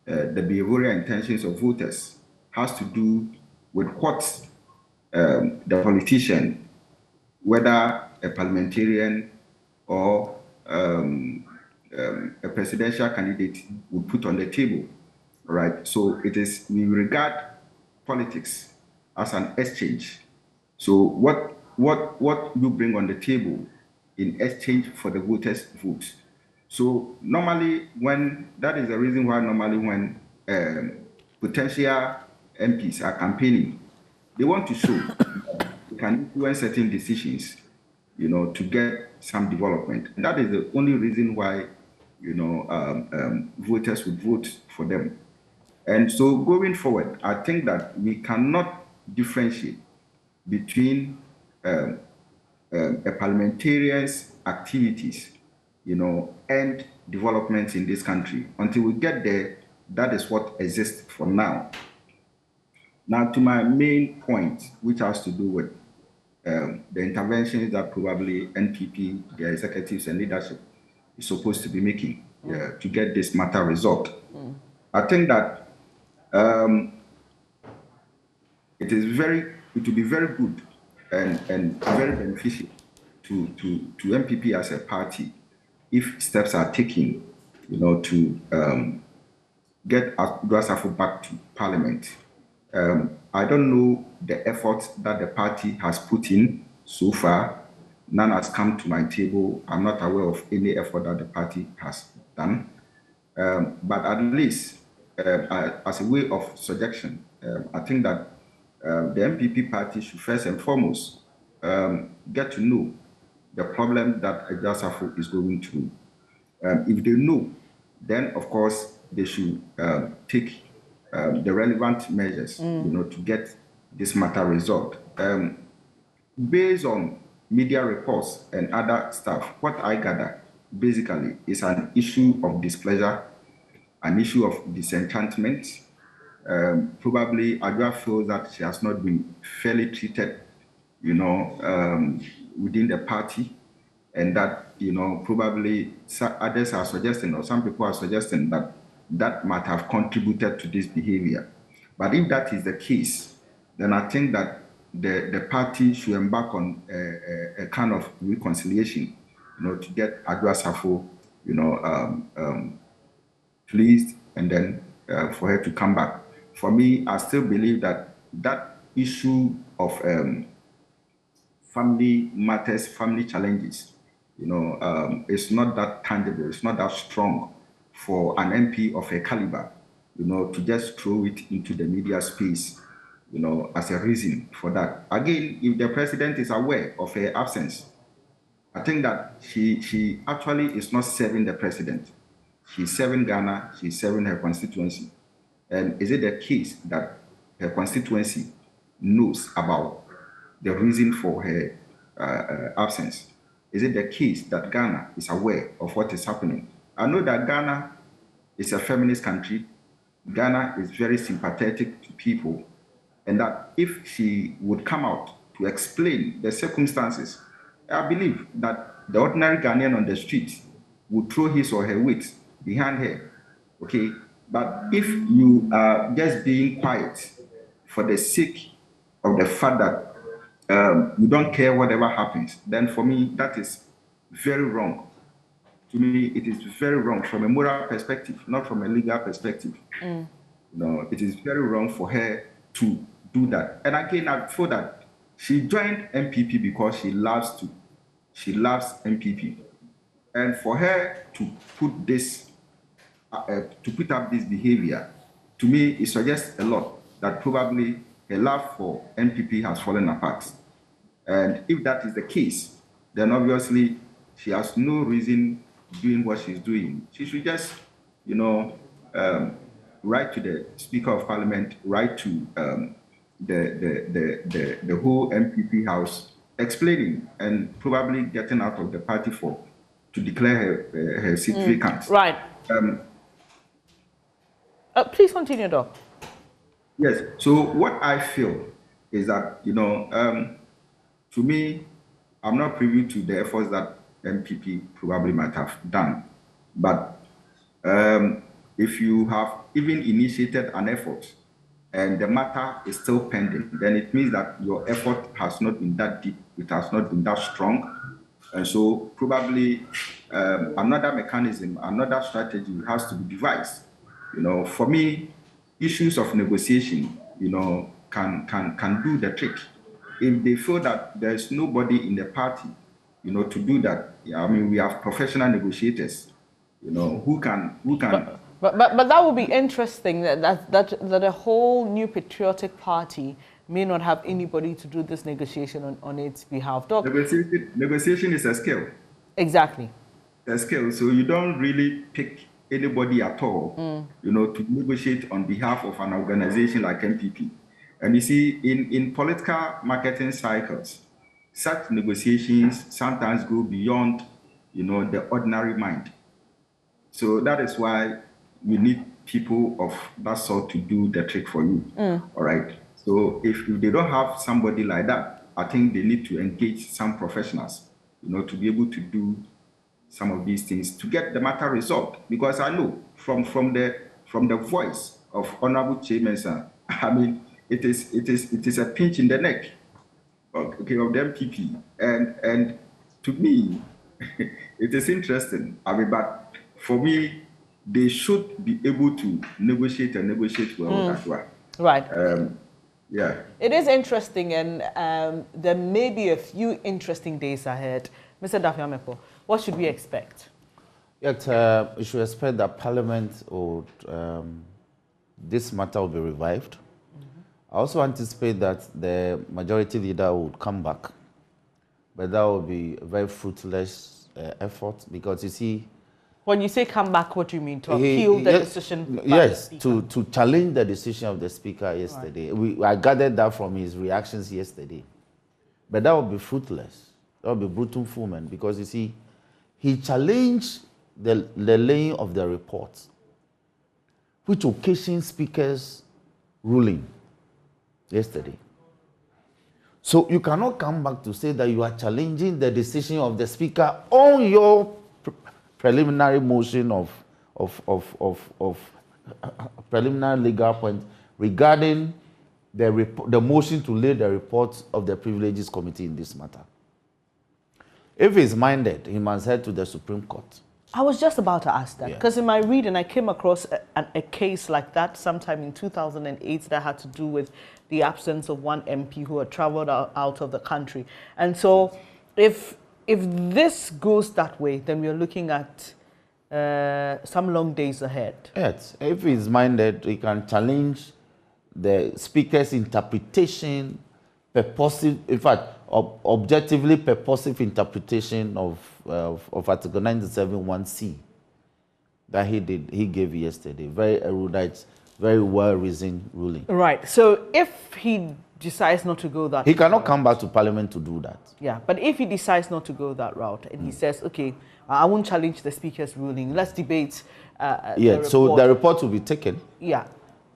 the behavioral intentions of voters has to do with what the politician, whether a parliamentarian or a presidential candidate, would put on the table, right? So we regard politics as an exchange. So what you bring on the table in exchange for the voters' vote. So normally that is the reason why normally when potential MPs are campaigning, they want to show that they can influence certain decisions, to get some development. And that is the only reason why, voters would vote for them. And so going forward, I think that we cannot differentiate between a parliamentarian's activities, and developments in this country. Until we get there, that is what exists for now. Now, to my main point, which has to do with the interventions that probably NPP, their executives and leadership is supposed to be making to get this matter resolved. I think that it will be very good and very beneficial to MPP as a party if steps are taken, to get Adwoa back to Parliament. I don't know the efforts that the party has put in so far. None has come to my table. I'm not aware of any effort that the party has done. But at least, as a way of suggestion, I think that the MPP party should first and foremost get to know the problem that Adwoa is going through. If they know, then of course they should take the relevant measures, to get this matter resolved. Based on media reports and other stuff, what I gather basically is an issue of displeasure, an issue of disenchantment. Probably Adwoa feels that she has not been fairly treated, within the party, and that, probably others are suggesting, or some people are suggesting that might have contributed to this behavior. But if that is the case, then I think that the party should embark on a kind of reconciliation, to get Adwoa pleased, and then for her to come back. For me, I still believe that issue of family matters, family challenges, it's not that tangible, it's not that strong for an MP of a caliber, to just throw it into the media space, as a reason for that. Again, if the president is aware of her absence, I think that she actually is not serving the president. She's serving Ghana, she's serving her constituency. And is it the case that her constituency knows about the reason for her absence? Is it the case that Ghana is aware of what is happening? I know that Ghana is a feminist country. Ghana is very sympathetic to people. And that if she would come out to explain the circumstances I believe that the ordinary Ghanaian on the street would throw his or her weight behind her. Okay, but if you are just being quiet for the sake of the fact that you don't care whatever happens, then for me that is very wrong. To me, it is very wrong from a moral perspective, not from a legal perspective. No, it is very wrong for her to do that. And again, I feel that she joined MPP because she loves MPP, and for her to put this, to put up this behavior, to me, it suggests a lot that probably her love for MPP has fallen apart. And if that is the case, then obviously she has no reason doing what she's doing. She should just, write to the Speaker of Parliament, write to the whole MPP House, explaining and probably getting out of the party to declare her seat vacant. Right. Please continue, Doc. Yes. So what I feel is that, to me, I'm not privy to the efforts that MPP probably might have done. But if you have even initiated an effort and the matter is still pending, then it means that your effort has not been that deep, it has not been that strong. And so probably another mechanism, another strategy has to be devised. For me, issues of negotiation, can do the trick. If they feel that there's nobody in the party, to do that, I mean, we have professional negotiators, who can. But that would be interesting that a whole new patriotic party may not have anybody to do this negotiation on its behalf. Doc, negotiation is a skill. Exactly. A skill. So you don't really pick anybody at all, to negotiate on behalf of an organization like MPP. And you see, in political marketing cycles, such negotiations sometimes go beyond, the ordinary mind. So that is why we need people of that sort to do the trick for you. All right. So if they don't have somebody like that, I think they need to engage some professionals, to be able to do some of these things to get the matter resolved. Because I know from the voice of Honorable Chairman, I mean, it is a pinch in the neck, okay, of the MPP, and to me, it is interesting. I mean, but for me, they should be able to negotiate well as well. Right. Yeah. It is interesting, and there may be a few interesting days ahead. Mr. Dafiameko, what should we expect? Yet, we should expect that Parliament would, this matter will be revived. I also anticipate that the majority leader would come back, but that will be a very fruitless effort, because you see, when you say come back, what do you mean? To appeal the decision? Yes, to challenge the decision of the Speaker yesterday. Right. I gathered that from his reactions yesterday. But that would be fruitless. That would be brutal fulfillment, because you see, he challenged the laying of the report, which occasioned Speaker's ruling yesterday. So you cannot come back to say that you are challenging the decision of the Speaker on your preliminary motion of preliminary legal point regarding the motion to lay the report of the Privileges Committee in this matter. If he's minded, he must head to the Supreme Court. I was just about to ask that, because in my reading, I came across a case like that sometime in 2008 that had to do with the absence of one MP who had traveled out of the country. And so if this goes that way, then we're looking at some long days ahead. Yes, if he's minded, he can challenge the Speaker's interpretation, purposive, in fact, objectively purposive interpretation of Article 97(1)(c) that he gave yesterday. Very erudite, very well-reasoned ruling. Right. So if he decides not to go that route, he cannot come back to Parliament to do that. Yeah, but if he decides not to go that route and he says, okay, I won't challenge the Speaker's ruling, let's debate yeah, so the report will be taken. Yeah.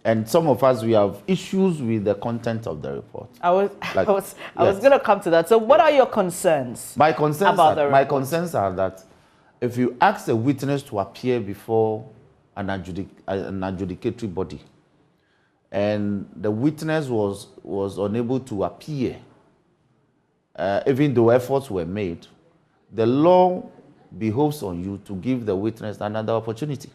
And some of us, we have issues with the content of the report. I was going to come to that. So what are your concerns? My concerns concerns are that if you ask a witness to appear before an adjudicatory body, and the witness was unable to appear, even though efforts were made, the law behoves on you to give the witness another opportunity.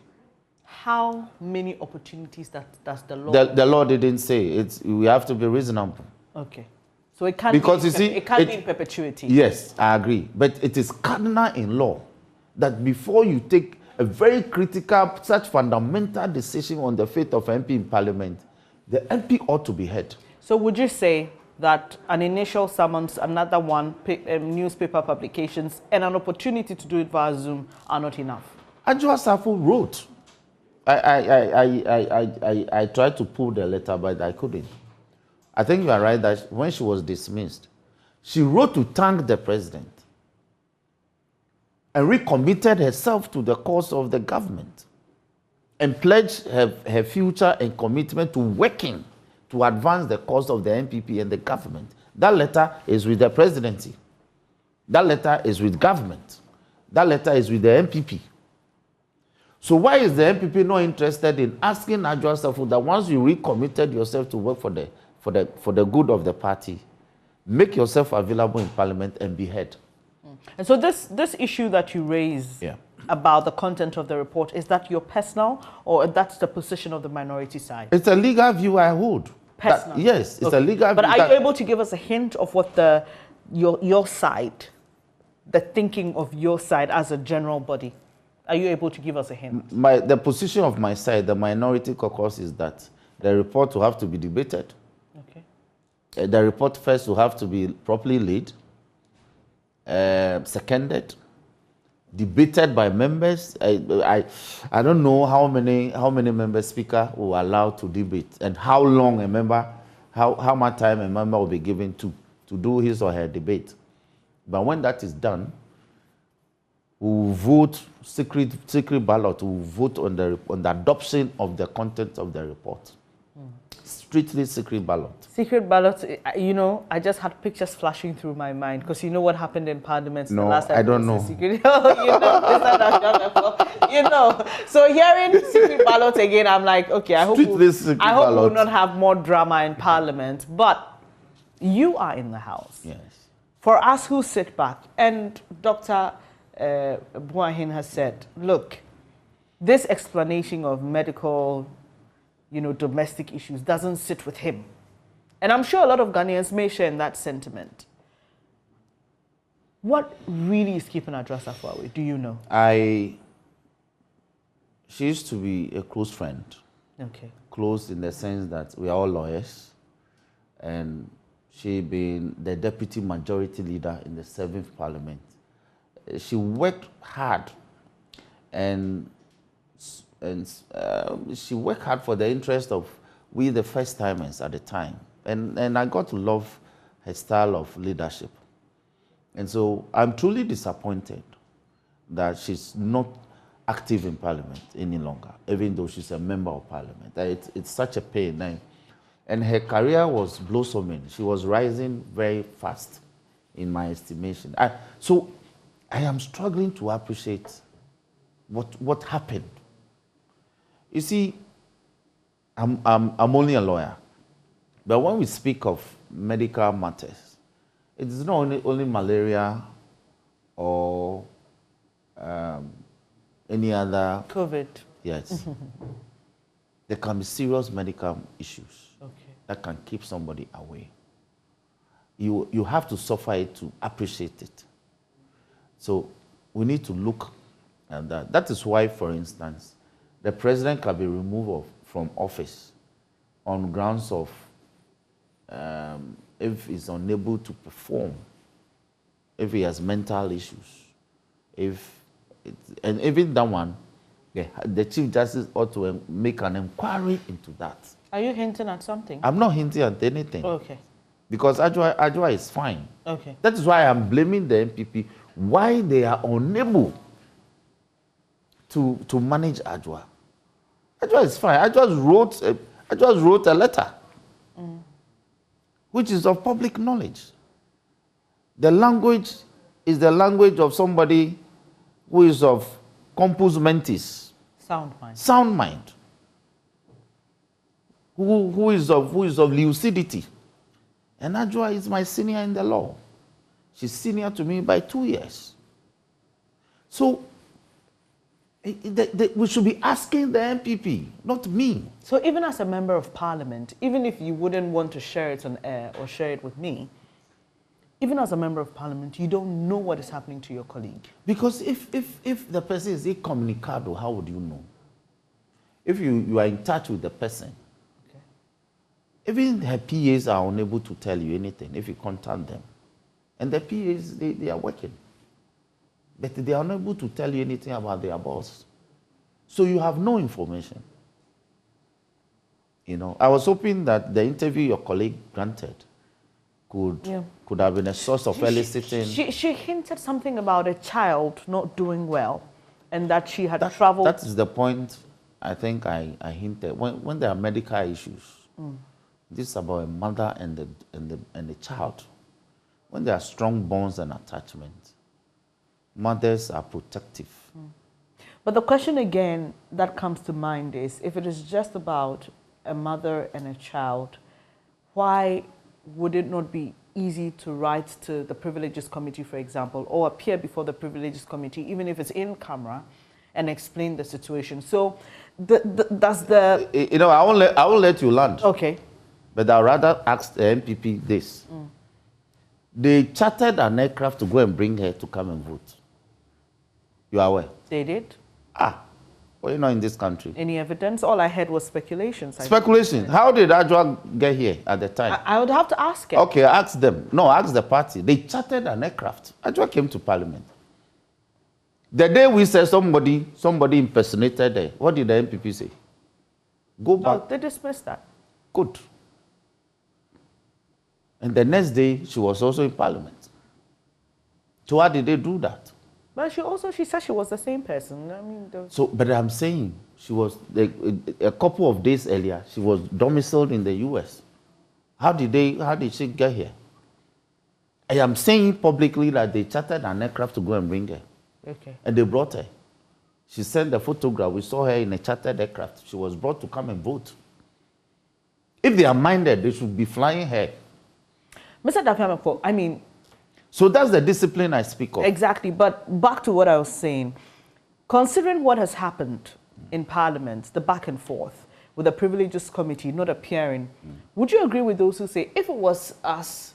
How many opportunities does the law? The law didn't say. We have to be reasonable. Okay. So it can't it can't be in perpetuity. Yes, I agree. But it is cardinal in law that before you take a very critical, such fundamental decision on the fate of MP in Parliament, the MP ought to be heard. So would you say that an initial summons, another one, newspaper publications, and an opportunity to do it via Zoom are not enough? Ajua Safo wrote. I tried to pull the letter, but I couldn't. I think you are right that when she was dismissed, she wrote to thank the president and recommitted herself to the cause of the government and pledged her future and commitment to working to advance the cause of the NPP and the government. That letter is with the presidency. That letter is with government. That letter is with the NPP. So why is the NPP not interested in asking Ajua Safo that once you recommitted yourself to work for the good of the party, make yourself available in Parliament and be heard? And so this issue that you raise about the content of the report, is that your personal or that's the position of the minority side? It's a legal view I hold. Personal? Yes, it's a legal view. But are you able to give us a hint of what your side, the thinking of your side as a general body? Are you able to give us a hint? The position of my side, the minority caucus, is that the report will have to be debated. Okay. The report first will have to be properly laid, seconded, debated by members. I don't know how many member speaker will allow to debate and how long a member, how much time a member will be given to do his or her debate. But when that is done, we will vote secret ballot. We will vote on the adoption of the content of the report. Strictly secret ballot. Secret ballot, you know, I just had pictures flashing through my mind because you know what happened in Parliament the last time. I don't know. You know, so hearing secret ballot again, I'm like, okay, I hope we'll not have more drama in Parliament. But you are in the House. Yes. For us who sit back, and Dr. Buahin has said, look, this explanation of medical, domestic issues doesn't sit with him. And I'm sure a lot of Ghanaians may share in that sentiment. What really is keeping Ajua Safo away? Do you know? She used to be a close friend. Okay. Close in the sense that we are all lawyers. And she being the deputy majority leader in the 7th Parliament. She worked hard and she worked hard for the interest of we, the first timers at the time. And I got to love her style of leadership. And so I'm truly disappointed that she's not active in Parliament any longer, even though she's a member of Parliament. It's such a pain. And her career was blossoming. She was rising very fast, in my estimation. So I am struggling to appreciate what happened. You see, I'm only a lawyer. But when we speak of medical matters, it is not only malaria or any other... COVID. Yes. There can be serious medical issues okay. that can keep somebody away. You have to suffer it to appreciate it. So we need to look at that. That is why, for instance, the president can be removed from office on grounds of if he's unable to perform, if he has mental issues, and even that one, the Chief Justice ought to make an inquiry into that. Are you hinting at something? I'm not hinting at anything. Okay. Because Ajua is fine. Okay. That is why I'm blaming the NPP, why they are unable to manage Ajua. Ajua is fine. Ajua wrote I just wrote a letter, which is of public knowledge. The language is the language of somebody who is of compus mentis. Sound mind. Sound mind. Who is of lucidity. And Ajua is my senior in the law. She's senior to me by 2 years. So we should be asking the MPP, not me. So even as a member of parliament, even if you wouldn't want to share it on air or share it with me, even as a member of parliament, you don't know what is happening to your colleague. Because if the person is incommunicado, how would you know? If you are in touch with the person, okay. Even her PAs are unable to tell you anything if you contact them. And the PAs, they are working. But they are unable to tell you anything about their boss. So you have no information. You know, I was hoping that the interview your colleague granted could have been a source of eliciting. She hinted something about a child not doing well and that she had traveled. That is the point I think I hinted. When there are medical issues, this is about a mother and the child. When there are strong bonds and attachment, mothers are protective. But the question again that comes to mind is, if it is just about a mother and a child, why would it not be easy to write to the Privileges Committee, for example, or appear before the Privileges Committee, even if it's in camera, and explain the situation? So does the... You know, I won't let you land. Okay. But I'd rather ask the MPP this. They chartered an aircraft to go and bring her to come and vote. You are aware? They did? Well, you're not in this country. Any evidence? All I heard was speculations. Speculation. How did Ajua get here at the time? I would have to ask her. Okay, ask them. No, ask the party. They chartered an aircraft. Ajua came to parliament. The day we said somebody impersonated her, what did the MPP say? Go back. No, they dismissed that. Good. And the next day, she was also in parliament. So why did they do that? But she said she was the same person. I mean, but I'm saying she was a couple of days earlier. She was domiciled in the U.S. How did she get here? I am saying publicly that they chartered an aircraft to go and bring her. Okay. And they brought her. She sent the photograph. We saw her in a chartered aircraft. She was brought to come and vote. If they are minded, they should be flying her. Mr. Dafiamako, I mean... So that's the discipline I speak of. Exactly, but back to what I was saying. Considering what has happened in Parliament, the back and forth, with the Privileges Committee not appearing, would you agree with those who say, if it was us,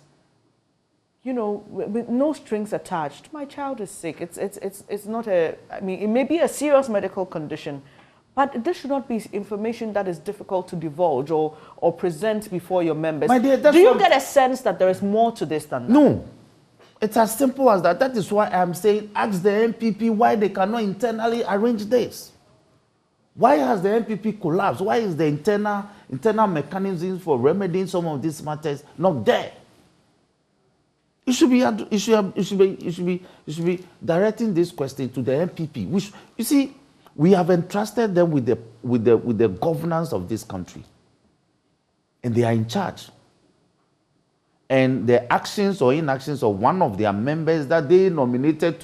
you know, with no strings attached, my child is sick, it's not a, I mean, it may be a serious medical condition, but this should not be information that is difficult to divulge or present before your members. My dear, do you get a sense that there is more to this than that? No. It's as simple as that. That is why I'm saying, ask the MPP why they cannot internally arrange this. Why has the MPP collapsed? Why is the internal mechanisms for remedying some of these matters not there? You should be directing this question to the MPP. Which, you see, we have entrusted them with the governance of this country, and they are in charge. And the actions or inactions of one of their members that they nominated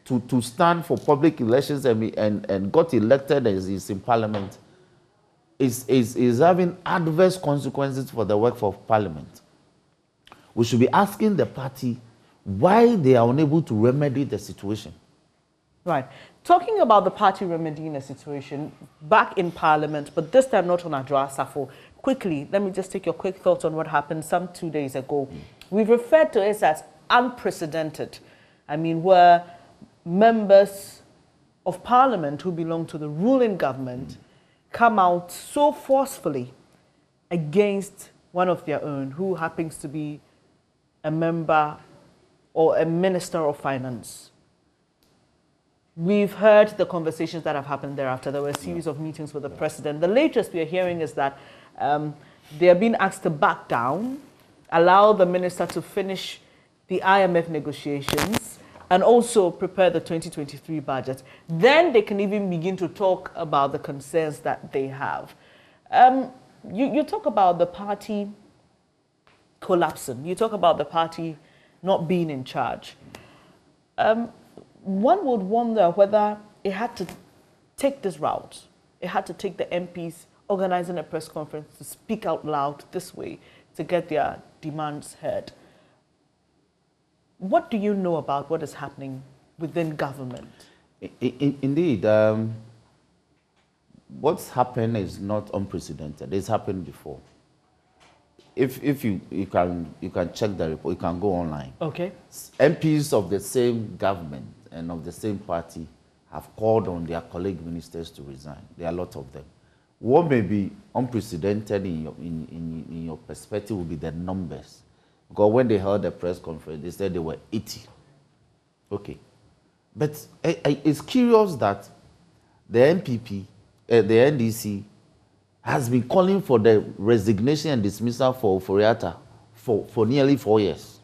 to stand for public elections and got elected as is in parliament is having adverse consequences for the work of parliament. We should be asking the party why they are unable to remedy the situation. Right. Talking about the party remedying the situation back in parliament, but this time not on Ajua Safo. Quickly, let me just take your quick thoughts on what happened some 2 days ago. We've referred to it as unprecedented. I mean, where members of parliament who belong to the ruling government come out so forcefully against one of their own who happens to be a member or a minister of finance. We've heard the conversations that have happened thereafter. There were a series of meetings with the president. The latest we are hearing is that they are being asked to back down, allow the minister to finish the IMF negotiations, and also prepare the 2023 budget. Then they can even begin to talk about the concerns that they have. You talk about the party collapsing. You talk about the party not being in charge. One would wonder whether it had to take this route. It had to take the MPs organizing a press conference to speak out loud this way to get their demands heard. What do you know about what is happening within government? Indeed. What's happened is not unprecedented. It's happened before. If you can check the report, you can go online. Okay. MPs of the same government and of the same party have called on their colleague ministers to resign. There are a lot of them. What may be unprecedented in your perspective will be the numbers. Because when they held the press conference, they said there were 80. Okay. But it's curious that the NPP, the NDC, has been calling for the resignation and dismissal for Ofori-Atta for nearly 4 years.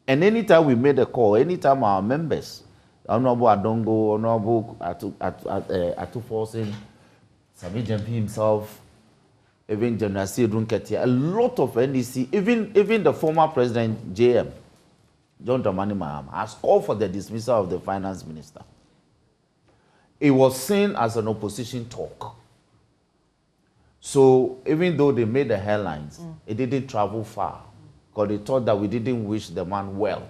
And anytime we made a call, anytime our members, Honorable Adongo, Honorable Atuforsin, Sami Jempi himself, even General Siedun Ketia, a lot of NDC, even the former president, JM, John Dramani Mahama, has called for the dismissal of the finance minister. It was seen as an opposition talk. So even though they made the headlines, it didn't travel far because they thought that we didn't wish the man well.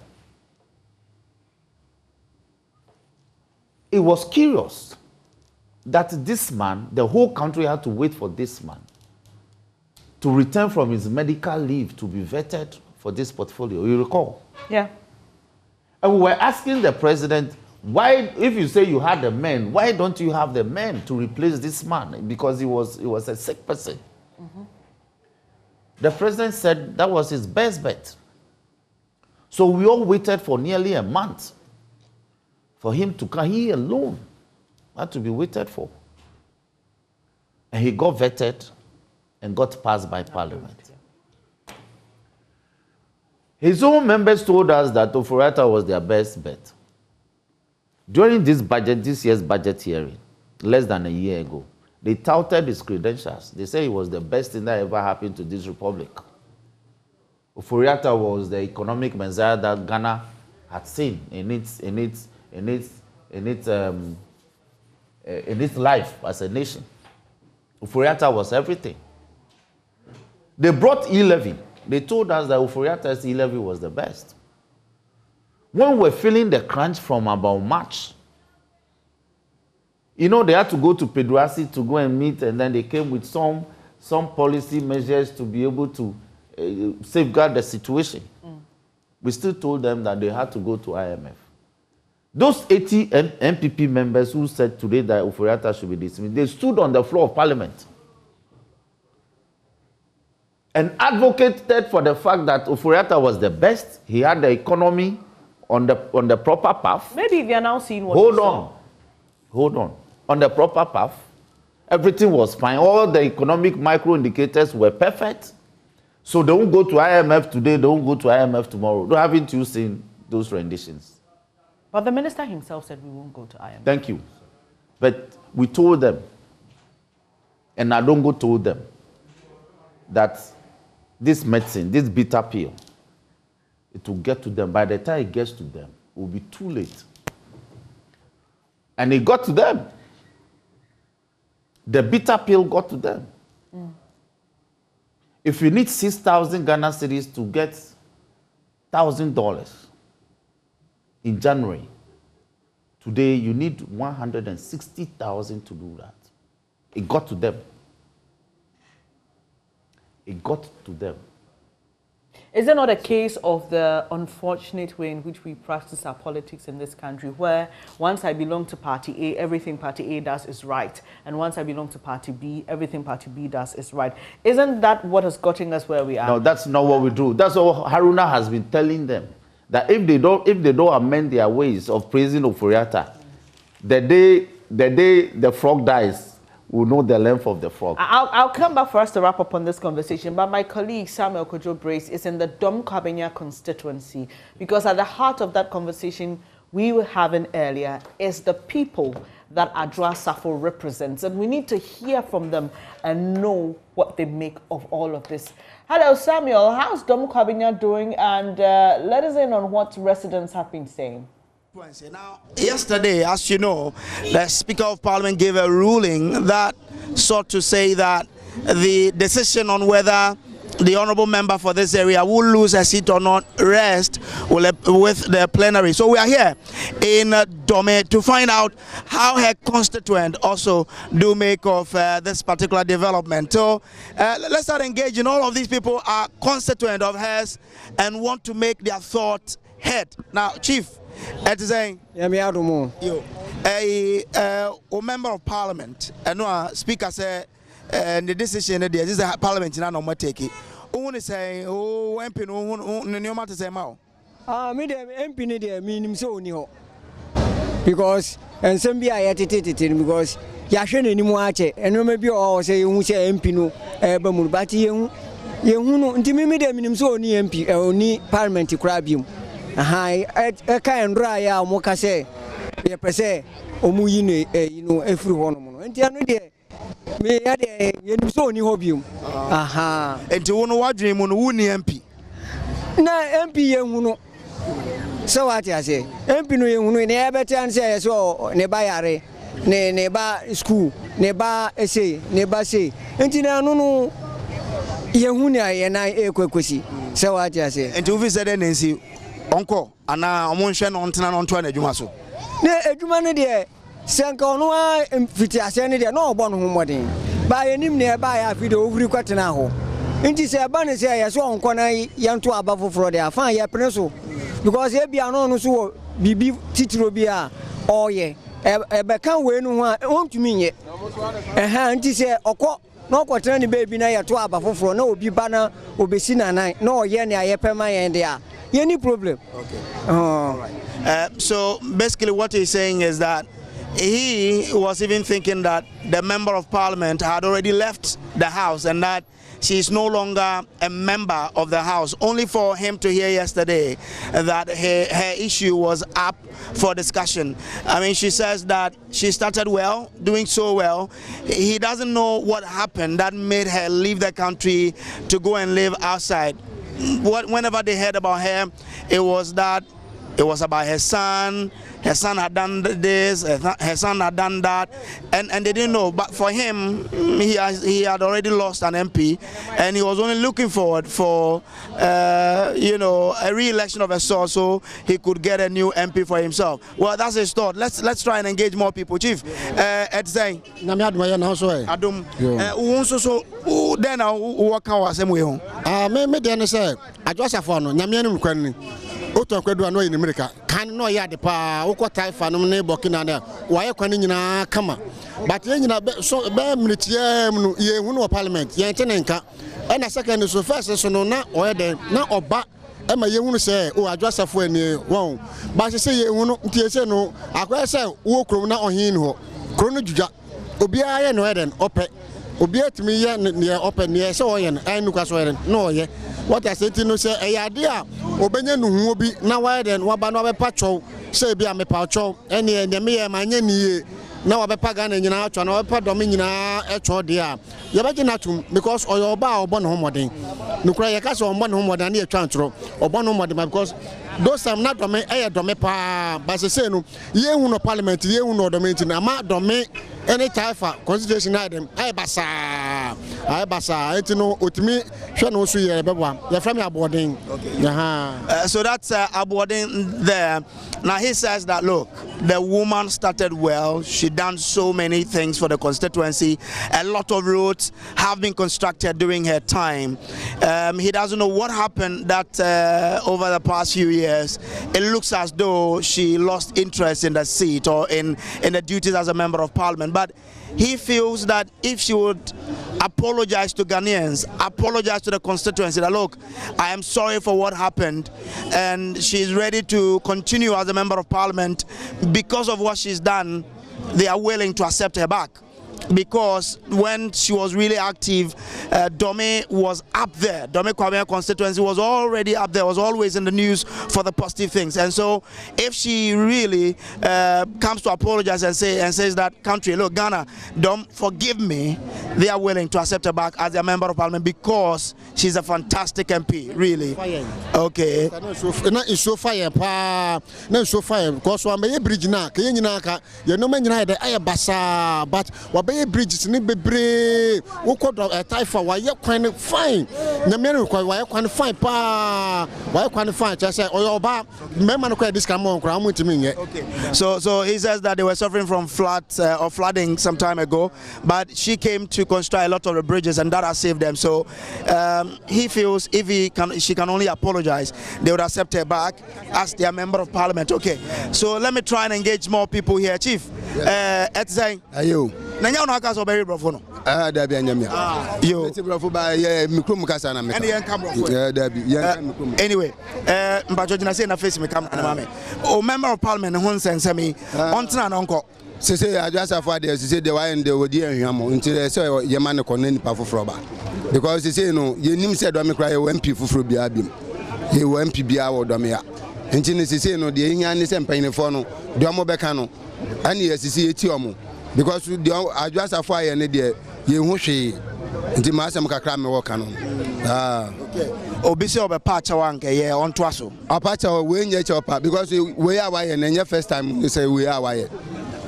It was curious that this man, the whole country had to wait for this man to return from his medical leave to be vetted for this portfolio. You recall? Yeah. And we were asking the president, why, if you say you had the men, why don't you have the men to replace this man? Because he was a sick person. The president said that was his best bet. So we all waited for nearly a month for him to come. He alone had to be waited for. And he got vetted and got passed by Parliament. His own members told us that Ofori-Atta was their best bet. During this year's budget hearing, less than a year ago, they touted his credentials. They say he was the best thing that ever happened to this republic. Ofori-Atta was the economic messiah that Ghana had seen in its life as a nation. Ofori-Atta was everything. They brought e-levy. They told us that Ofori-Atta's e-levy was the best. When we're feeling the crunch from about March, you know, they had to go to Peduasi to go and meet, and then they came with some policy measures to be able to safeguard the situation. We still told them that they had to go to IMF. Those 80 MPP members who said today that Ofori-Atta should be dismissed, they stood on the floor of Parliament and advocated for the fact that Ofori-Atta was the best. He had the economy on the proper path. Maybe they are now seeing what Hold on. On the proper path, everything was fine. All the economic micro indicators were perfect. So they won't go to IMF today, they won't go to IMF tomorrow. Haven't you seen those renditions? But the minister himself said we won't go to IMF. Thank you. But we told them, and Adongo told them, that this medicine, this bitter pill, it will get to them. By the time it gets to them, it will be too late. And it got to them. The bitter pill got to them. If you need 6,000 Ghana cedis to get $1,000 in January, today you need 160,000 to do that. It got to them. It got to them. Is it not a case of the unfortunate way in which we practice our politics in this country, where once I belong to Party A, everything Party A does is right, and once I belong to Party B, everything Party B does is right? Isn't that what has gotten us where we are? No, that's not what we do. That's what Haruna has been telling them, that if they don't amend their ways of praising Ofori-Atta, the day the frog dies, we'll know the length of the frog. I'll come back for us to wrap up on this conversation, but my colleague Samuel Kojo Brace is in the Dome-Kwabenya constituency, because at the heart of that conversation we were having earlier is the people that Adwoa Safo represents. And we need to hear from them and know what they make of all of this. Hello, Samuel. How's Dome-Kwabenya doing? And let us in on what residents have been saying. Now, yesterday, as you know, the Speaker of Parliament gave a ruling that sought to say that the decision on whether the honourable member for this area will lose a seat or not rests with the plenary. So we are here in Dome to find out how her constituent also do make of this particular development. So let's start engaging. All of these people are constituent of hers and want to make their thoughts heard. Now, Chief, a member of Parliament, and Speaker said, and the decision that this is a Parliament in no take it. Who say, oh, MP no matter say mau. Me the MP ne dey minim so oni ho. Because and some be ayatete because ya hwe nanimu ache eno ma bi o say hu say MP no ba mu ba ti yehu no ntimi me dey minim so oni MP oni Parliament kura bium. Aha e kan ndra ya mo ka say ye pese omu yi no efiri ho no mo. Enti anu dey me ya de yenim so oni hobium. Aha enti wo no wadwen mu no wu ni MP na MP yehu no so what I say MP no yehu no ne ebetian say so ne ba yare ne ba school ne ba essay ne ba say enti na no yehu ne aye na ekwekwesi so what I say enti wo fi say den nsi onko ana omo nhwe no ntena no nto na adwuma so ne adwuma ne de senka ono a fiti ase ne de no ogbo no homoden ba yenim ne ba ya fi de ovuri kwatena ho nti se ba ne se ya so onko na yanto aba foforo de afa ya pene so because e bia no so bibi titiro bia oye e be kan we nu ho a ontumi nye nti se okọ na okotena ne baby na yato aba foforo na obi ba na obesi nanan na oye ne ayepema yen de a any problem. Okay. All right. So basically what he's saying is that he was even thinking that the member of Parliament had already left the House and that she is no longer a member of the House, only for him to hear yesterday that her issue was up for discussion. I mean, she says that she started well, doing so well. He doesn't know what happened that made her leave the country to go and live outside. Whenever they heard about her, it was about her son. Her son had done this, her son had done that, and they didn't know. But for him, he had already lost an MP, and he was only looking forward for a re-election of a sort, so he could get a new MP for himself. Well, that's his thought. Let's try and engage more people. Chief, Edzeng. Adum. Then what can we say? Me then say, I just have fun. Nyamianu kwani. Oto kwedu ano in America. Kan no ya de pa. Oko taifa no ne Burkina na. Waye kwani nyina kama. But ye nyina so be minute ye hu no Parliament. Ye nte nka. And the second so first so no na oyede na oba ema ye hu say o adwasafo ani won. Ba se ye hu no ntie se no akwa se wo krom na ohin ho. Kro no dwudwa. Obia ye no eden ope. Obia timi ye ne ope ne se oyen anu kwa so eden no oye. What I say to you say a obenya no hu obi na wa den waba no bepa chow say bia me pa chow ene me ye manye nie na wa bepa ga na nyina atwa na wa bepa dom nyina echo de a ye be gina tum because oyo ba obo no homoden nukura ye ka so obo no homoden na ye twa ntro obo no homoden because those time na dom e dom pa ba se no ye hu no Parliament ye hu no dom na ma dom any taifa constitution na dem ai basa etino otimi hwe no so ye beba ye from aboarding. So that's aboarding there. Now he says that look, the woman started well, she done so many things for the constituency, a lot of roads have been constructed during her time. He doesn't know what happened that over the past few years it looks as though she lost interest in the seat or in the duties as a member of Parliament. But he feels that if she would apologize to Ghanaians, apologize to the constituency, that look, I am sorry for what happened, and she's ready to continue as a member of Parliament because of what she's done, they are willing to accept her back. because when she was really active, Dome was up there. Dome-Kwabenya constituency was already up there, was always in the news for the positive things. And so if she really comes to apologize and says that, country, look, Ghana, Dome, forgive me, they are willing to accept her back as a member of parliament because she's a fantastic MP, really. Okay. It's so fire, no so fire, because one may bridge now, you know, many I basa, but what bay bridges need be brave, who could a typha, why you kind of fine. The men require why you can find pa, why you can find, I said, oh, Bob, remember this come on, crown with me. Okay. So he says that they were suffering from floods or flooding some time ago, but she came to construct a lot of the bridges and that has saved them. So he feels if she can only apologize, they would accept her back as their member of parliament. Okay, so let me try and engage more people here. Chief, Etsai. Ayo. Nanya no akaso very brofo no. Dabi anyamia. Yo. Eti brofo ba mikrom kasa na meka. Ene yen kam brofo. Dabi yen mikrom. Anyway, mpacho jina say na face me kam na mame. O member of parliament ho nsense me ontena na onko. Sese adwasa for there sese the why and the odi ahwamo nti say yema ne kono nipa foforo ba. Because sese no yenim say do me cry MP foforo bia bim. Ye MP bia wo do me ya. Nti ne sese no de ehia ne se mpanyinfo no do mo beka no ani sese eti omo. Because the adwasa for here ne de ye hu hwe nti ma asem kakra me wo ka no. Okay. Obisi obepacha wanke ye onto aso. Apacha we nya chopa because we are why na nya first time say we are why.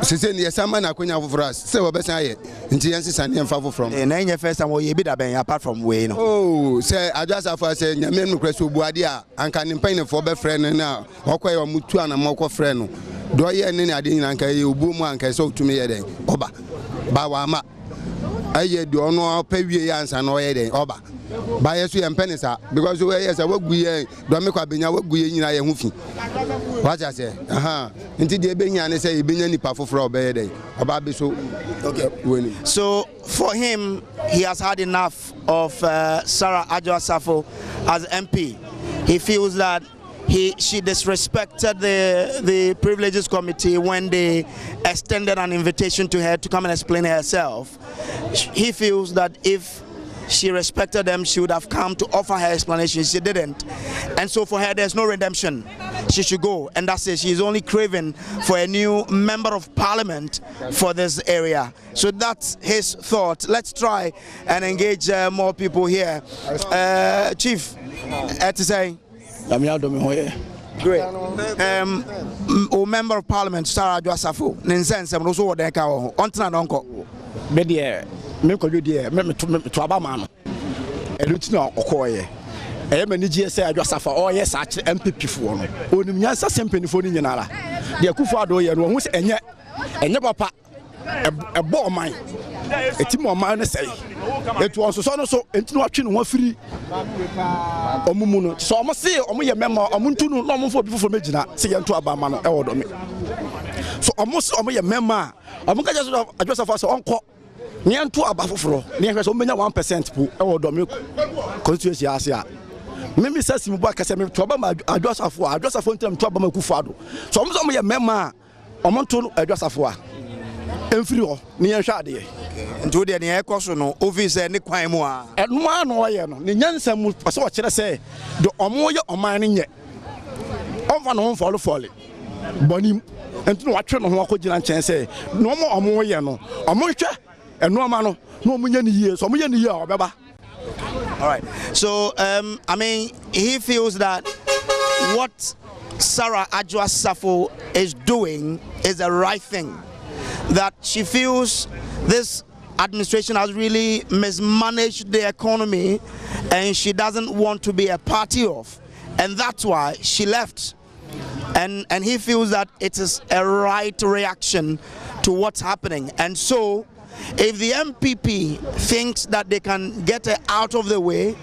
Sese ne sama na kwanya foforo say we besan ye nti yen sesa ne mfa foforo. Na nya first time we bi da ben apart from we no. Oh, say adwasa for say nyame no kwaso buade a anka ne mpan ne fo be frɛ no na okoye o mutu ana moko frɛ no. Do ye ne ade nyina anka ye obu mu anka so tumi ye den oba ba wa ma aye do ono pa wie ya ansa no ye den oba ba ye so ye mpenisa because we yes wagu ye Dome-Kwabenya wagu ye nyina ye hu fi what I say nti de benya ne say benya nipa foforo oba ye den oba be so. Okay. So for him, he has had enough of Sarah Adjoa-Safo as MP. He feels that she disrespected the privileges committee when they extended an invitation to her to come and explain herself. He feels that if she respected them, she would have come to offer her explanation. She didn't, and so for her there's no redemption. She should go, and that's it. She's only craving for a new member of parliament for this area. So that's his thought. Let's try and engage more people here. Chief, to say. Great. O member of parliament, Sarah Adjoa-Safo, Ninsense, no so de ka ho. Ontena no nko. Me de me ko de me to aba ma no. Eluti na okoye. Mani GSA Adjoa-Safo o yes ache MPP fo no. Onim nyansa sempeni fo ni nyinara. De Akufo-Addo ye no hu se enye papa ebo man. Eti mo man ne sei. Etu on so no so enti no atwe no ho afiri omumu no so omo se omo ye mema omo ntu no omo fo bi fo megina se ye ntu abama no e wodo me so omo se omo ye mema omo ka just Adjoa-Safo so onko ne ntu aba foforo ne hwe so omo nya 1% pu e wodo me constituency ase a memi sasi mu ba ka se me to aba Adjoa-Safo ntem to aba ma Akufo-Addo so omo ye mema omo ntu Adjoa-Safo a emfiri ho ne hwe ade nti de ne ekoso no office ne kwan mu a eno ano ye no ne nyansam mu pase o kire se de omo ye oman ne nye onfa no fọlụ bonim enti no watwe no ho akogina nchen se no omo ye no omo hwe eno oma no no omo nya ne yie so omo ye ne yie a obeba. All right, so I mean, he feels that what Sarah Adjoa-Safo is doing is the right thing, that she feels this administration has really mismanaged the economy and she doesn't want to be a party of, and that's why she left. And he feels that it is a right reaction to what's happening. And so if the MPP thinks that they can get her out of the way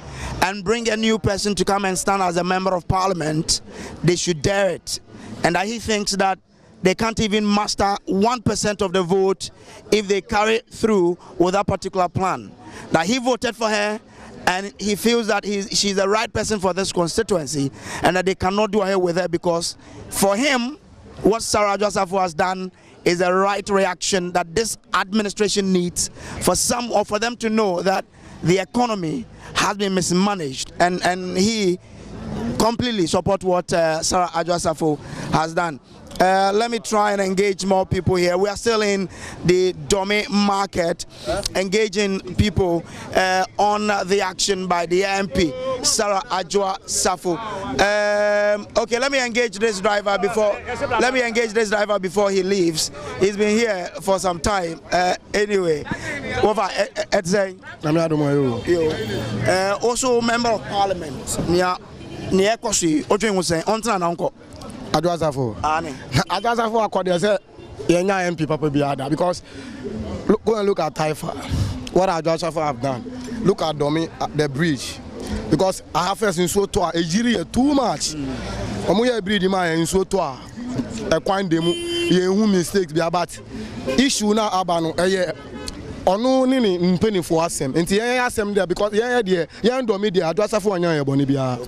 and bring a new person to come and stand as a member of parliament, they should dare it. And that he thinks that they can't even muster 1% of the vote if they carry through with that particular plan. That he voted for her, and he feels that she's the right person for this constituency, and that they cannot do away with her because for him, what Sarah Adjoa-Safo has done is the right reaction that this administration needs for them to know that the economy has been mismanaged, and he completely support what Sarah Adwoa-Safo has done. Let me try and engage more people here. We are still in the Dome market, engaging people on the action by the MP, Sarah Adwoa-Safo. Okay, let me engage this driver before he leaves. He's been here for some time. Anyway, over also member of parliament. Adwoa-Safo. Adwoa-Safo according say yenya MP papa biada because go and look at Taifa. What Adwoa-Safo have done. Look at Dome, the bridge. Because I have first in so to a year too much. Omuya bridge man in so to a quite demo ye mistakes be about issue na abano ono nini mpeni for asem nti yen asem there because yen there yen Dome there Adwoa-Safo onya ye boni bia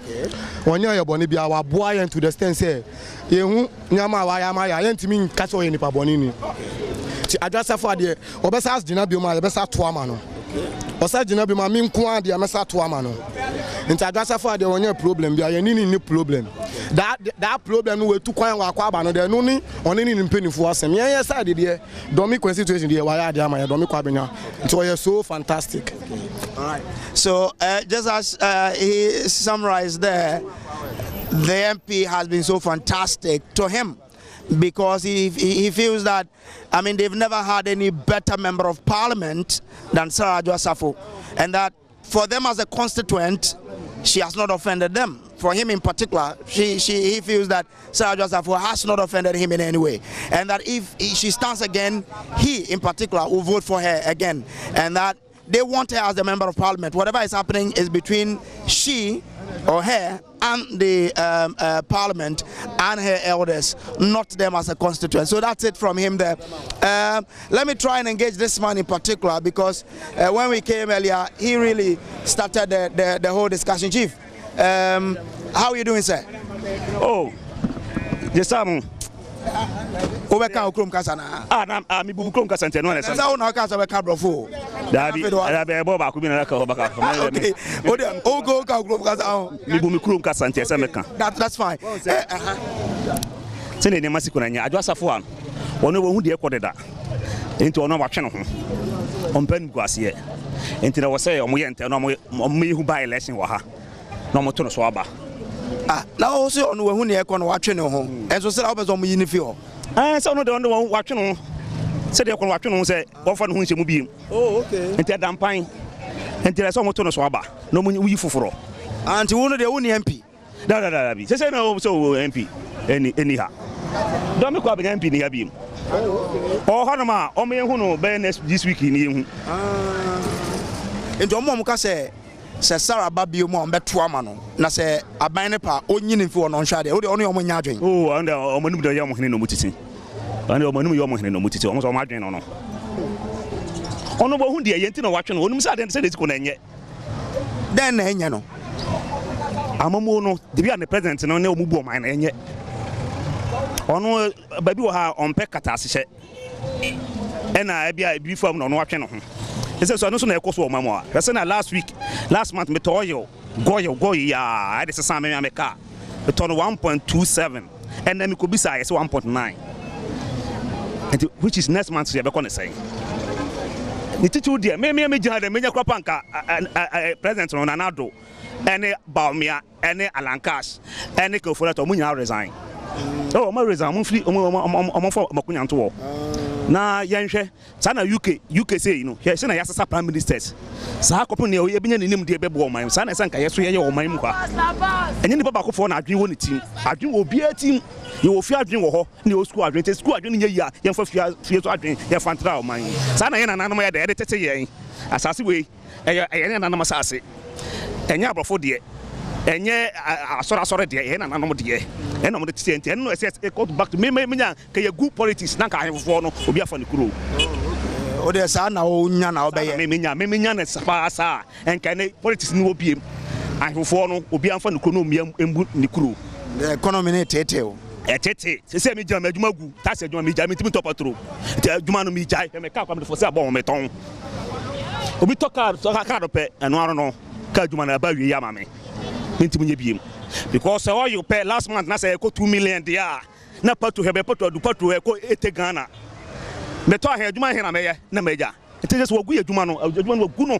onya ye boni bia wa boa yen to the extent say ye hu nyama wa ya ma ya yen timi catch o ye nipa boni ni ti Adwoa-Safo there obesa as gina bi ma obesa to ama no osa gina bi ma mi nko ade amesa to ama no nti Adwoa-Safo there onya problem bia ye ni problem that problem we tu kwan wa kwa aba no there no ni oni ni mpeni for asem yen side there Dome constitution there wa ya de ama ya Dome-Kwabenya. It was so fantastic. All right. So just as he summarized there, the MP has been so fantastic to him because he feels that, I mean, they've never had any better member of parliament than Sarah Adwoa-Safo, and that for them as a constituent, she has not offended them. For him in particular, he feels that Sarah Adwoa-Safo has not offended him in any way, and that if she stands again, he in particular will vote for her again, and that they want her as a member of parliament. Whatever is happening is between she or her and the parliament and her elders, not them as a constituent. So that's it from him there. Let me try and engage this man in particular because when we came earlier, he really started the whole discussion. Chief, how are you doing, sir? Oh, yes, I'm. Obeka okrom kasa na mi bu okrom kasa nteno na sa sa una kasa we ka brofo dabi bo ba ku bi na ka obaka okay o go ka okrom kasa mi bu mi okrom kasa nteno sa meka that's fine se ne masi kuna nya Adwoa-Safo an wono wo hu de ekodeda enti wono wa twe no ho ompan guase ye enti na wo say omo ye nteno omo ye hu by election wa ha na omo to no so aba na o se onu wahu ne ekọ no watwe ne ho enso se la obezo mo yini fi ho se onu de onu watwe no se de ekọ no watwe no se wo fa no hu nche mu bi okay enti adampan enti la se omo to no so aba na omo yi foforo anti wo no de wo ni MP da bi se na so MP eni ha Dome-Kwabenya MP ni ha bi o ha no ma omo ye hu no be next this week ni ye hu enti omo ka se Sarah Babio mo beto ama no na se aban ne pa onyini mfi wo no nhwade wo de ono omo nya adwen and omo num de ye omo hene no mutiti and omo num ye omo hene no mutiti omo so omo adwen no ono bo hu de ye nti no watwe no onum sa de se de ko na enye den na enye no amamu no de bia ne president no ne omu bu oman na enye ono babi wo ha on pe kata asehye ena bia bi fam no watwe no ho ese so no so na ekoso o mamo a ese na last month me toyo goyo ya I dey say me ameka me turn 1.27 and then me ko bisa yes 1.9 and which is next month so you be kon say ni titu dia me jina de me nya kwapa nka president no nanado ene baumia ene alankas ene ko for that o munya resign oh my resign mo free o for makunya nto na yenhwe sa na UK say no here say na yasasa prime ministers sa akopon ne ye benya nim de bebo oman sa na say nka yeso ye oman mu kwa enye ni baba akofo na adwen wo ne tim adwen wo bia tim ye wo fi adwen wo ho ne o school adwen ne ye ya ye fa fie so adwen ye fantra oman sa na ye na nanom ye de tete ye asase we ye ne nanom asase enye abrofo de enye asore de ye na nanom de eno mo de tete enti eno ese go back to me nya ka ye good politics na ka ahefo no obi afa ne kuro o de sa na o nya na obeye me nya na sa enka ne politics ni obiem ahefo no obi afa ne kuro no embu ne kuro the economy ne tete o Etete, se me jam adwuma gu, ta se adwuma me jam me timi topatro. Ti adwuma no me jai, me ka kwa me for se abon me ton. Obi to card pe eno aro no, ka adwuma na ba wi ya ma me. Me timi nye biem. Because all you pay last month na say e ko 2 million dia. Na patu hebe patu adu patu e ko 8 Ghana. Me to ahia adwuma he na me ye na me ja. Enti just wagu adwuma no wagu no.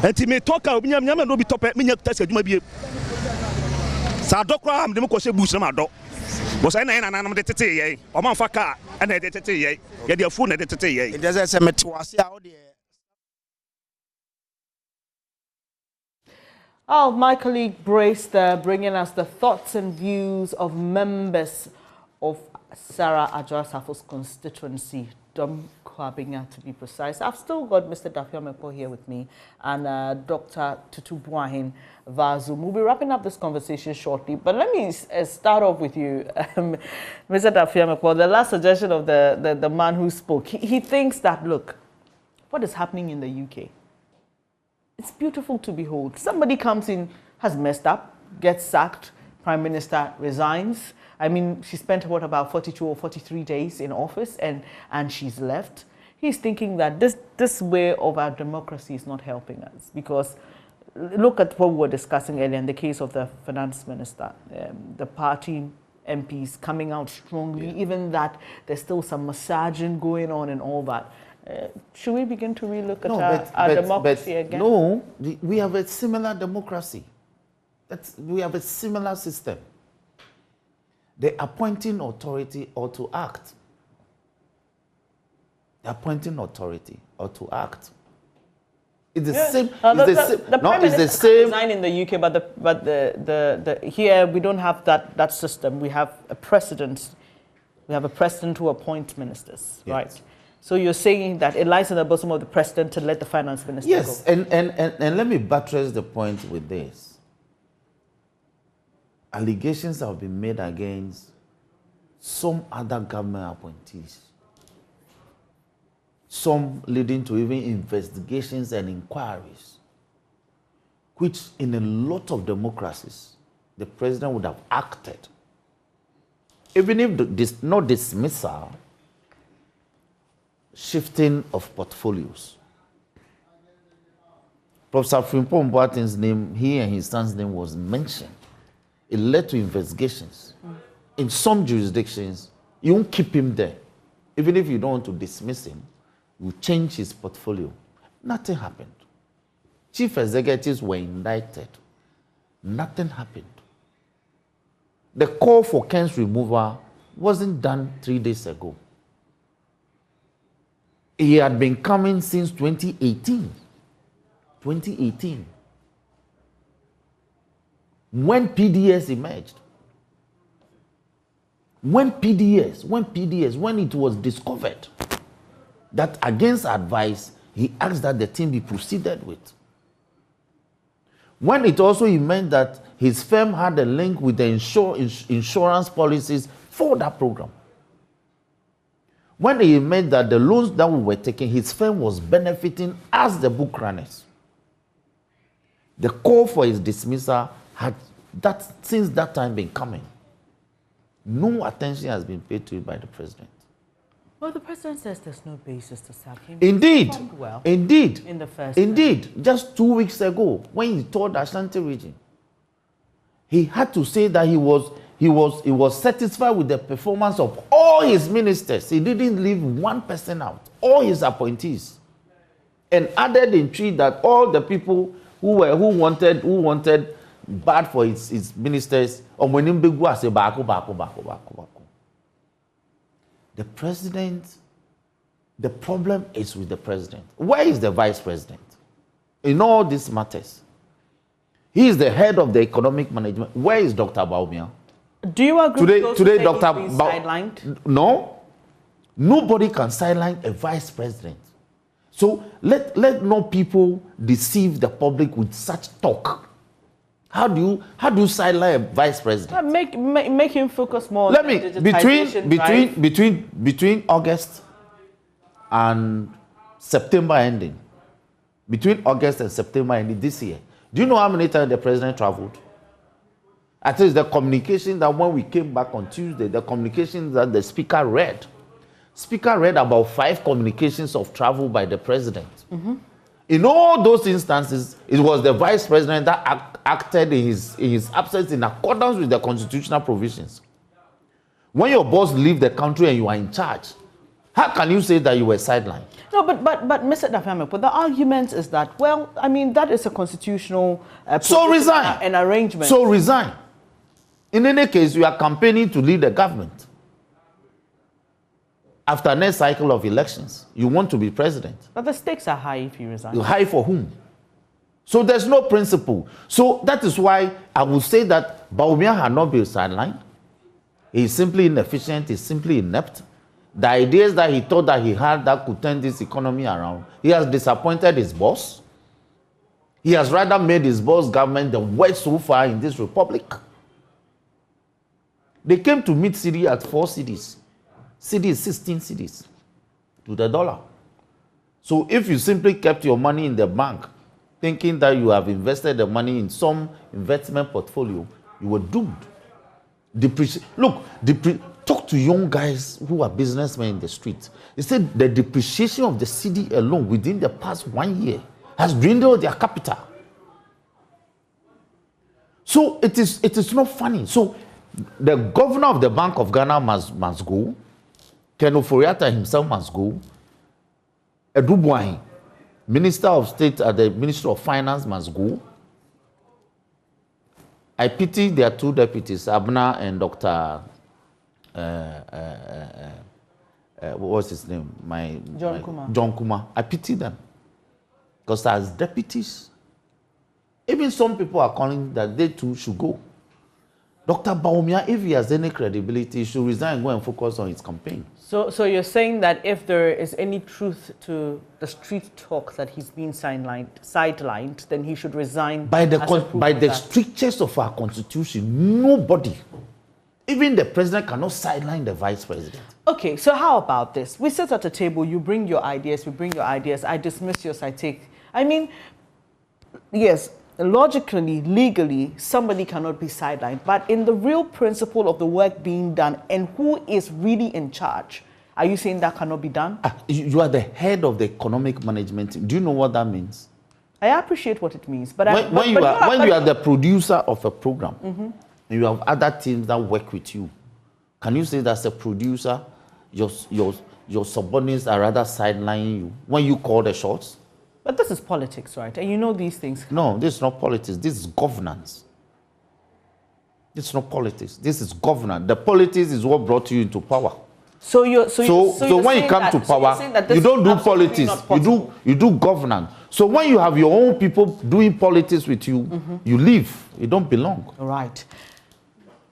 Enti me to ka obi nyam no bi tope me nya tase adwuma biem. Sa dokra am de me ko se bush na ma do. But I know I'm the tete, or man for car, and I did tete, ye, your phone at the tete. It doesn't say me to us out there. Oh, my colleague Brace there, bringing us the thoughts and views of members of Sarah Adjoa-Safo's constituency, Dome-Kwabenya to be precise. I've still got Mr. Dafiameko here with me and Dr. Tutu Buahin Vazu. We'll be wrapping up this conversation shortly, but let me start off with you, Mr. Dafiameko. The last suggestion of the man who spoke, he thinks that, look, what is happening in the UK? It's beautiful to behold. Somebody comes in, has messed up, gets sacked, Prime Minister resigns. I mean, she spent, what, about 42 or 43 days in office and she's left. He's thinking that this way of our democracy is not helping us because look at what we were discussing earlier in the case of the finance minister, the party MPs coming out strongly, even that there's still some massaging going on and all that. Should we begin to relook at our democracy again? No, we have a similar democracy. We have a similar system. The appointing authority ought to act. The appointing authority ought to act. It's the same. The Prime Minister resigned in the UK, but here we don't have that system. We have a president. We have a president who appoints ministers, yes. Right? So you're saying that it lies in the bosom of the president to let the finance minister go? Yes, and let me buttress the point with this. Allegations have been made against some other government appointees. Some leading to even investigations and inquiries, which in a lot of democracies, the president would have acted. Even if no dismissal, shifting of portfolios. Professor Frimpong Boateng's name, he and his son's name was mentioned. It led to investigations. In some jurisdictions, you won't keep him there. Even if you don't want to dismiss him, you change his portfolio. Nothing happened. Chief executives were indicted. Nothing happened. The call for Ken's removal wasn't done 3 days ago. He had been coming since 2018. 2018. When PDS emerged. When it was discovered that against advice, he asked that the team be proceeded with. When it also meant that his firm had a link with the insurance policies for that program. When he meant that the loans that we were taking, his firm was benefiting as the book runners. The call for his dismissal had since that time been coming. No attention has been paid to it by the president. Well, the president says there's no basis to sack him. Indeed. Well, Indeed. In the first Indeed. time. Just 2 weeks ago, when he told Ashanti region, he had to say that he was satisfied with the performance of all his ministers. He didn't leave one person out. All his appointees. And added in tree that all the people who wanted bad for his ministers, the president, the problem is with the president. Where is the vice president? In all these matters. He is the head of the economic management. Where is Dr. Baumia? Do you agree today Dr. sidelined? No. Nobody can sideline a vice president. So let no people deceive the public with such talk. How do you sideline a vice president? Make him focus more. Let me between August and September ending. Between August and September ending this year. Do you know how many times the president traveled? At least the communication that when we came back on Tuesday, the communication that the speaker read about 5 communications of travel by the president. In all those instances, it was the vice president that acted in his absence in accordance with the constitutional provisions. When your boss leaves the country and you are in charge, how can you say that you were sidelined? No, but Mr. Dafame, but the argument is that, well, I mean, that is a constitutional so resign. An arrangement. So resign. In any case, you are campaigning to lead the government. After next cycle of elections, you want to be president. But the stakes are high if you resign. High for whom? So there's no principle. So that is why I would say that Bawumia had not been sidelined. He's simply inefficient, he's simply inept. The ideas that he thought that he had that could turn this economy around, he has disappointed his boss. He has rather made his boss government the worst so far in this republic. They came to meet Cedi at 4 cedis. Cedi is 16 cedis to the dollar. So if you simply kept your money in the bank, thinking that you have invested the money in some investment portfolio, you were doomed. Talk to young guys who are businessmen in the street. They said the depreciation of the cedi alone within the past 1 year has dwindled their capital. So it is not funny. So the governor of the Bank of Ghana must go. Ken Ofori-Atta himself must go. Edubuahin, Minister of State at the Ministry of Finance, must go. I pity their 2 deputies, Abna and Dr. What was his name? John Kumar. I pity them. Because as deputies, even some people are calling that they too should go. Dr. Bawumia, if he has any credibility, he should resign and go and focus on his campaign. So you're saying that if there is any truth to the street talk that he's been sidelined, then he should resign. By the strictures of our constitution, nobody, even the president, cannot sideline the vice president. Okay, so how about this? We sit at a table, you bring your ideas, we bring your ideas, I dismiss yours, I take. I mean, yes, logically, legally, somebody cannot be sidelined. But in the real principle of the work being done and who is really in charge, are you saying that cannot be done? You are the head of the economic management team. Do you know what that means? I appreciate what it means. But when you are the producer of a program, and you have other teams that work with you, can you say that as a producer, your subordinates are rather sidelining you when you call the shots? But this is politics, right? And you know these things. No, this is not politics. This is governance. This is not politics. This is governance. The politics is what brought you into power. So when you come to power, you don't do politics. You do governance. So when you have your own people doing politics with you, you leave. You don't belong. All right.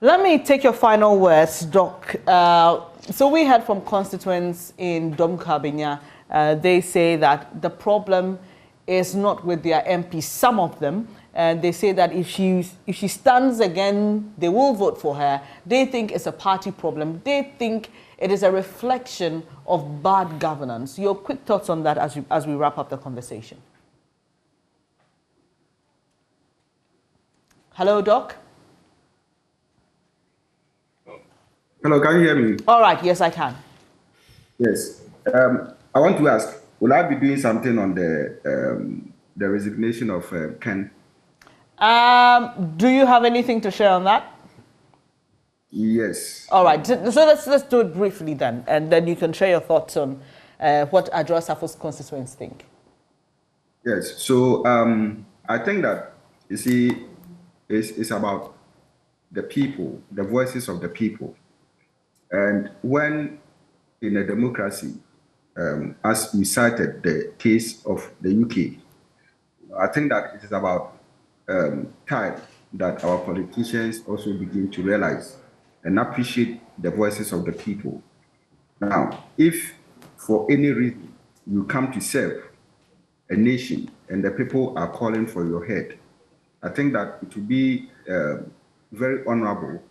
Let me take your final words, Doc. So we heard from constituents in Dome-Kwabenya. They say that the problem is not with their MP, some of them. They say that if she stands again, they will vote for her. They think it's a party problem. They think it is a reflection of bad governance. Your quick thoughts on that as we wrap up the conversation. Hello, Doc? Hello, can you hear me? All right, yes, I can. Yes. I want to ask, will I be doing something on the resignation of Ken? Do you have anything to share on that? Yes. All right. So let's do it briefly then, and then you can share your thoughts on what Adwoa Safo's constituents think. Yes. So I think that, you see, it's about the people, the voices of the people, and when in a democracy, as we cited the case of the UK, I think that it is about time that our politicians also begin to realize and appreciate the voices of the people. Now, if for any reason you come to serve a nation and the people are calling for your head, I think that it would be very honorable,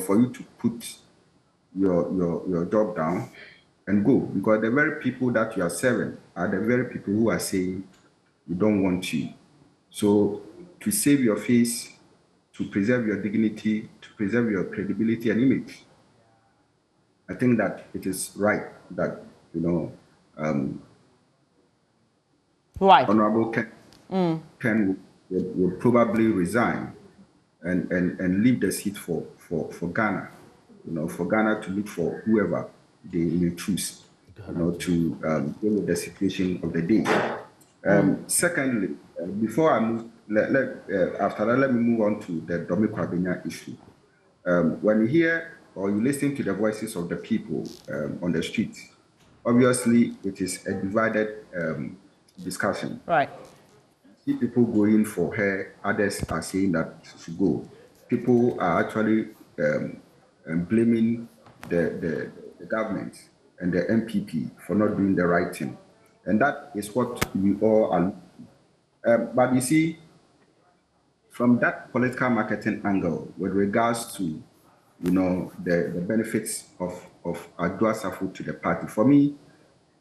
for you to put your job down and go, because the very people that you are serving are the very people who are saying we don't want you. So to save your face, to preserve your dignity, to preserve your credibility and image. I think that it is right that, Honorable Ken will probably resign and leave the seat for Ghana, for Ghana to look for whoever they may choose, to deal with the situation of the day. Secondly, before I move, after that, let me move on to the Dome-Kwabenya issue. When you hear or you listen to the voices of the people on the streets, obviously it is a divided discussion. Right. See people going for her, others are saying that she should go. People are actually blaming the government and the MPP for not doing the right thing. And that is what we all are. But you see, from that political marketing angle, with regards to, the benefits of Adwoa Safo to the party, for me,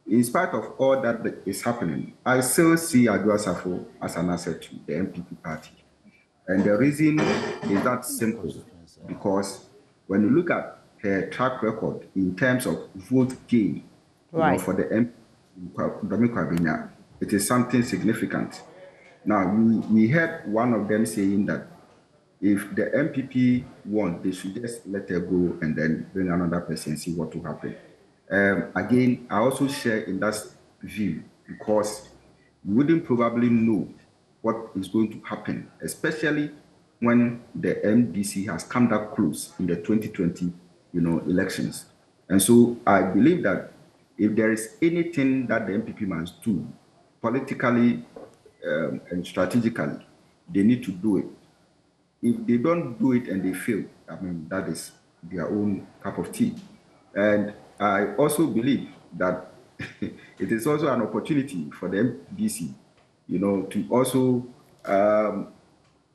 in spite of all that is happening, I still see Adwoa Safo as an asset to the MPP party. And the reason is that simple, because when you look at her track record in terms of vote gain, for the Dome-Kwabenya, it is something significant. Now, we heard one of them saying that if the MPP won, they should just let her go and then bring another person and see what will happen. Again, I also share in that view, because you wouldn't probably know what is going to happen, especially when the MDC has come that close in the 2020, elections. And so I believe that if there is anything that the MPP must do politically and strategically, they need to do it. If they don't do it and they fail, that is their own cup of tea. And I also believe that it is also an opportunity for the MDC, to also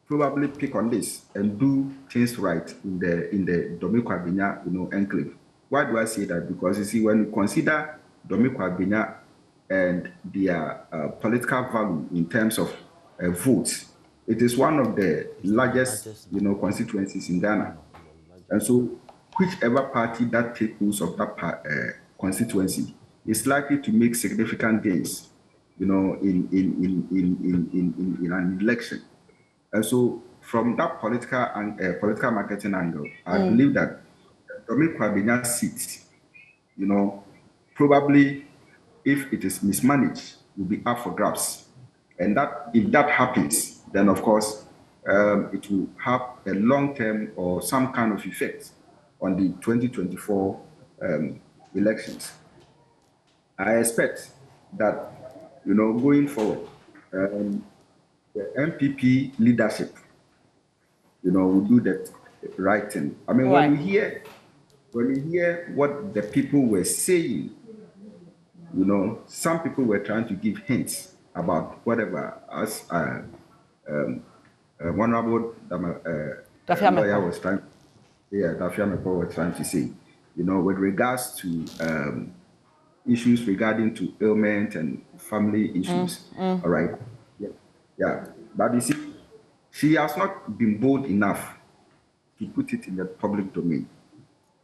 probably pick on this and do things right in the Dome-Kwabenya, enclave. Why do I say that? Because you see, when you consider Dome-Kwabenya and their political value in terms of votes, it is one of the largest, constituencies in Ghana. And so, whichever party that takes use of that constituency is likely to make significant gains, in an election. And so, from that political marketing angle, I believe that Dome-Kwabenya seat, probably, if it is mismanaged, will be up for grabs. And that, if that happens, then of course, it will have a long-term or some kind of effect on the 2024 elections. I expect that, going forward, the MPP leadership, will do that right thing. When you hear what the people were saying, some people were trying to give hints about whatever, as Honorable lawyer was trying, Dafia was trying to say, with regards to issues regarding to ailment and family issues. All right. Yeah. But you see, she has not been bold enough to put it in the public domain.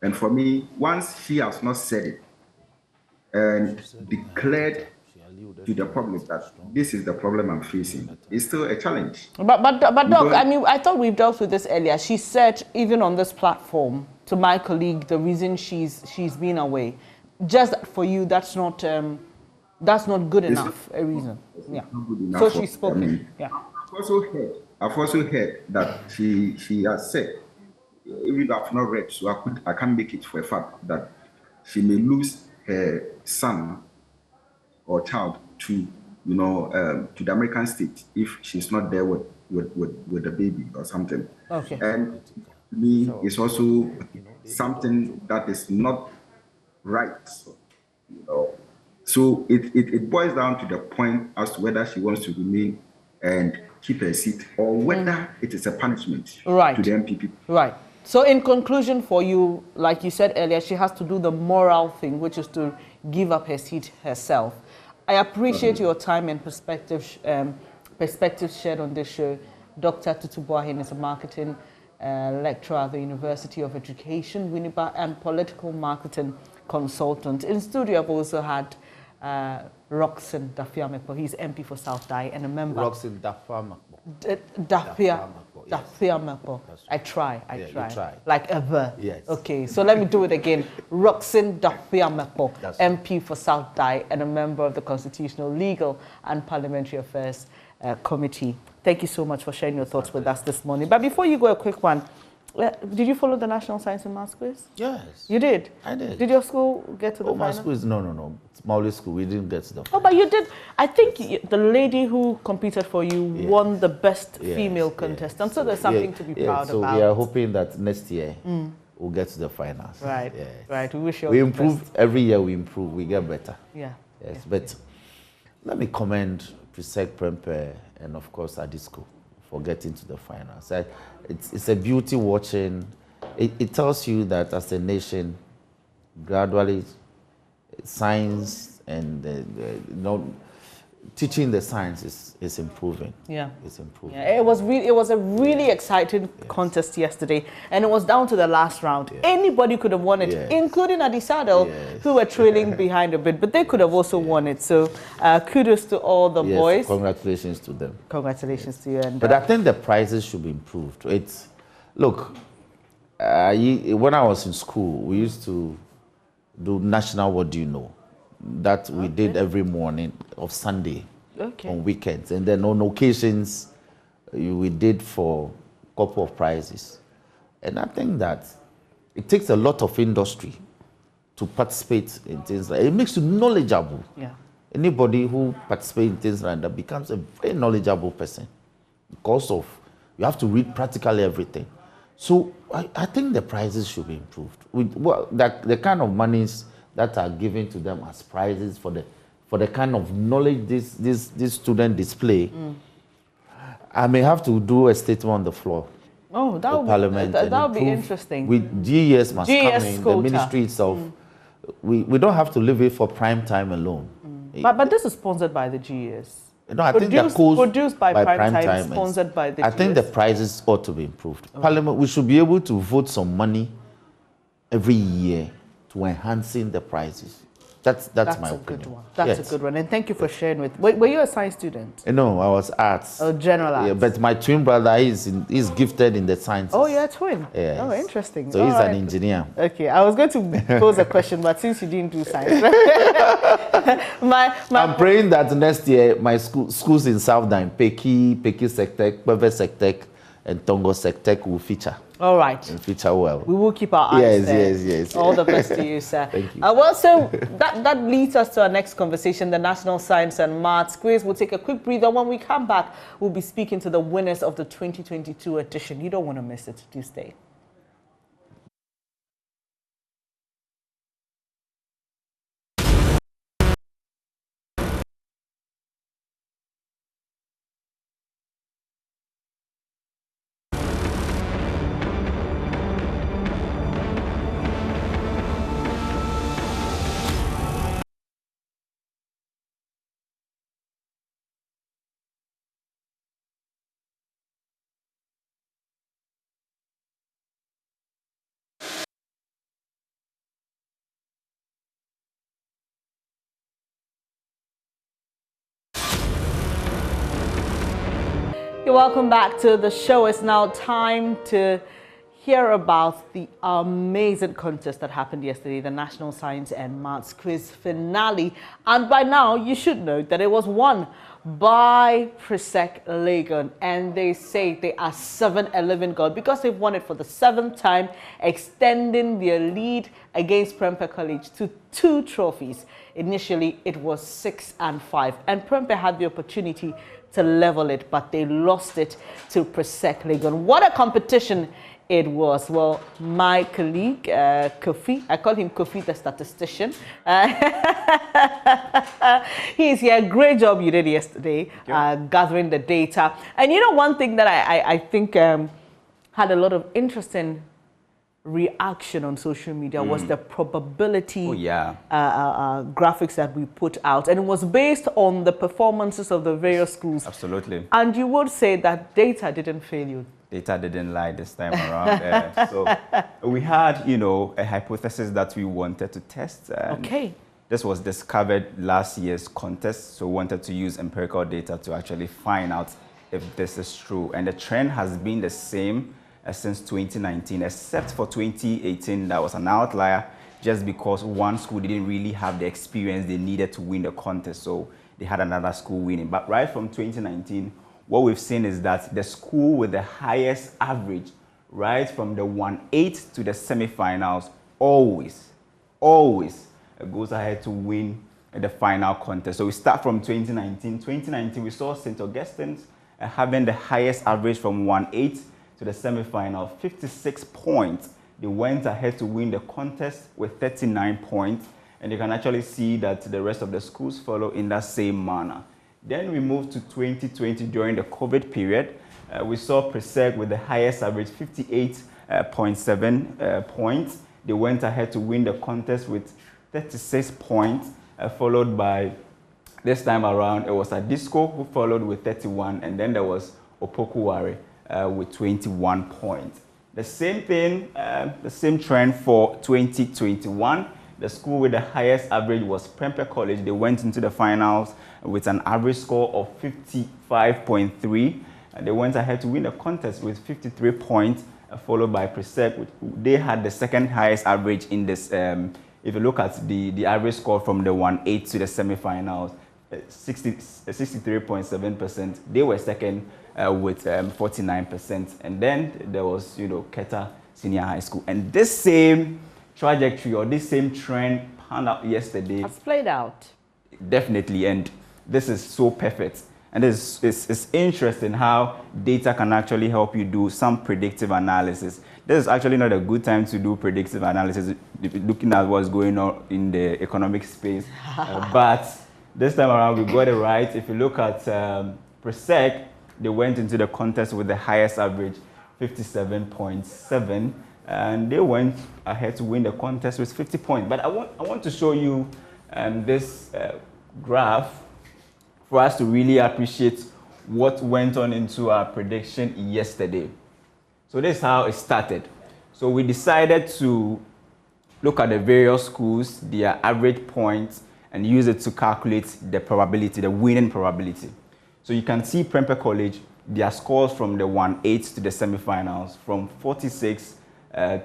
And for me, once she has not said it and declared to the public that this is the problem I'm facing, it's still a challenge. But Doc, I thought we've dealt with this earlier. She said, even on this platform, to my colleague, the reason she's been away, just for you, that's not good enough a reason. Yeah. So she's spoken. Yeah. I've also heard that she has said, even though I've not read, so I can't make it for a fact, that she may lose her son or child to the American state if she's not there with the baby or something. Okay. And to me, it's also something that is not right. So it boils down to the point as to whether she wants to remain and keep her seat, or whether it is a punishment to the MPP. Right. So in conclusion for you, like you said earlier, she has to do the moral thing, which is to give up her seat herself. I appreciate your time and perspective shared on this show. Dr. Tutubuahin is a marketing lecturer at the University of Education, Winneba, and political marketing consultant. In studio, I've also had Roxanne Dafiamepo. He's MP for South Dai and a member. Roxanne Dafiamepo. Dafiamepo. I try. You try. Like ever. Yes. Okay, so let me do it again. Roxanne Dafiamepo, MP for South Dai and a member of the Constitutional, Legal and Parliamentary Affairs Committee. Thank you so much for sharing your thoughts with us this morning. But before you go, a quick one. Did you follow the National Science and Maths quiz? Yes. You did? I did. Did your school get to the final? My school is, no. It's Mauli school. We didn't get to the final. Oh, but you did. I think the lady who competed for you won the best female contestant. So there's something to be proud about. So we are hoping that next year we'll get to the finals. Right. Yes. Right. We wish you all we the improve best. every year. We improve. We get better. Yeah. Yes. But let me commend Prisek Prempeh and of course Adisco for getting to the finals. It's a beauty watching. It tells you that as a nation, gradually, science and teaching the science is improving. Yeah, it's improving. Yeah, it was a really exciting contest yesterday, and it was down to the last round. Anybody could have won it, including Adisadel, who were trailing behind a bit, but they could have also won it. So kudos to all the boys. Congratulations to them. Congratulations to you. And but I think the prizes should be improved. Look. When I was in school, we used to do National What Do You Know? That we did every morning of Sunday on weekends. And then on occasions, we did for a couple of prizes. And I think that it takes a lot of industry to participate in things like it makes you knowledgeable. Yeah. Anybody who participates in things like that becomes a very knowledgeable person because of you have to read practically everything. So I think the prizes should be improved. The kind of monies that are given to them as prizes for the kind of knowledge this student display, I may have to do a statement on the floor. Oh, that would be interesting. GES must come in, the ministry itself. We don't have to leave it for prime time alone. But this is sponsored by the GES. No, I think that goes produced by Prime Time, sponsored by the I think the prizes ought to be improved. Parliament, we should be able to vote some money every year to enhancing the prizes. That's my opinion. Good one. That's a good one. And thank you for sharing with. Were you a science student? No, I was arts. Oh, general arts. Yeah, but my twin brother is gifted in the sciences. Oh, you're a twin. Yes. Oh, interesting. So he's an engineer. Okay, I was going to pose a question, but since you didn't do science, I'm praying that next year my schools in South Dine, Peki Sectec, Bebe Sectec, and Tongo Sectec will feature. All right. And feature well. We will keep our eyes there. Yes. All the best to you, sir. Thank you. Well, so that leads us to our next conversation, the National Science and Maths quiz. We'll take a quick breather. When we come back, we'll be speaking to the winners of the 2022 edition. You don't want to miss it. Do stay. Welcome back to the show. It's now time to hear about the amazing contest that happened yesterday, the National Science and Maths quiz finale. And by now, you should know that it was won by Prisek Legon. And they say they are 7-11 gold because they've won it for the 7th time, extending their lead against Prempeh College to 2 trophies. Initially, it was 6 and 5. And Prempeh had the opportunity to level it, but they lost it to Prisek Legon. What a competition it was. Well, my colleague, Kofi, I call him Kofi the statistician. He's here. Great job you did yesterday, gathering the data. And you know, one thing that I think had a lot of interesting reaction on social media was the probability graphics that we put out. And it was based on the performances of the various schools. Absolutely. And you would say that data didn't fail you. Data didn't lie this time around. So we had, you know, a hypothesis that we wanted to test. Okay. This was discovered last year's contest, so we wanted to use empirical data to actually find out if this is true. And the trend has been the same since 2019, except for 2018, that was an outlier just because one school didn't really have the experience they needed to win the contest, so they had another school winning. But right from 2019, what we've seen is that the school with the highest average, right from the 1/8 to the semifinals, always goes ahead to win the final contest. So we start from 2019. 2019, we saw St. Augustine's having the highest average from 1/8 to the semifinal, 56 points. They went ahead to win the contest with 39 points. And you can actually see that the rest of the schools follow in that same manner. Then we moved to 2020 during the COVID period. We saw Presec with the highest average, 58.7 points. They went ahead to win the contest with 36 points, followed by, this time around, it was Adisco who followed with 31, and then there was Opokuware with 21 points. The same thing, the same trend for 2021. The school with the highest average was Prempeh College. They went into the finals with an average score of 55.3. They went ahead to win the contest with 53 points, followed by Presec. They had the second highest average in this. If you look at the average score from the 1/8 to the semifinals, 63.7%. They were second with 49%. And then there was, you know, Keta Senior High School. And this same trajectory or this same trend panned out yesterday. It's played out. Definitely, and this is so perfect. And it's interesting how data can actually help you do some predictive analysis. This is actually not a good time to do predictive analysis, looking at what's going on in the economic space. But this time around, we got it right. If you look at Presec, they went into the contest with the highest average, 57.7. And they went ahead to win the contest with 50 points. But I want to show you this graph for us to really appreciate what went on into our prediction yesterday. So this is how it started. So we decided to look at the various schools, their average points, and use it to calculate the probability, the winning probability. So you can see Prempeh College, their scores from the 1/8 to the semifinals, from 46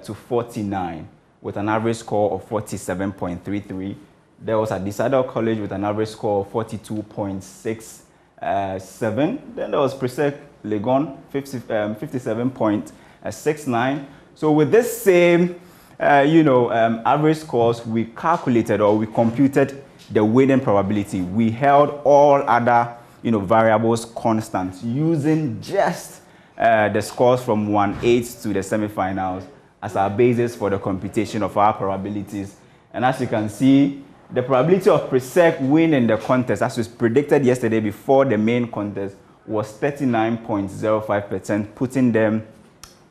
to 49, with an average score of 47.33. There was Adisado College with an average score of 42.67. Then there was Presec Legon, 57.69. So with this same, average scores, we calculated or we computed the winning probability. We held all other, variables constant using just the scores from 1/8 to the semifinals as our basis for the computation of our probabilities. And as you can see, the probability of Presec winning the contest, as was predicted yesterday before the main contest, was 39.05%, putting them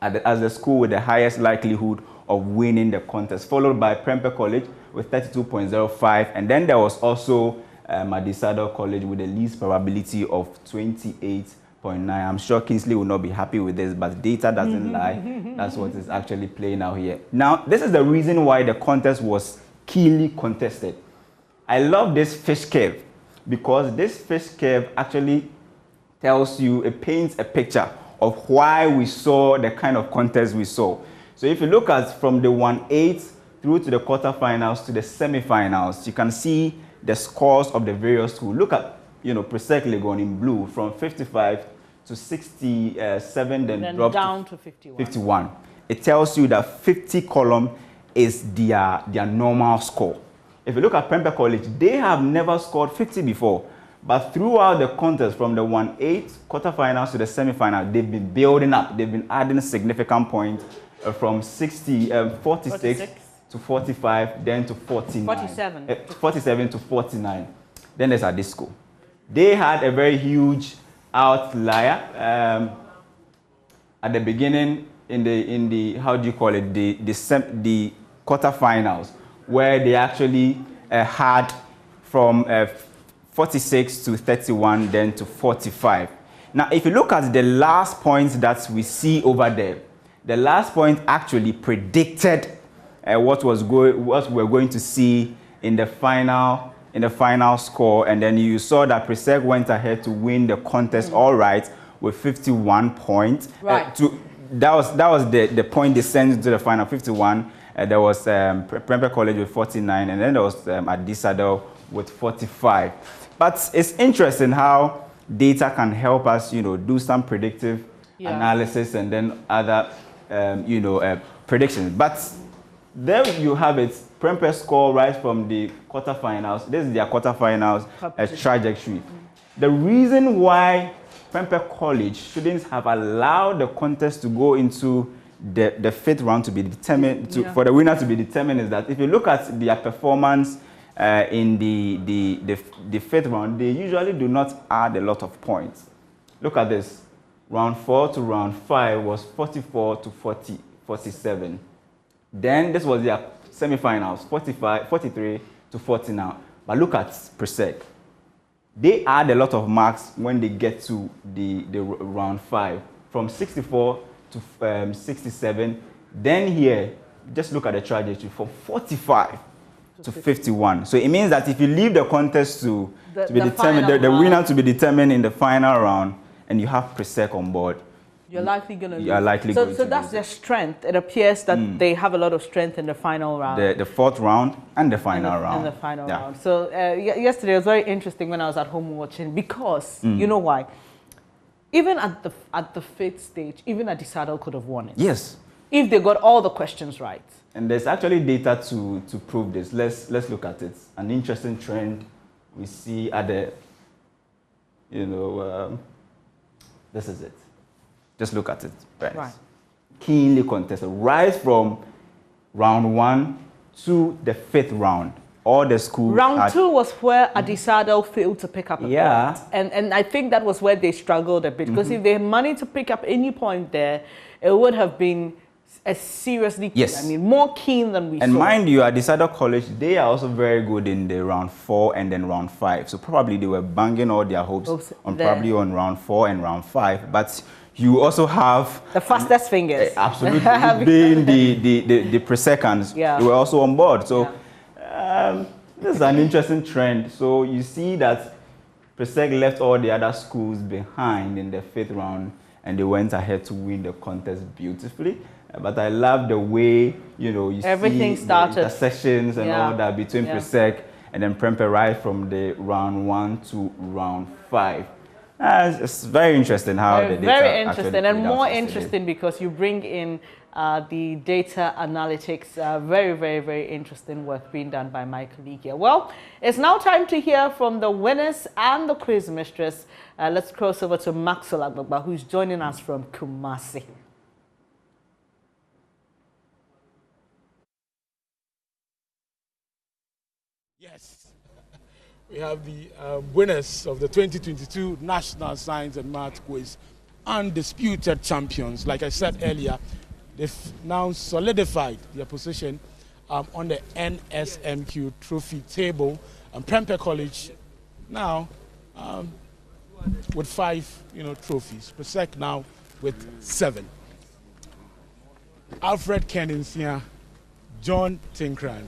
as the school with the highest likelihood of winning the contest, followed by Prempeh College with 32.05, and then there was also Adisado College with the least probability of 28.9. I'm sure Kingsley will not be happy with this, but data doesn't lie. That's what is actually playing out here. Now, this is the reason why the contest was keenly contested. I love this fish curve because this fish curve actually tells you, it paints a picture of why we saw the kind of contest we saw. So if you look at from the 1/8 through to the quarterfinals to the semifinals, you can see the scores of the various schools. Look at, Presec Legon in blue from 55 to 67, then dropped down to 51. It tells you that 50 column is their normal score. If you look at Prempeh College, they have never scored 50 before. But throughout the contest, from the 1/8 quarterfinals to the semifinal, they've been building up. They've been adding significant points from 46 to 45, then to 49. 47 to 49. Then there's Adisco. They had a very huge outlier. At the beginning, the how do you call it, the quarterfinals, where they actually had from 46 to 31, then to 45. Now, if you look at the last points that we see over there, the last point actually predicted what we're going to see in the final score, and then you saw that Presec went ahead to win the contest all right with 51 points. Right. That was the point they sent to the final, 51. There was Prempeh College with 49, and then there was Adisadel with 45. But it's interesting how data can help us, do some predictive analysis and then other, predictions. But there you have it. Prempeh score right from the quarterfinals. This is their quarterfinals trajectory. The reason why Prempeh College students have allowed the contest to go into the fifth round to be determined, for the winner to be determined, is that if you look at their performance in the fifth round, they usually do not add a lot of points. Look at this. Round 4 to round 5 was 44 to 47. Then this was their semifinals, 43 to 40 now. But look at Presec. They add a lot of marks when they get to the round 5, from 64 to 67. Then here, just look at the trajectory, from 45 to 51. So it means that if you leave the contest to be determined, the winner to be determined in the final round, and you have Presec on board, you're likely going to lose. You are likely going to So that's their strength. It appears that they have a lot of strength in the final round. The fourth round and the final round. In the final round. So yesterday it was very interesting when I was at home watching, because you know why? Even at the fifth stage, even Adisadel could have won it. Yes. If they got all the questions right. And there's actually data to prove this. Let's look at it. An interesting trend we see at the, this is it. Just look at it. Right. Keenly contested. Right from round 1 to the fifth round. All the schools. Round 2 was where Adisadel failed to pick up a point. And I think that was where they struggled a bit. Because if they had managed to pick up any point there, it would have been a seriously keen. Yes. I mean, more keen than we saw. And mind you, Adisadel College, they are also very good in the round 4 and then round 5. So probably they were banging all their hopes on probably on round 4 and round 5. But you also have the fastest fingers. Absolutely. Being the pre-seconds, they were also on board. So this is an interesting trend. So you see that Presec left all the other schools behind in the fifth round, and they went ahead to win the contest beautifully. But I love the way, you everything see started. The intersections and all that between Presec and then Prempeh right from the round 1 to round 5. It's very interesting how the data very interesting, and more yesterday. Interesting because you bring in the data analytics. Very, very, very interesting work being done by my colleague here. Well, it's now time to hear from the winners and the quiz mistress. Let's cross over to Maxwell Agbagba, who's joining us from Kumasi. Yes, we have the winners of the 2022 National Science and Math Quiz, undisputed champions. Like I said earlier, they've now solidified their position on the NSMQ trophy table. And Prempeh College now with 5 trophies. Presec now with 7. Alfred Kenninsia, John Tinkran,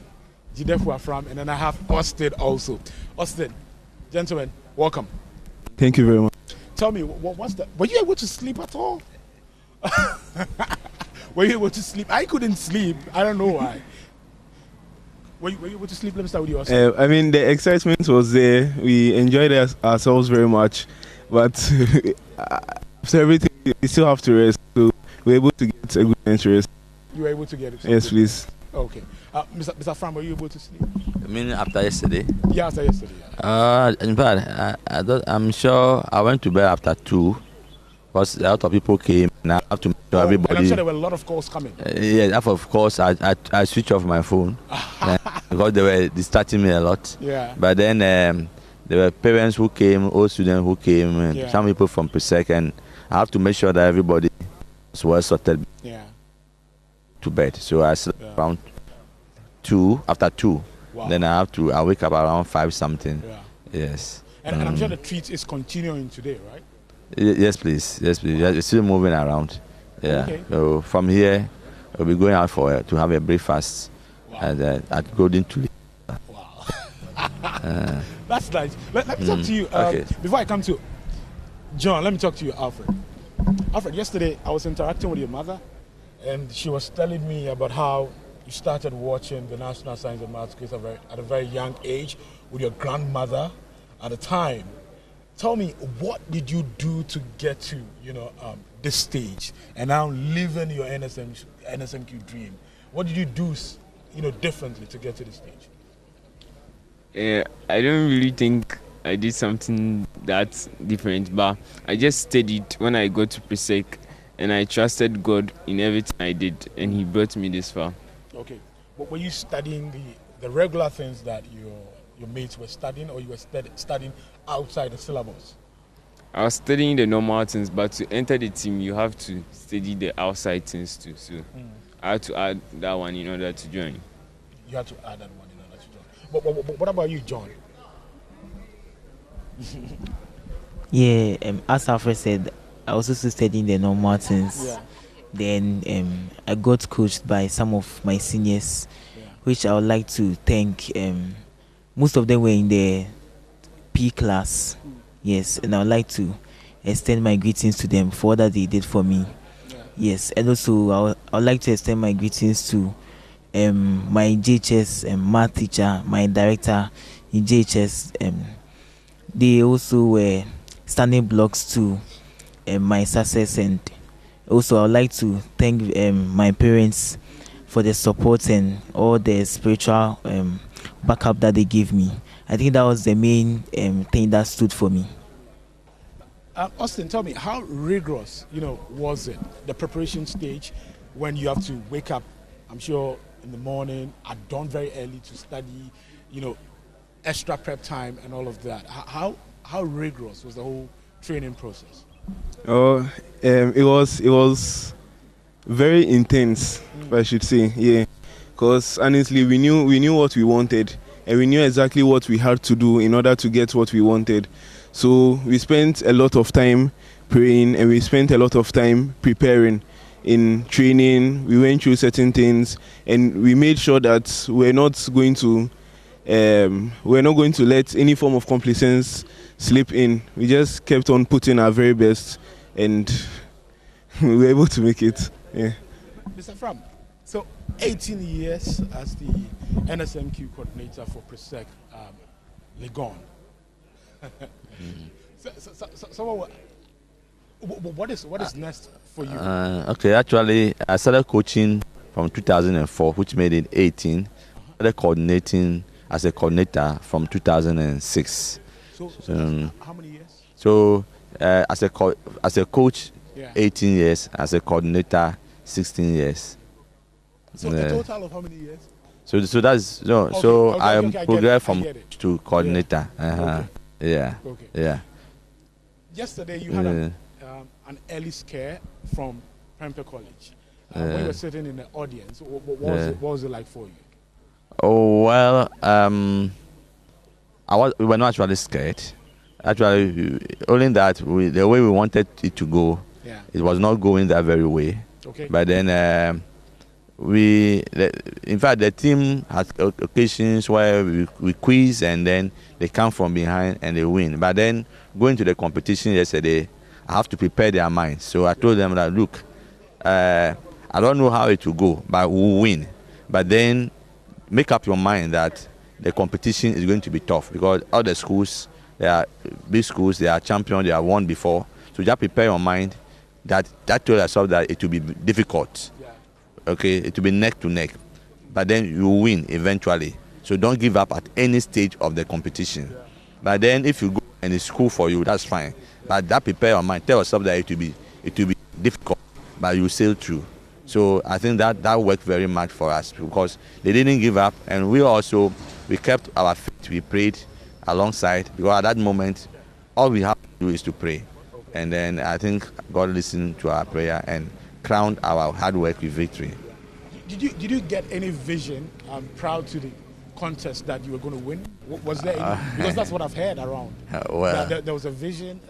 Jidefu Afram, and then I have Austin also. Austin, gentlemen, welcome. Thank you very much. Tell me, what's that? Were you able to sleep at all? Were you able to sleep? I couldn't sleep. I don't know why. Were you able to sleep? Let me start with you, Austin. I mean, the excitement was there. We enjoyed ourselves very much. But after everything, we still have to rest. So we were able to get a good night's rest. You were able to get it? Yes, please. Okay. Mr. Fram, were you able to sleep? I mean, after yesterday? Yeah, after yesterday. In fact, I'm sure I went to bed after 2 because a lot of people came and I have to make sure everybody. And I'm sure there were a lot of calls coming. Yeah, of course, I switched off my phone because they were distracting me a lot. Yeah. But then there were parents who came, old students who came, and some people from Presec, and I have to make sure that everybody was well sorted. Yeah. to bed. So I sleep around 2, after 2. Wow. Then I wake up around 5 something. Yeah. Yes. And I'm sure the treat is continuing today, right? Yes, please. Yes, please. It's still moving around. Yeah. Okay. So from here, we'll be going out to have a breakfast at Golden Tulip. Wow. That's nice. Let me talk to you. Before I come to John, let me talk to you, Alfred. Alfred, yesterday I was interacting with your mother, and she was telling me about how you started watching the National Science and Maths quiz at a very young age with your grandmother at the time. Tell me, what did you do to get to, this stage and now living your NSMQ dream? What did you do, differently to get to this stage? I don't really think I did something that different, but I just studied when I got to Presec, and I trusted God in everything I did, and He brought me this far. Okay, but were you studying the regular things that your mates were studying, or you were studying outside the syllabus? I was studying the normal things, but to enter the team, you have to study the outside things too. So I had to add that one in order to join. You had to add that one in order to join. But what about you, John? Yeah, as Alfred said, I was also studying the normal things. Yeah. Then I got coached by some of my seniors, which I would like to thank. Most of them were in the P class. Yes, and I would like to extend my greetings to them for all that they did for me. Yeah. Yes, and also I would like to extend my greetings to my JHS math teacher, my director in JHS. They also were standing blocks to my success, and also I would like to thank my parents for the support and all the spiritual backup that they gave me. I think that was the main thing that stood for me. Austin, tell me, how rigorous, was it, the preparation stage, when you have to wake up, I'm sure, in the morning, at dawn very early to study, extra prep time and all of that. How rigorous was the whole training process? It was very intense, I should say, yeah. Because honestly, we knew what we wanted, and we knew exactly what we had to do in order to get what we wanted. So we spent a lot of time praying, and we spent a lot of time preparing. In training, we went through certain things, and we made sure that we're not going to let any form of complacence slip in. We just kept on putting our very best, and we were able to make it. Yeah. Mr. Fram, so 18 years as the NSMQ coordinator for Presec Legon. So what is next for you? Okay, actually, I started coaching from 2004, which made it 18. I started coordinating as a coordinator from 2006. So how many years? So as a coach, 18 years. As a coordinator, 16 years. So a total of how many years? So that's no. Okay, so okay, I progressed from to coordinator. Yeah. Okay. Yeah. Okay. Yeah. Yesterday you had an early scare from Prempeh College. When you were sitting in the audience, what was it like for you? Oh well, we were not actually scared. Actually, only that the way we wanted it to go, it was not going that very way. Okay. But then in fact, the team has occasions where we quiz and then they come from behind and they win. But then going to the competition yesterday, I have to prepare their minds. So I told them that, look, I don't know how it will go, but we'll win. But then make up your mind that the competition is going to be tough, because all the schools, they are big schools, they are champions, they have won before. So just prepare your mind that tell yourself that it will be difficult. Okay, it will be neck to neck, but then you will win eventually. So don't give up at any stage of the competition. But then if you go and it's cool for you, that's fine. But that prepare your mind. Tell yourself that it will be difficult, but you sail through. So I think that worked very much for us, because they didn't give up, and we kept our faith. We prayed alongside, because at that moment, all we have to do is to pray. And then I think God listened to our prayer and crowned our hard work with victory. Did you get any vision prior to the contest that you were going to win? Was there any? Because that's what I've heard around. There was a vision.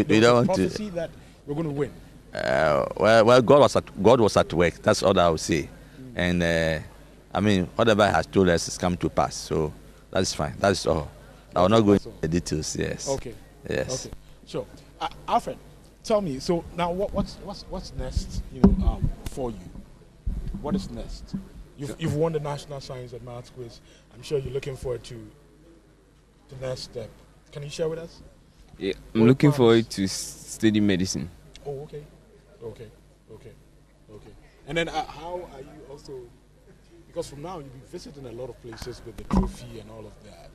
We don't want prophecy that we're going to win. God was at work. That's all I would say. And I mean, whatever He has told us has come to pass. So that's fine. That's all. I will not go into the details. Yes. Okay. Yes. Okay. Sure. Alfred, tell me. So now, what's next? For you, what is next? You've won the National Science and Maths quiz. I'm sure you're looking forward to the next step. Can you share with us? Yeah, I'm looking forward to study medicine. Oh, okay. And then how are you also? Because from now you'll be visiting a lot of places with the trophy and all of that.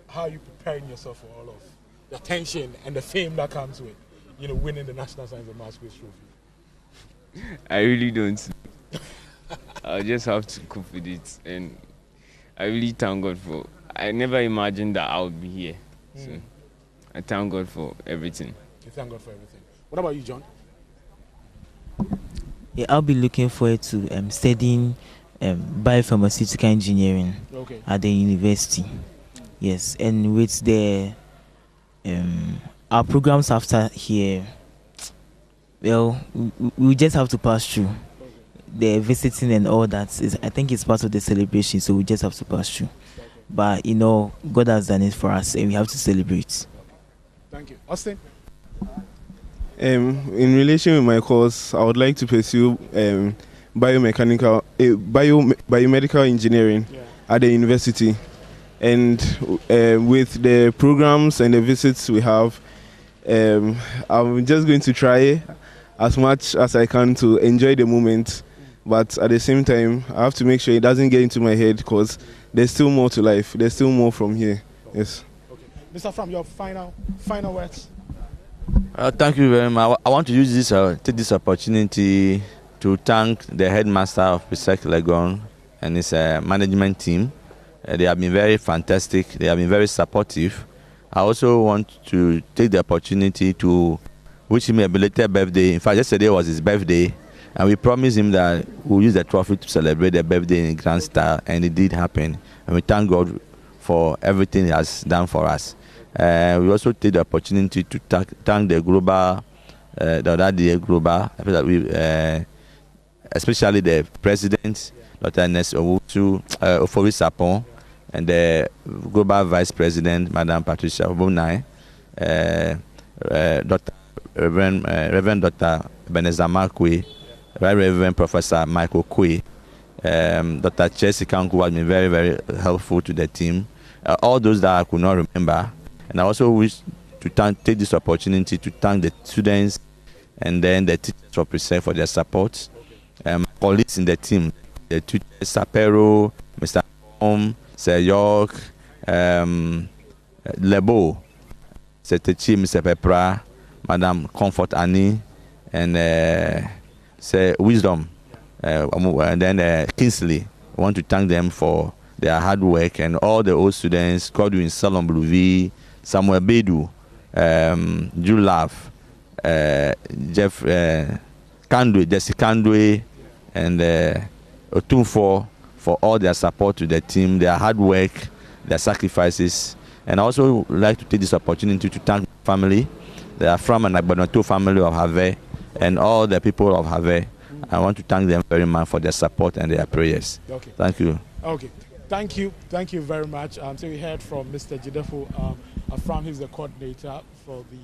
How are you preparing yourself for all of the attention and the fame that comes with, winning the National Science and Maths quiz trophy? I really don't. I'll just have to cope with it, and I really thank God for. I never imagined that I would be here, so I thank God for everything. You thank God for everything. What about you, John? Yeah, I'll be looking forward to studying biopharmaceutical engineering at the university. Yes, and with the our programs after here, well, we just have to pass through. The visiting and all that I think it's part of the celebration, so we just have to pass through. But God has done it for us, and we have to celebrate. Thank you, Austin. In relation with my course, I would like to pursue biomedical engineering at the university, and with the programs and the visits we have, I'm just going to try as much as I can to enjoy the moment. But at the same time, I have to make sure it doesn't get into my head, because there's still more to life. There's still more from here. Yes. Okay. Mr. Fram, your final words. Thank you very much. I want to use take this opportunity to thank the headmaster of Presec Legon and his management team. They have been very fantastic. They have been very supportive. I also want to take the opportunity to wish him a belated birthday. In fact, yesterday was his birthday. And we promised him that we'll use the trophy to celebrate the birthday in grand style, and it did happen. And we thank God for everything He has done for us. We also take the opportunity to thank the global, especially the president, Dr. NSMQ, Ofori Sapon, and the global vice president, Madam Patricia Obunai, Reverend Dr. Ebenezer Markwe, Right Reverend Professor Michael Kwe, Dr. Chelsea Kanku has been very, very helpful to the team. All those that I could not remember. And I also wish to take this opportunity to thank the students and then the teachers for Presec for their support. My colleagues in the team, the tutors, Sapero, Mr. Home, Sir York, Lebo, Sir Techi, Mr. Pepra, Madam Comfort Annie, and Sir Wisdom, and then Kingsley. I want to thank them for their hard work, and all the old students, Godwin Salom Bluvi, Samuel Bedu, Julaf, Jeff Kandwe, Jesse Kandwe, and Otunfo for all their support to the team, their hard work, their sacrifices. And I also would like to take this opportunity to thank my family. They are from an Agbonoto family of Have, and all the people of Have. I want to thank them very much for their support and their prayers. Okay. Thank you. Okay. Thank you very much. So we heard from Mr. Jidefo Afram. He's the coordinator for the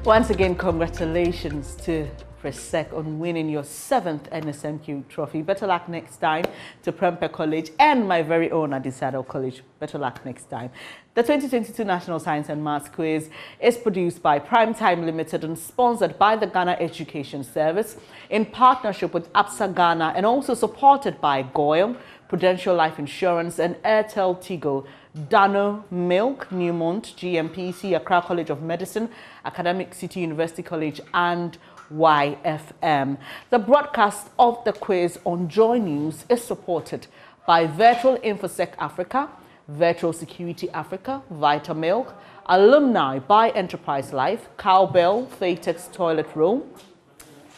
Once again, congratulations to Presec on winning your 7th NSMQ trophy. Better luck next time to Prempeh College and my very own Adisado College. Better luck next time. The 2022 National Science and Maths Quiz is produced by Primetime Limited and sponsored by the Ghana Education Service in partnership with APSA Ghana and also supported by Goyle, Prudential Life Insurance and Airtel Tigo, Dano Milk, Newmont, GMPC, Accra College of Medicine, Academic City University College and YFM. The broadcast of the quiz on Joy News is supported by Virtual InfoSec Africa, Virtual Security Africa, Vitamilk, Alumni by Enterprise Life, Cowbell, Fatex Toilet Roll,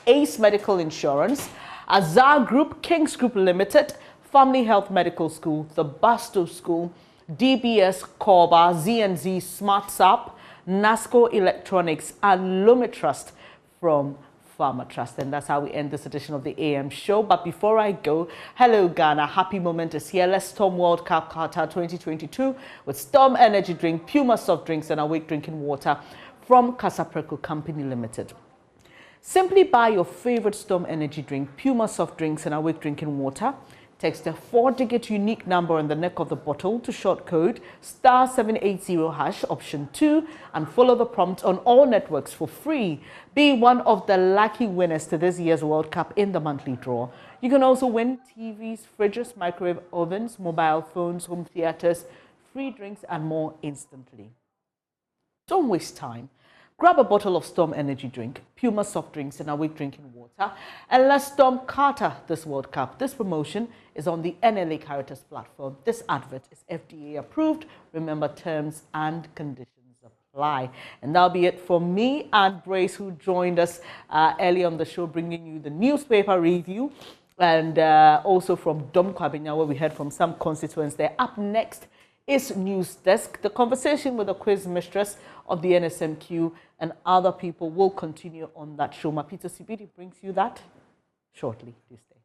Ace Medical Insurance, Azar Group, Kings Group Limited, Family Health Medical School, the Basto School, DBS Corba, ZNZ Smart SAP, NASCO Electronics, and Lumitrust from Pharma Trust. And that's how we end this edition of the AM show. But before I go, hello Ghana, happy moment is here. Let's storm World Cup Qatar 2022 with Storm Energy Drink, Puma Soft Drinks, and Awake Drinking Water from Casapreco Company Limited. Simply buy your favorite Storm Energy Drink, Puma Soft Drinks, and Awake Drinking Water. Text a 4-digit unique number on the neck of the bottle to short code *780# option 2 and follow the prompt on all networks for free. Be one of the lucky winners to this year's World Cup in the monthly draw. You can also win TVs, fridges, microwave ovens, mobile phones, home theaters, free drinks and more instantly. Don't waste time. Grab a bottle of Storm Energy Drink, Puma Soft Drinks and Awake Drinking Water, and let's storm Qatar this World Cup. This promotion is on the NLA Caritas platform. This advert is FDA approved. Remember, terms and conditions apply. And that'll be it for me and Brace, who joined us early on the show, bringing you the newspaper review, and also from Dome-Kwabenya, where we heard from some constituents there. Up next is News Desk. The conversation with the quiz mistress of the NSMQ and other people will continue on that show. Mapito Sibidi brings you that shortly. Please stay.